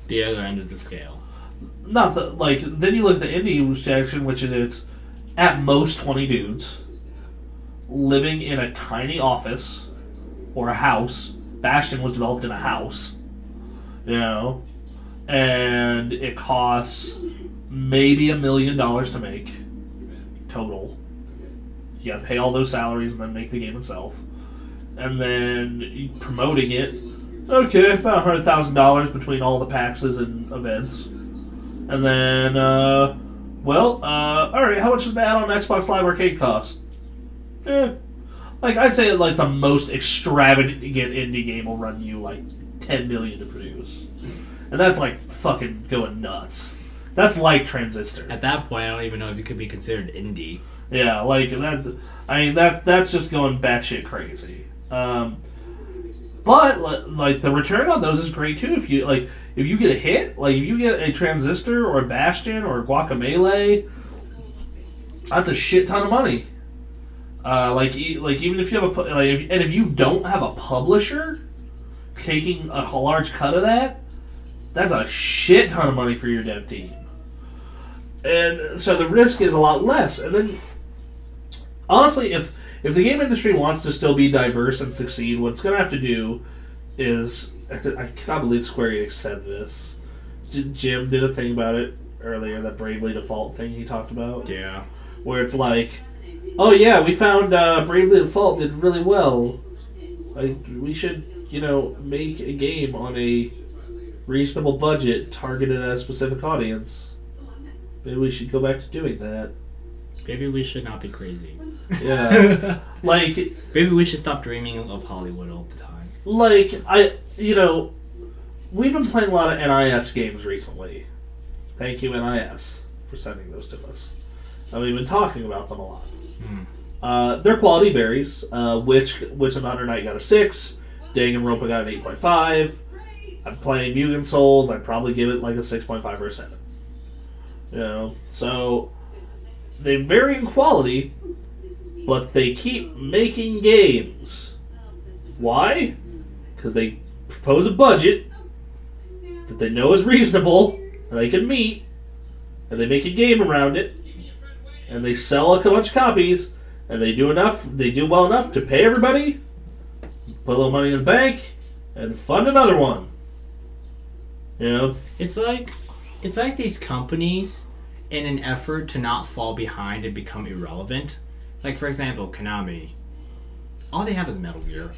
the other end of the scale. Then you look at the indie section, which is it's at most 20 dudes living in a tiny office or a house. Bastion was developed in a house, and it costs maybe $1 million to make total. You gotta pay all those salaries and then make the game itself. And then promoting it, okay, about $100,000 between all the PAXs and events. And then, alright, how much does the add-on Xbox Live Arcade cost? I'd say the most extravagant indie game will run you $10 million to produce. And that's fucking going nuts. That's like Transistor. At that point, I don't even know if it could be considered indie. Yeah, that's just going batshit crazy. But the return on those is great too. If you get a hit, if you get a Transistor or a Bastion or a Guacamelee, that's a shit ton of money. Even if you have if you don't have a publisher taking a large cut of that, that's a shit ton of money for your dev team. And so the risk is a lot less. And then, honestly, if the game industry wants to still be diverse and succeed, what it's going to have to do is... I cannot believe Square Enix said this. Jim did a thing about it earlier, that Bravely Default thing he talked about. Yeah. Where it's oh yeah, we found Bravely Default did really well. We should, make a game on a reasonable budget targeted at a specific audience. Maybe we should go back to doing that. Maybe we should not be crazy. Yeah. Maybe we should stop dreaming of Hollywood all the time. We've been playing a lot of NIS games recently. Thank you, NIS, for sending those to us. And we've been talking about them a lot. Their quality varies. Witch and Under Night got a 6. Danganronpa got an 8.5. I'm playing Mugen Souls. I'd probably give it a 6.5 or a 7. So they vary in quality, but they keep making games. Why? Because they propose a budget that they know is reasonable and they can meet, and they make a game around it, and they sell a bunch of copies, and they do well enough to pay everybody, put a little money in the bank, and fund another one. It's like these companies, in an effort to not fall behind and become irrelevant. For example, Konami. All they have is Metal Gear.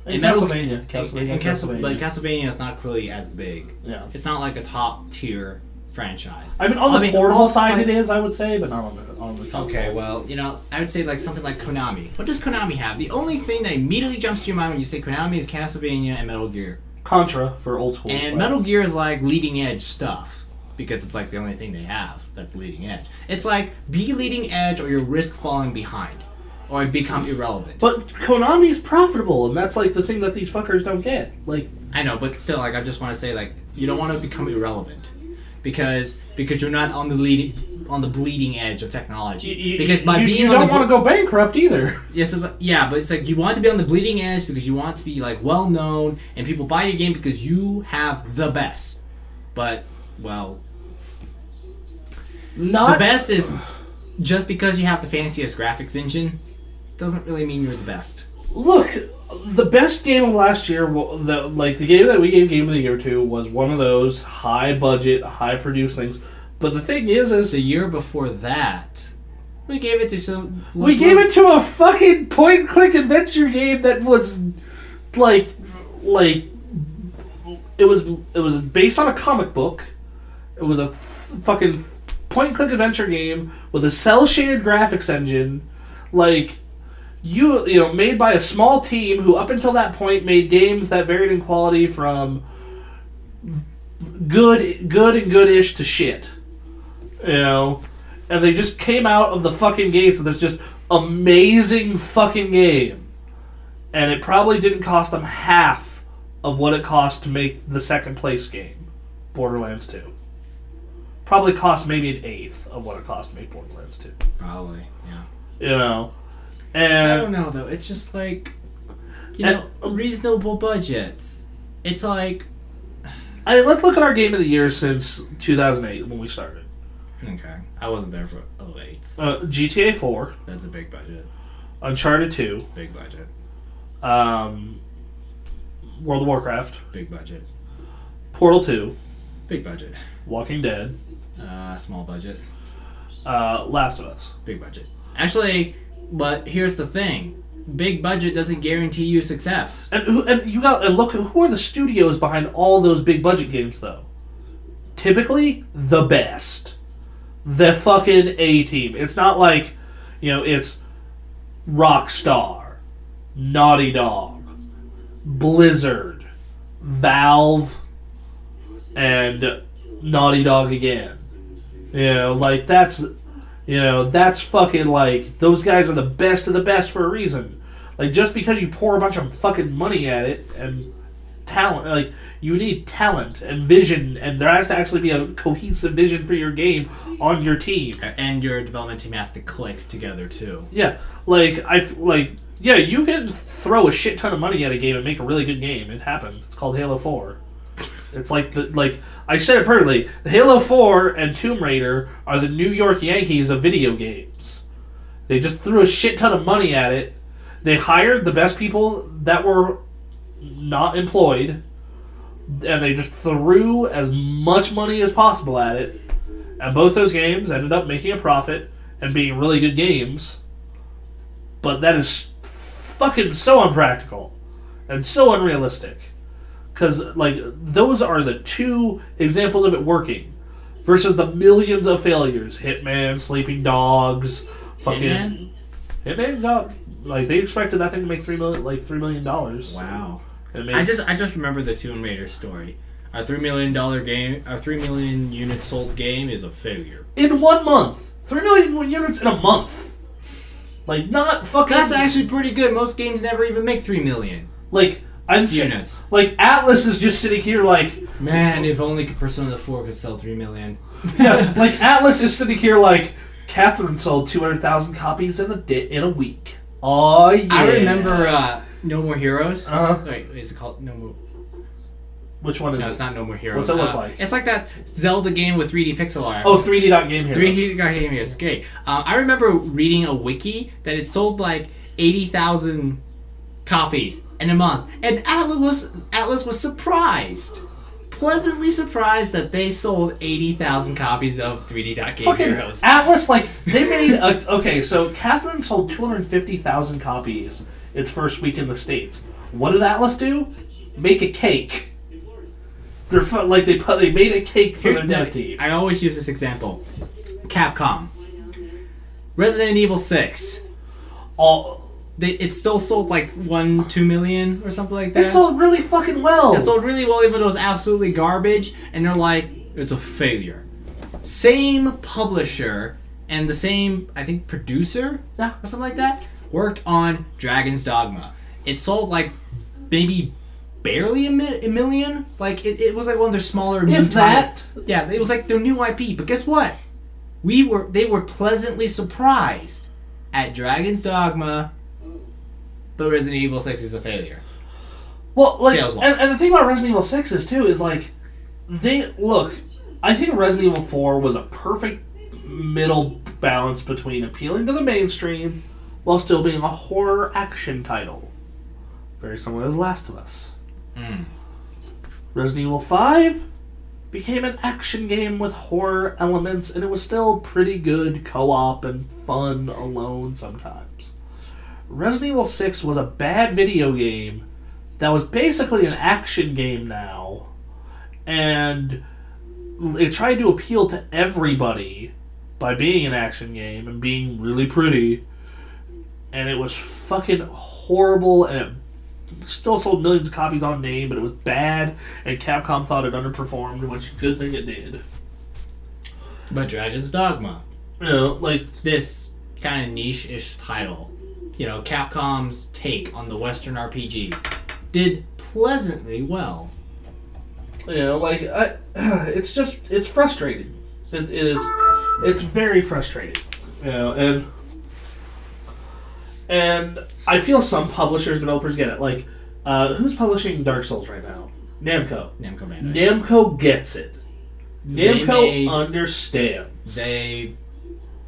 And Castlevania. But Castlevania is not really as big. Yeah. It's not like a top tier franchise. On the portable side it is, I would say, but not on the console. Okay, well, I would say something like Konami. What does Konami have? The only thing that immediately jumps to your mind when you say Konami is Castlevania and Metal Gear. Contra for old school. And Metal Gear is leading edge stuff, because it's the only thing they have that's leading edge. It's be leading edge or you risk falling behind, or become irrelevant. But Konami's profitable, and that's the thing that these fuckers don't get. I know, but still, I just want to say you don't want to become irrelevant, because you're not on the bleeding edge of technology. You don't want to go bankrupt either. Yes, but it's you want to be on the bleeding edge because you want to be well known and people buy your game because you have the best. But the best is just because you have the fanciest graphics engine doesn't really mean you're the best. Look, the best game of last year, the game that we gave Game of the Year to, was one of those high budget, high produced things. But the thing is the year before that, we gave it to gave it to a fucking point and click adventure game that was it was based on a comic book. It was a fucking point and click adventure game with a cel shaded graphics engine. made by a small team who up until that point made games that varied in quality from good and goodish to shit. And they just came out of the fucking gates with this just amazing fucking game. And it probably didn't cost them half of what it cost to make the second place game, Borderlands 2. Probably cost maybe an eighth of what it cost to make Borderlands 2. Probably, yeah. And I don't know, though. It's just like, reasonable budgets. It's like... let's look at our game of the year since 2008 when we started. Okay. I wasn't there for 08. GTA 4. That's a big budget. Uncharted 2. Big budget. World of Warcraft. Big budget. Portal 2. Big budget. Walking Dead. Small budget. Last of Us. Big budget. Actually, but here's the thing. Big budget doesn't guarantee you success. And look, who are the studios behind all those big budget games, though? Typically, the best. The fucking A-team. It's not like, it's Rockstar, Naughty Dog, Blizzard, Valve, and Naughty Dog again. That's fucking like, those guys are the best of the best for a reason. Like, just because you pour a bunch of fucking money at it and talent, like, you need talent and vision, and there has to actually be a cohesive vision for your game on your team. And your development team has to click together, too. Yeah. You can throw a shit ton of money at a game and make a really good game. It happens. It's called Halo 4. It's like I said it perfectly. Halo 4 and Tomb Raider are the New York Yankees of video games. They just threw a shit ton of money at it. They hired the best people that were not employed, and they just threw as much money as possible at it. And both those games ended up making a profit and being really good games. But that is fucking so unpractical and so unrealistic. Because, those are the two examples of it working versus the millions of failures. Hitman, Sleeping Dogs, fucking... Hitman got... they expected that thing to make $3 million. Wow. I just remember the Tomb Raider story. A $3 million game, a 3 million units sold game is a failure. In 1 month. 3 million units in a month. Not fucking... That's actually pretty good. Most games never even make 3 million. Units. Atlas is just sitting here man, if only Persona 4 could sell 3 million. Yeah, Atlas is sitting here Catherine sold 200,000 copies in a week. Oh, yeah. I remember No More Heroes. Uh-huh. Wait, is it called No More... Which one is it? No, it's not No More Heroes. What's it look like? It's like that Zelda game with 3D pixel art. Oh, 3D.GameHeroes. 3D.GameHeroes. Great. I remember reading a wiki that it sold 80,000 copies in a month, and Atlas was surprised, pleasantly surprised that they sold 80,000 copies of 3D.GameHeroes. Atlas, they made okay. So Catherine sold 250,000 copies its first week in the States. What does Atlas do? Make a cake. They're they made a cake for their dev team. I always use this example. Capcom. Resident Evil 6. It still sold 1-2 million or something like that. It sold really fucking well. It sold really well, even though it was absolutely garbage. And they're like, it's a failure. Same publisher and the same, I think, producer, or something like that, worked on Dragon's Dogma. It sold maybe barely a million. It was one of their smaller new that. Yeah, it was their new IP. But guess what? They were pleasantly surprised at Dragon's Dogma, but Resident Evil 6 is a failure. Well, and the thing about Resident Evil 6 is I think Resident Evil 4 was a perfect middle balance between appealing to the mainstream while still being a horror action title. Very similar to The Last of Us. Resident Evil 5 became an action game with horror elements, and it was still pretty good co-op and fun alone sometimes. Resident Evil 6 was a bad video game that was basically an action game now, and it tried to appeal to everybody by being an action game and being really pretty, and it was fucking horrible, and it still sold millions of copies on name, but it was bad, and Capcom thought it underperformed, which good thing it did. But Dragon's Dogma, You know, like, this kind of niche-ish title, you know, Capcom's take on the Western RPG, did pleasantly well. you know, like, it's just, it's frustrating. It is, it's very frustrating. You know, and I feel some publishers, developers get it. Like, who's publishing Dark Souls right now? Namco. Namco Bandai. Namco gets it. Namco understands. They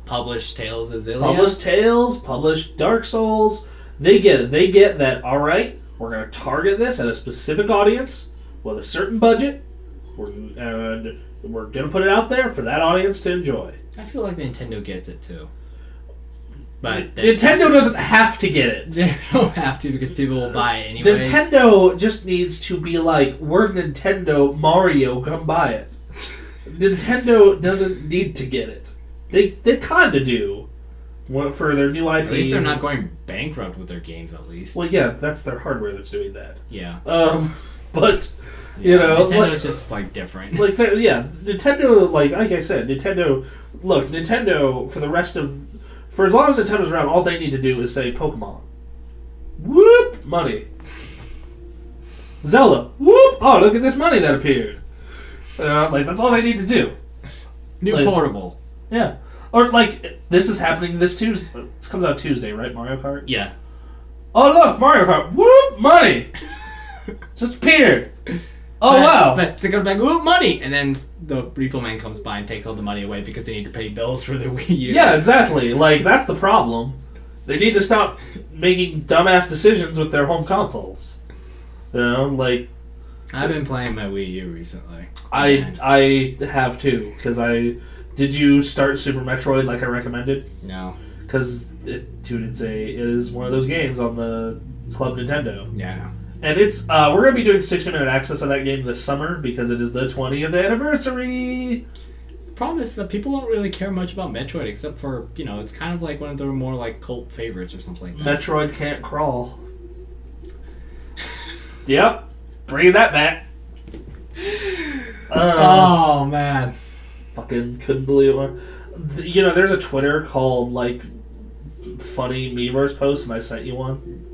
published Tales of Xillia. Published Tales, published Dark Souls. They get it. They get that, alright, we're going to target this at a specific audience with a certain budget, and we're going to put it out there for that audience to enjoy. I feel like Nintendo gets it too. But Nintendo doesn't have to get it. They don't have to because people will buy it anyways. Nintendo just needs to be like, we're Nintendo, Mario, come buy it. Nintendo doesn't need to get it. They kind of do. For their new IP. At least they're not going bankrupt with their games, at least. Well, yeah, that's their hardware that's doing that. Yeah. But, you know... Nintendo's like, just, like, different. Like, yeah, Nintendo, like I said, Nintendo... Look, Nintendo, for the rest of... For as long as Nintendo's around, all they need to do is say Pokemon. Whoop! Money. Zelda. Whoop! Oh, look at this money that appeared. Like, that's all they need to do. New like, portable. Yeah. Or, like, this is happening this Tuesday. This comes out Tuesday, right? Mario Kart? Yeah. Oh, look, Mario Kart. Whoop! Money! Just appeared. Oh, wow. But to go back, whoop, money! And then the Repo Man comes by and takes all the money away because they need to pay bills for their Wii U. Yeah, exactly. Like, that's the problem. They need to stop making dumbass decisions with their home consoles. You know, like... I've been playing my Wii U recently. I have too, because Did you start Super Metroid like I recommended? No. Because, dude, it is one of those games on the Club Nintendo. Yeah, I know. And it's, we're going to be doing 60-minute access of that game this summer because it is the 20th anniversary. The problem is that people don't really care much about Metroid except for, you know, it's kind of like one of their more, like, cult favorites or something like that. Metroid can't crawl. Yep. Bring that back. Oh, man. Fucking couldn't believe it. You know, there's a Twitter called, like, Funny Miiverse Posts, and I sent you one.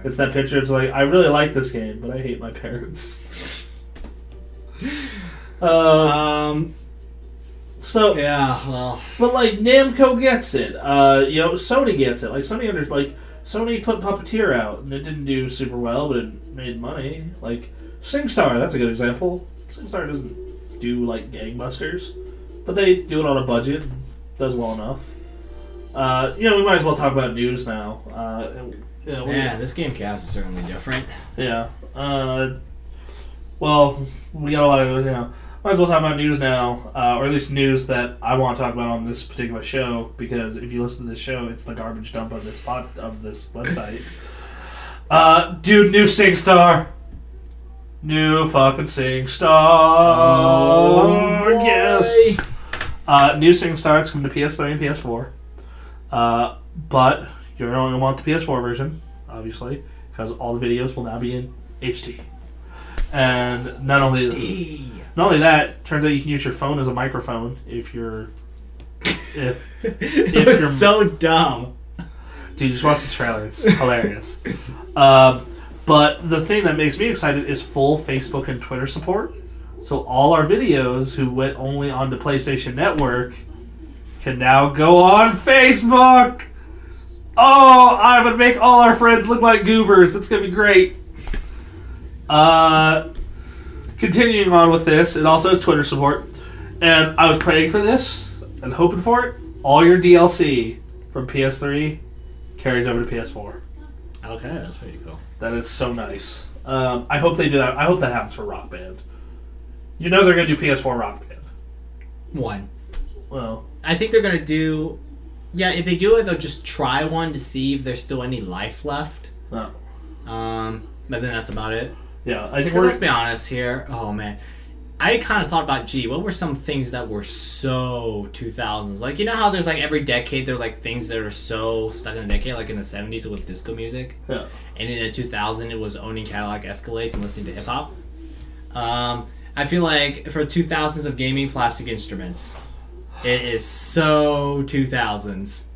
It's that picture. It's like, I really like this game, but I hate my parents. So yeah, well, but like Namco gets it. You know, Sony gets it. Like Sony put Puppeteer out, and it didn't do super well, but it made money. Like SingStar, that's a good example. SingStar doesn't do like gangbusters, but they do it on a budget. Does well enough. You know, we might as well talk about news now. You know, yeah, this GameKast is certainly different. Yeah. Well, we got a lot of, you know, might as well talk about news now, or at least news that I want to talk about on this particular show, because if you listen to this show, it's the garbage dump of this website. Dude, new SingStar. New fucking SingStar. Oh, yes. New SingStar. It's coming to PS3 and PS4. But you're going to want the PS4 version, obviously, because all the videos will now be in HD. And not only that, turns out you can use your phone as a microphone if you're if you're so dumb. Dude, just watch the trailer. It's hilarious. But the thing that makes me excited is full Facebook and Twitter support. So all our videos who went only onto PlayStation Network can now go on Facebook. Oh, I would make all our friends look like goobers. It's going to be great. Continuing on with this, it also has Twitter support. And I was praying for this and hoping for it. All your DLC from PS3 carries over to PS4. Okay, that's pretty cool. That is so nice. I hope they do that. I hope that happens for Rock Band. You know they're going to do PS4 Rock Band. One. Well, I think they're going to do... Yeah, if they do it, they'll just try one to see if there's still any life left. no. But then that's about it. Yeah, I think Because let's be honest here. Oh, man. I kind of thought about, gee, what were some things that were so 2000s? Like, you know how there's like every decade there are like things that are so stuck in a decade. Like in the 70s it was disco music. Yeah. And in the 2000 it was owning Cadillac Escalades and listening to hip hop. I feel like for 2000s of gaming, plastic instruments. It is so 2000s.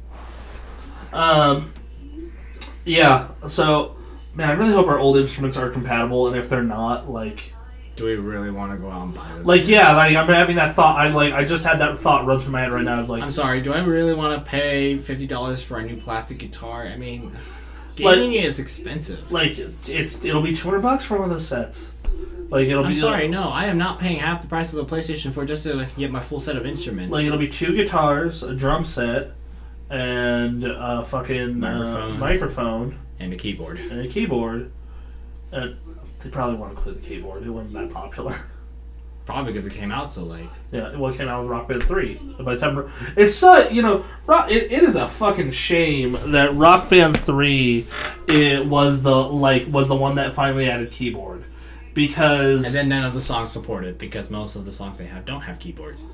Yeah. So, man, I really hope our old instruments are compatible, and if they're not, like, Do we really want to go out and buy this? like, yeah, like I'm having that thought. I just had that thought run through my head right now. It's like, I'm sorry, do I really want to pay $50 for a new plastic guitar? I mean, gaming is expensive. like it'll be $200 for one of those sets. Like it'll I'm be sorry, no, I am not paying half the price of a PlayStation 4 just so I can get my full set of instruments. Like it'll be 2 guitars, a drum set, and a fucking microphone and a keyboard. and a keyboard. And they probably won't include the keyboard. It wasn't that popular. Probably because it came out so late. Yeah, well, it came out with Rock Band 3. By the time it's so, it is a fucking shame that Rock Band 3 was the one that finally added keyboard, because And then none of the songs support it because most of the songs they have don't have keyboards.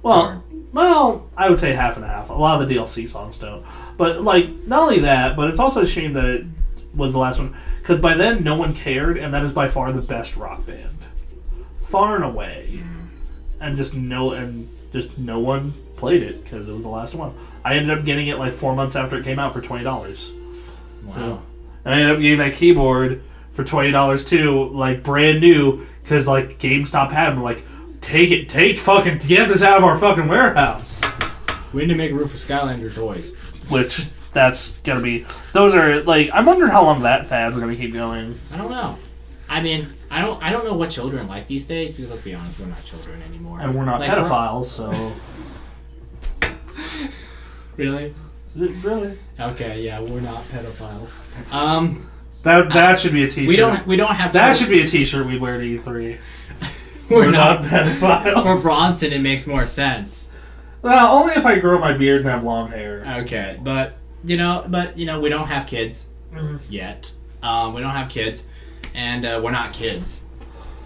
well, I would say half and half. A lot of the DLC songs don't. But like, not only that, but it's also a shame that it was the last one, because by then no one cared, and that is by far the best rock band, far and away. And just no one played it because it was the last one. I ended up getting it like 4 months after it came out for $20. Wow. And I ended up getting that keyboard for $20 too, like brand new, because like GameStop had them. Like, get this out of our fucking warehouse. We need to make room for Skylander toys. Which that's gonna be. Those are like, I'm wondering how long that fad's gonna keep going. I don't know. I mean, I don't know what children like these days, because let's be honest, we're not children anymore. And we're not Like, pedophiles, so. Really? Really? Okay, yeah, we're not pedophiles. That should be a t-shirt. We don't have That children. should be a t-shirt we'd wear to E3. We're not pedophiles. For Bronson, it makes more sense. Well, only if I grow my beard and have long hair. Okay, but we don't have kids yet. We don't have kids, and we're not kids,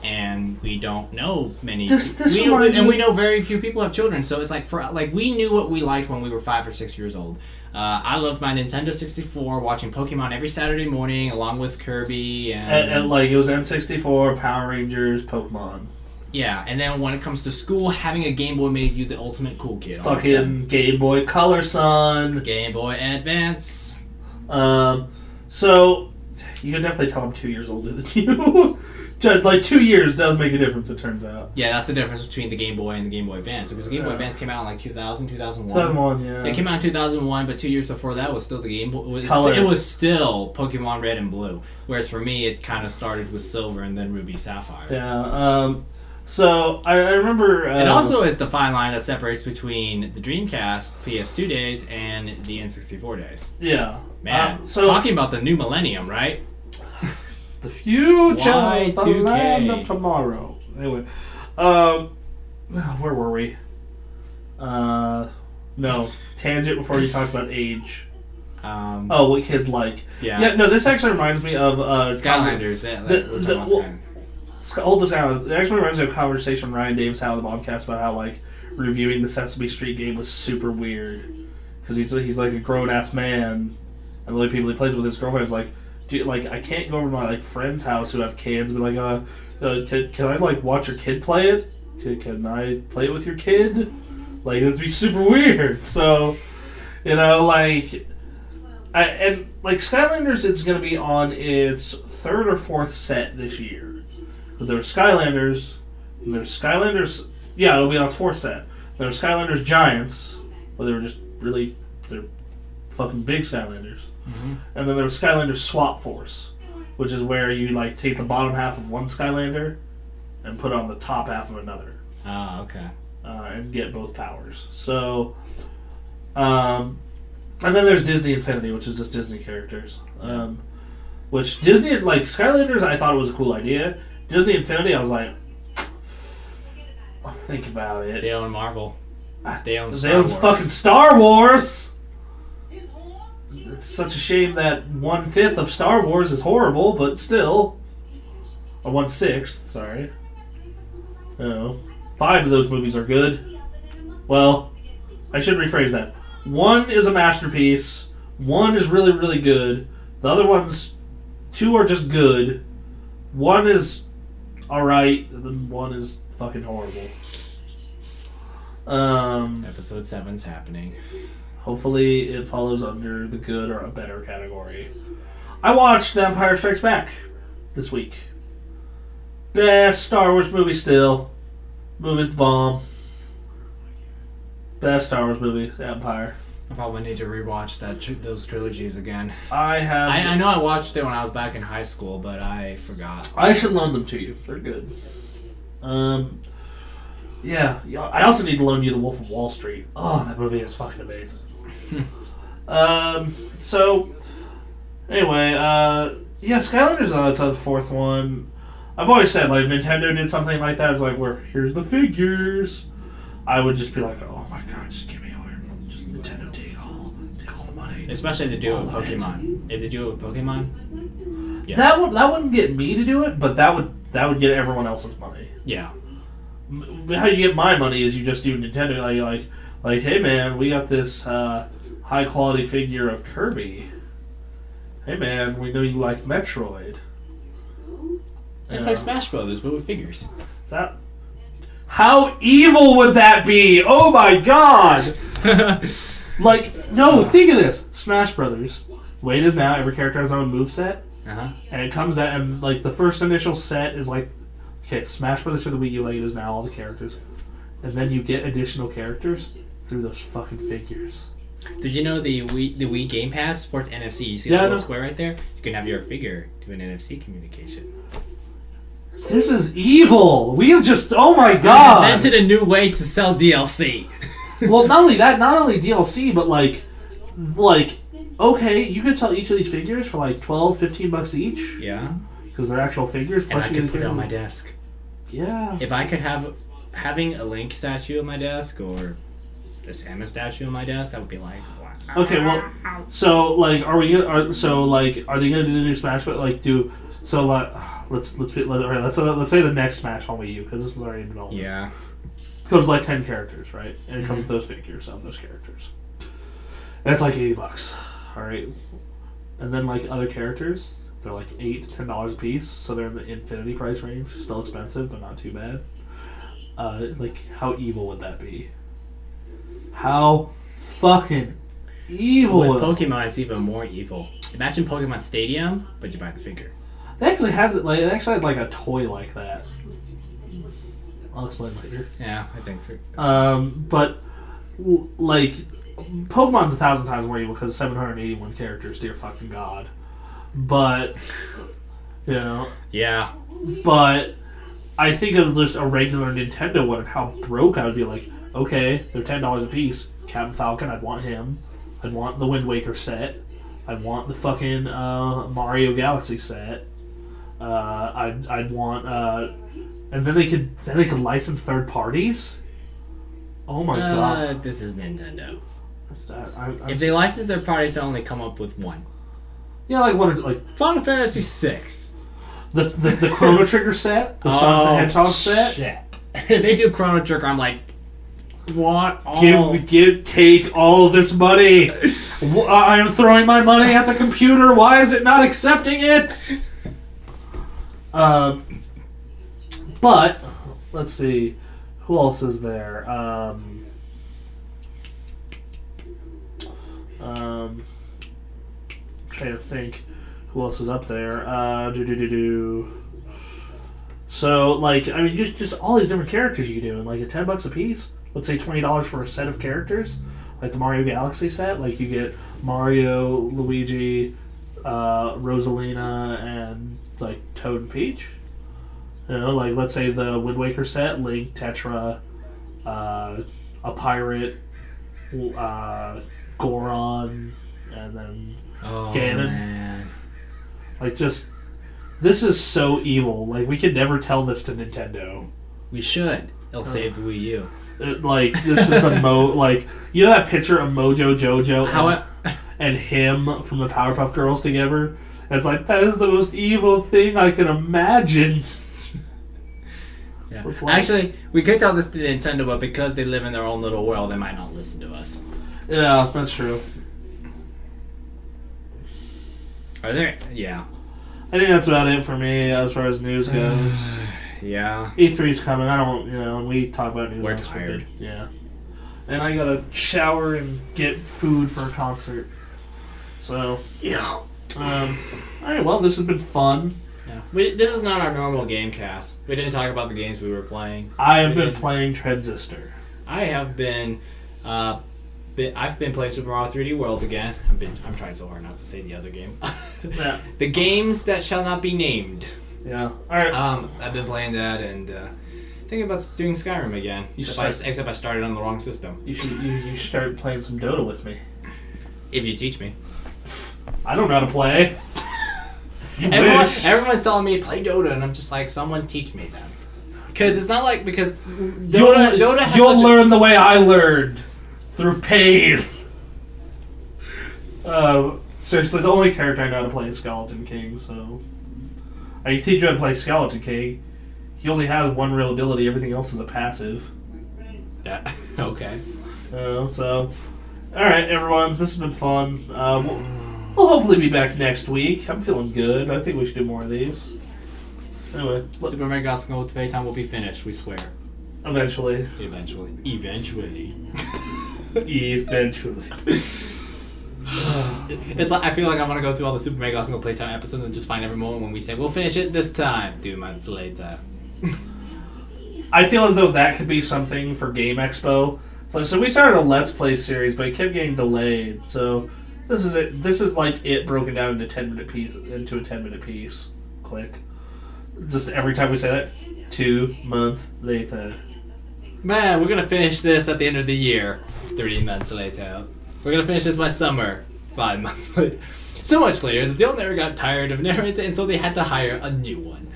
and we don't know many. We know very few people have children, so it's like we knew what we liked when we were 5 or 6 years old. I loved my Nintendo 64, watching Pokemon every Saturday morning, along with Kirby and like it was N64, Power Rangers, Pokemon. Yeah, and then when it comes to school, having a Game Boy made you the ultimate cool kid. Fucking Game Boy Color, son. Game Boy Advance. So you can definitely tell I'm 2 years older than you. Just like 2 years does make a difference, it turns out. Yeah, that's the difference between the Game Boy and the Game Boy Advance, because the Game Boy Advance came out in like 2000, 2001. 2001, yeah. It came out in 2001, but 2 years before that was still the Game Boy. Color. It was still Pokemon Red and Blue, whereas for me, it kind of started with Silver and then Ruby Sapphire. Yeah. So I remember. It also is the fine line that separates between the Dreamcast PS2 days and the N64 days. Yeah. Man, so talking about the new millennium, right? The future, Y2K. the land of tomorrow. Anyway, where were we? No, tangent before you talked about age. What kids like. Yeah. No, this actually reminds me of Skylanders. Oldest Skylanders. It actually reminds me of a conversation Ryan Davis had on the Bobcast about how like reviewing the Sesame Street game was super weird, because he's like a grown ass man, and the only people he plays with his girlfriend is like. I can't go over to my like friend's house who have kids and be like, can I like watch your kid play it? Can I play it with your kid? Like, it'd be super weird. So, and Skylanders, it's gonna be on its 3rd or 4th set this year, because there were Skylanders, and there's Skylanders. Yeah, it'll be on its 4th set. There were Skylanders Giants, but they're fucking big Skylanders. Mm-hmm. And then there was Skylanders Swap Force, which is where you like take the bottom half of one Skylander and put on the top half of another. Oh, okay. And get both powers. So, and then there's Disney Infinity, which is just Disney characters. Which Disney, like Skylanders, I thought it was a cool idea. Disney Infinity, I was like, think about it. They own Marvel. They own fucking Star Wars. It's such a shame that 1/5 of Star Wars is horrible, but still. Or 1/6, sorry. You know, 5 of those movies are good. Well, I should rephrase that. 1 is a masterpiece. 1 is really, really good. The other ones, 2 are just good. 1 is alright, and then 1 is fucking horrible. Episode 7's happening. Hopefully it follows under the good or a better category. I watched The Empire Strikes Back this week. Best Star Wars movie still. Movie's the bomb. Best Star Wars movie, The Empire. I probably need to rewatch those trilogies again. I know I watched it when I was back in high school, but I forgot. I should loan them to you. They're good. Yeah. I also need to loan you The Wolf of Wall Street. Oh, that movie is fucking amazing. So, anyway, yeah, Skylanders that's the 4th one. I've always said, like, Nintendo did something like that. It's like, where here's the figures. I would just be like, oh my god, just give me all your, just Nintendo, take all the money. Especially if they do it with Pokemon. If they do it with Pokemon, yeah. That wouldn't get me to do it, but that would get everyone else's money. Yeah. How you get my money is you just do Nintendo, like, hey man, we got this high quality figure of Kirby. Hey man, we know you like Metroid. It's like Smash Brothers, but with figures. Is that? How evil would that be? Oh my god! Like, no, think of this. Smash Brothers. The way it is now, every character has their own moveset. And it comes out, and like the first initial set is like, okay, it's Smash Brothers for the Wii U, like it is now, all the characters. And then you get additional characters through those fucking figures. Did you know the Wii gamepad supports NFC? You see that little square right there? You can have your figure do an NFC communication. This is evil. We have just, oh my god. We invented a new way to sell DLC. Well, not only that, not only DLC, but like, okay, you could sell each of these figures for like $12-15 each. Yeah. Because they're actual figures. And I could put it on my desk. Yeah. If I could having a Link statue on my desk or a Samus statue on my desk, that would be like, wow. Okay, well, so like, are they gonna do the new Smash? But like, let's say the next Smash on Wii U, because this was already in development. Yeah. It comes like 10 characters, right? And it comes with those figures of those characters. That's like $80, all right. And then like other characters, they're like $8 to $10 a piece, so they're in the infinity price range. Still expensive, but not too bad. Like, how evil would that be? How fucking evil! With Pokemon, it's even more evil. Imagine Pokemon Stadium, but you buy the figure. They actually has it. Like, they actually had like a toy like that. I'll explain later. Yeah, I think so. But like, Pokemon's 1,000 times more evil because 781 characters. Dear fucking god. But you know. Yeah. But I think of just a regular Nintendo one and how broke I would be. Like, okay, they're $10 a piece. Captain Falcon, I'd want him. I'd want the Wind Waker set. I'd want the fucking Mario Galaxy set. I'd want, and then they could license third parties. Oh my god! This is Nintendo. If they license their parties, they only come up with one. Yeah, like what? Like Final Fantasy VI. The Chrono Trigger set, the Sonic the Hedgehog set. Yeah. They do Chrono Trigger. I'm like, what? Take all of this money. I am throwing my money at the computer. Why is it not accepting it? But let's see, who else is there? Trying to think, who else is up there? So like, I mean, just all these different characters you can do, and like at $10 a piece. Let's say $20 for a set of characters, like the Mario Galaxy set. Like you get Mario, Luigi, Rosalina, and like Toad and Peach. You know, like let's say the Wind Waker set, Link, Tetra, a pirate, Goron, and then Ganon. Man. Like just, this is so evil. Like we could never tell this to Nintendo. We should. It'll save the Wii U. Like this is the like, you know that picture of Mojo Jojo and him from the Powerpuff Girls together? It's like, that is the most evil thing I can imagine. Yeah. It's like- Actually, we could tell this to Nintendo, but because they live in their own little world, they might not listen to us. Yeah, that's true. Are there? Yeah. I think that's about it for me as far as news goes. Yeah. E3's coming. I don't, when we talk about news, We're last week, tired. Yeah. And I gotta shower and get food for a concert. So, Yeah. Alright, well, this has been fun. Yeah. This is not our normal game cast. We didn't talk about the games we were playing. I have been playing Transistor. I have been. I've been playing Super Mario 3D World again. I'm trying so hard not to say the other game. Yeah. The games that shall not be named. Yeah. Alright. I've been playing that and thinking about doing Skyrim again. Except I started on the wrong system. You should start playing some Dota with me. If you teach me. I don't know how to play. Everyone's telling me play Dota, and I'm just like, someone teach me then. Because it's not like Dota has you'll learn the way I learned through pain. Seriously, the only character I know how to play is Skeleton King. So I can teach you how to play Skeleton King. He only has one real ability. Everything else is a passive. Yeah. Okay. So, all right, everyone. This has been fun. We'll hopefully be back next week. I'm feeling good. I think we should do more of these. Anyway. Super Mega Gospel with Playtime will be finished, we swear. Eventually. Eventually. It's like I feel like I'm gonna go through all the Super Mega Gospel Playtime episodes and just find every moment when we say, we'll finish it this time. 2 months later. I feel as though that could be something for Game Expo. So we started a Let's Play series, but it kept getting delayed. So this is it. This is like it broken down into 10-minute piece into a 10-minute piece. Click. Just every time we say that, 2 months later. Man, we're gonna finish this at the end of the year. 3 months later. We're gonna finish this by summer. 5 months later. So much later that Dale never got tired of narrating, and so they had to hire a new one.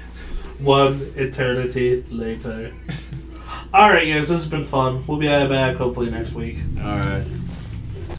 1 eternity later. Alright, guys, this has been fun. We'll be back hopefully next week. Alright.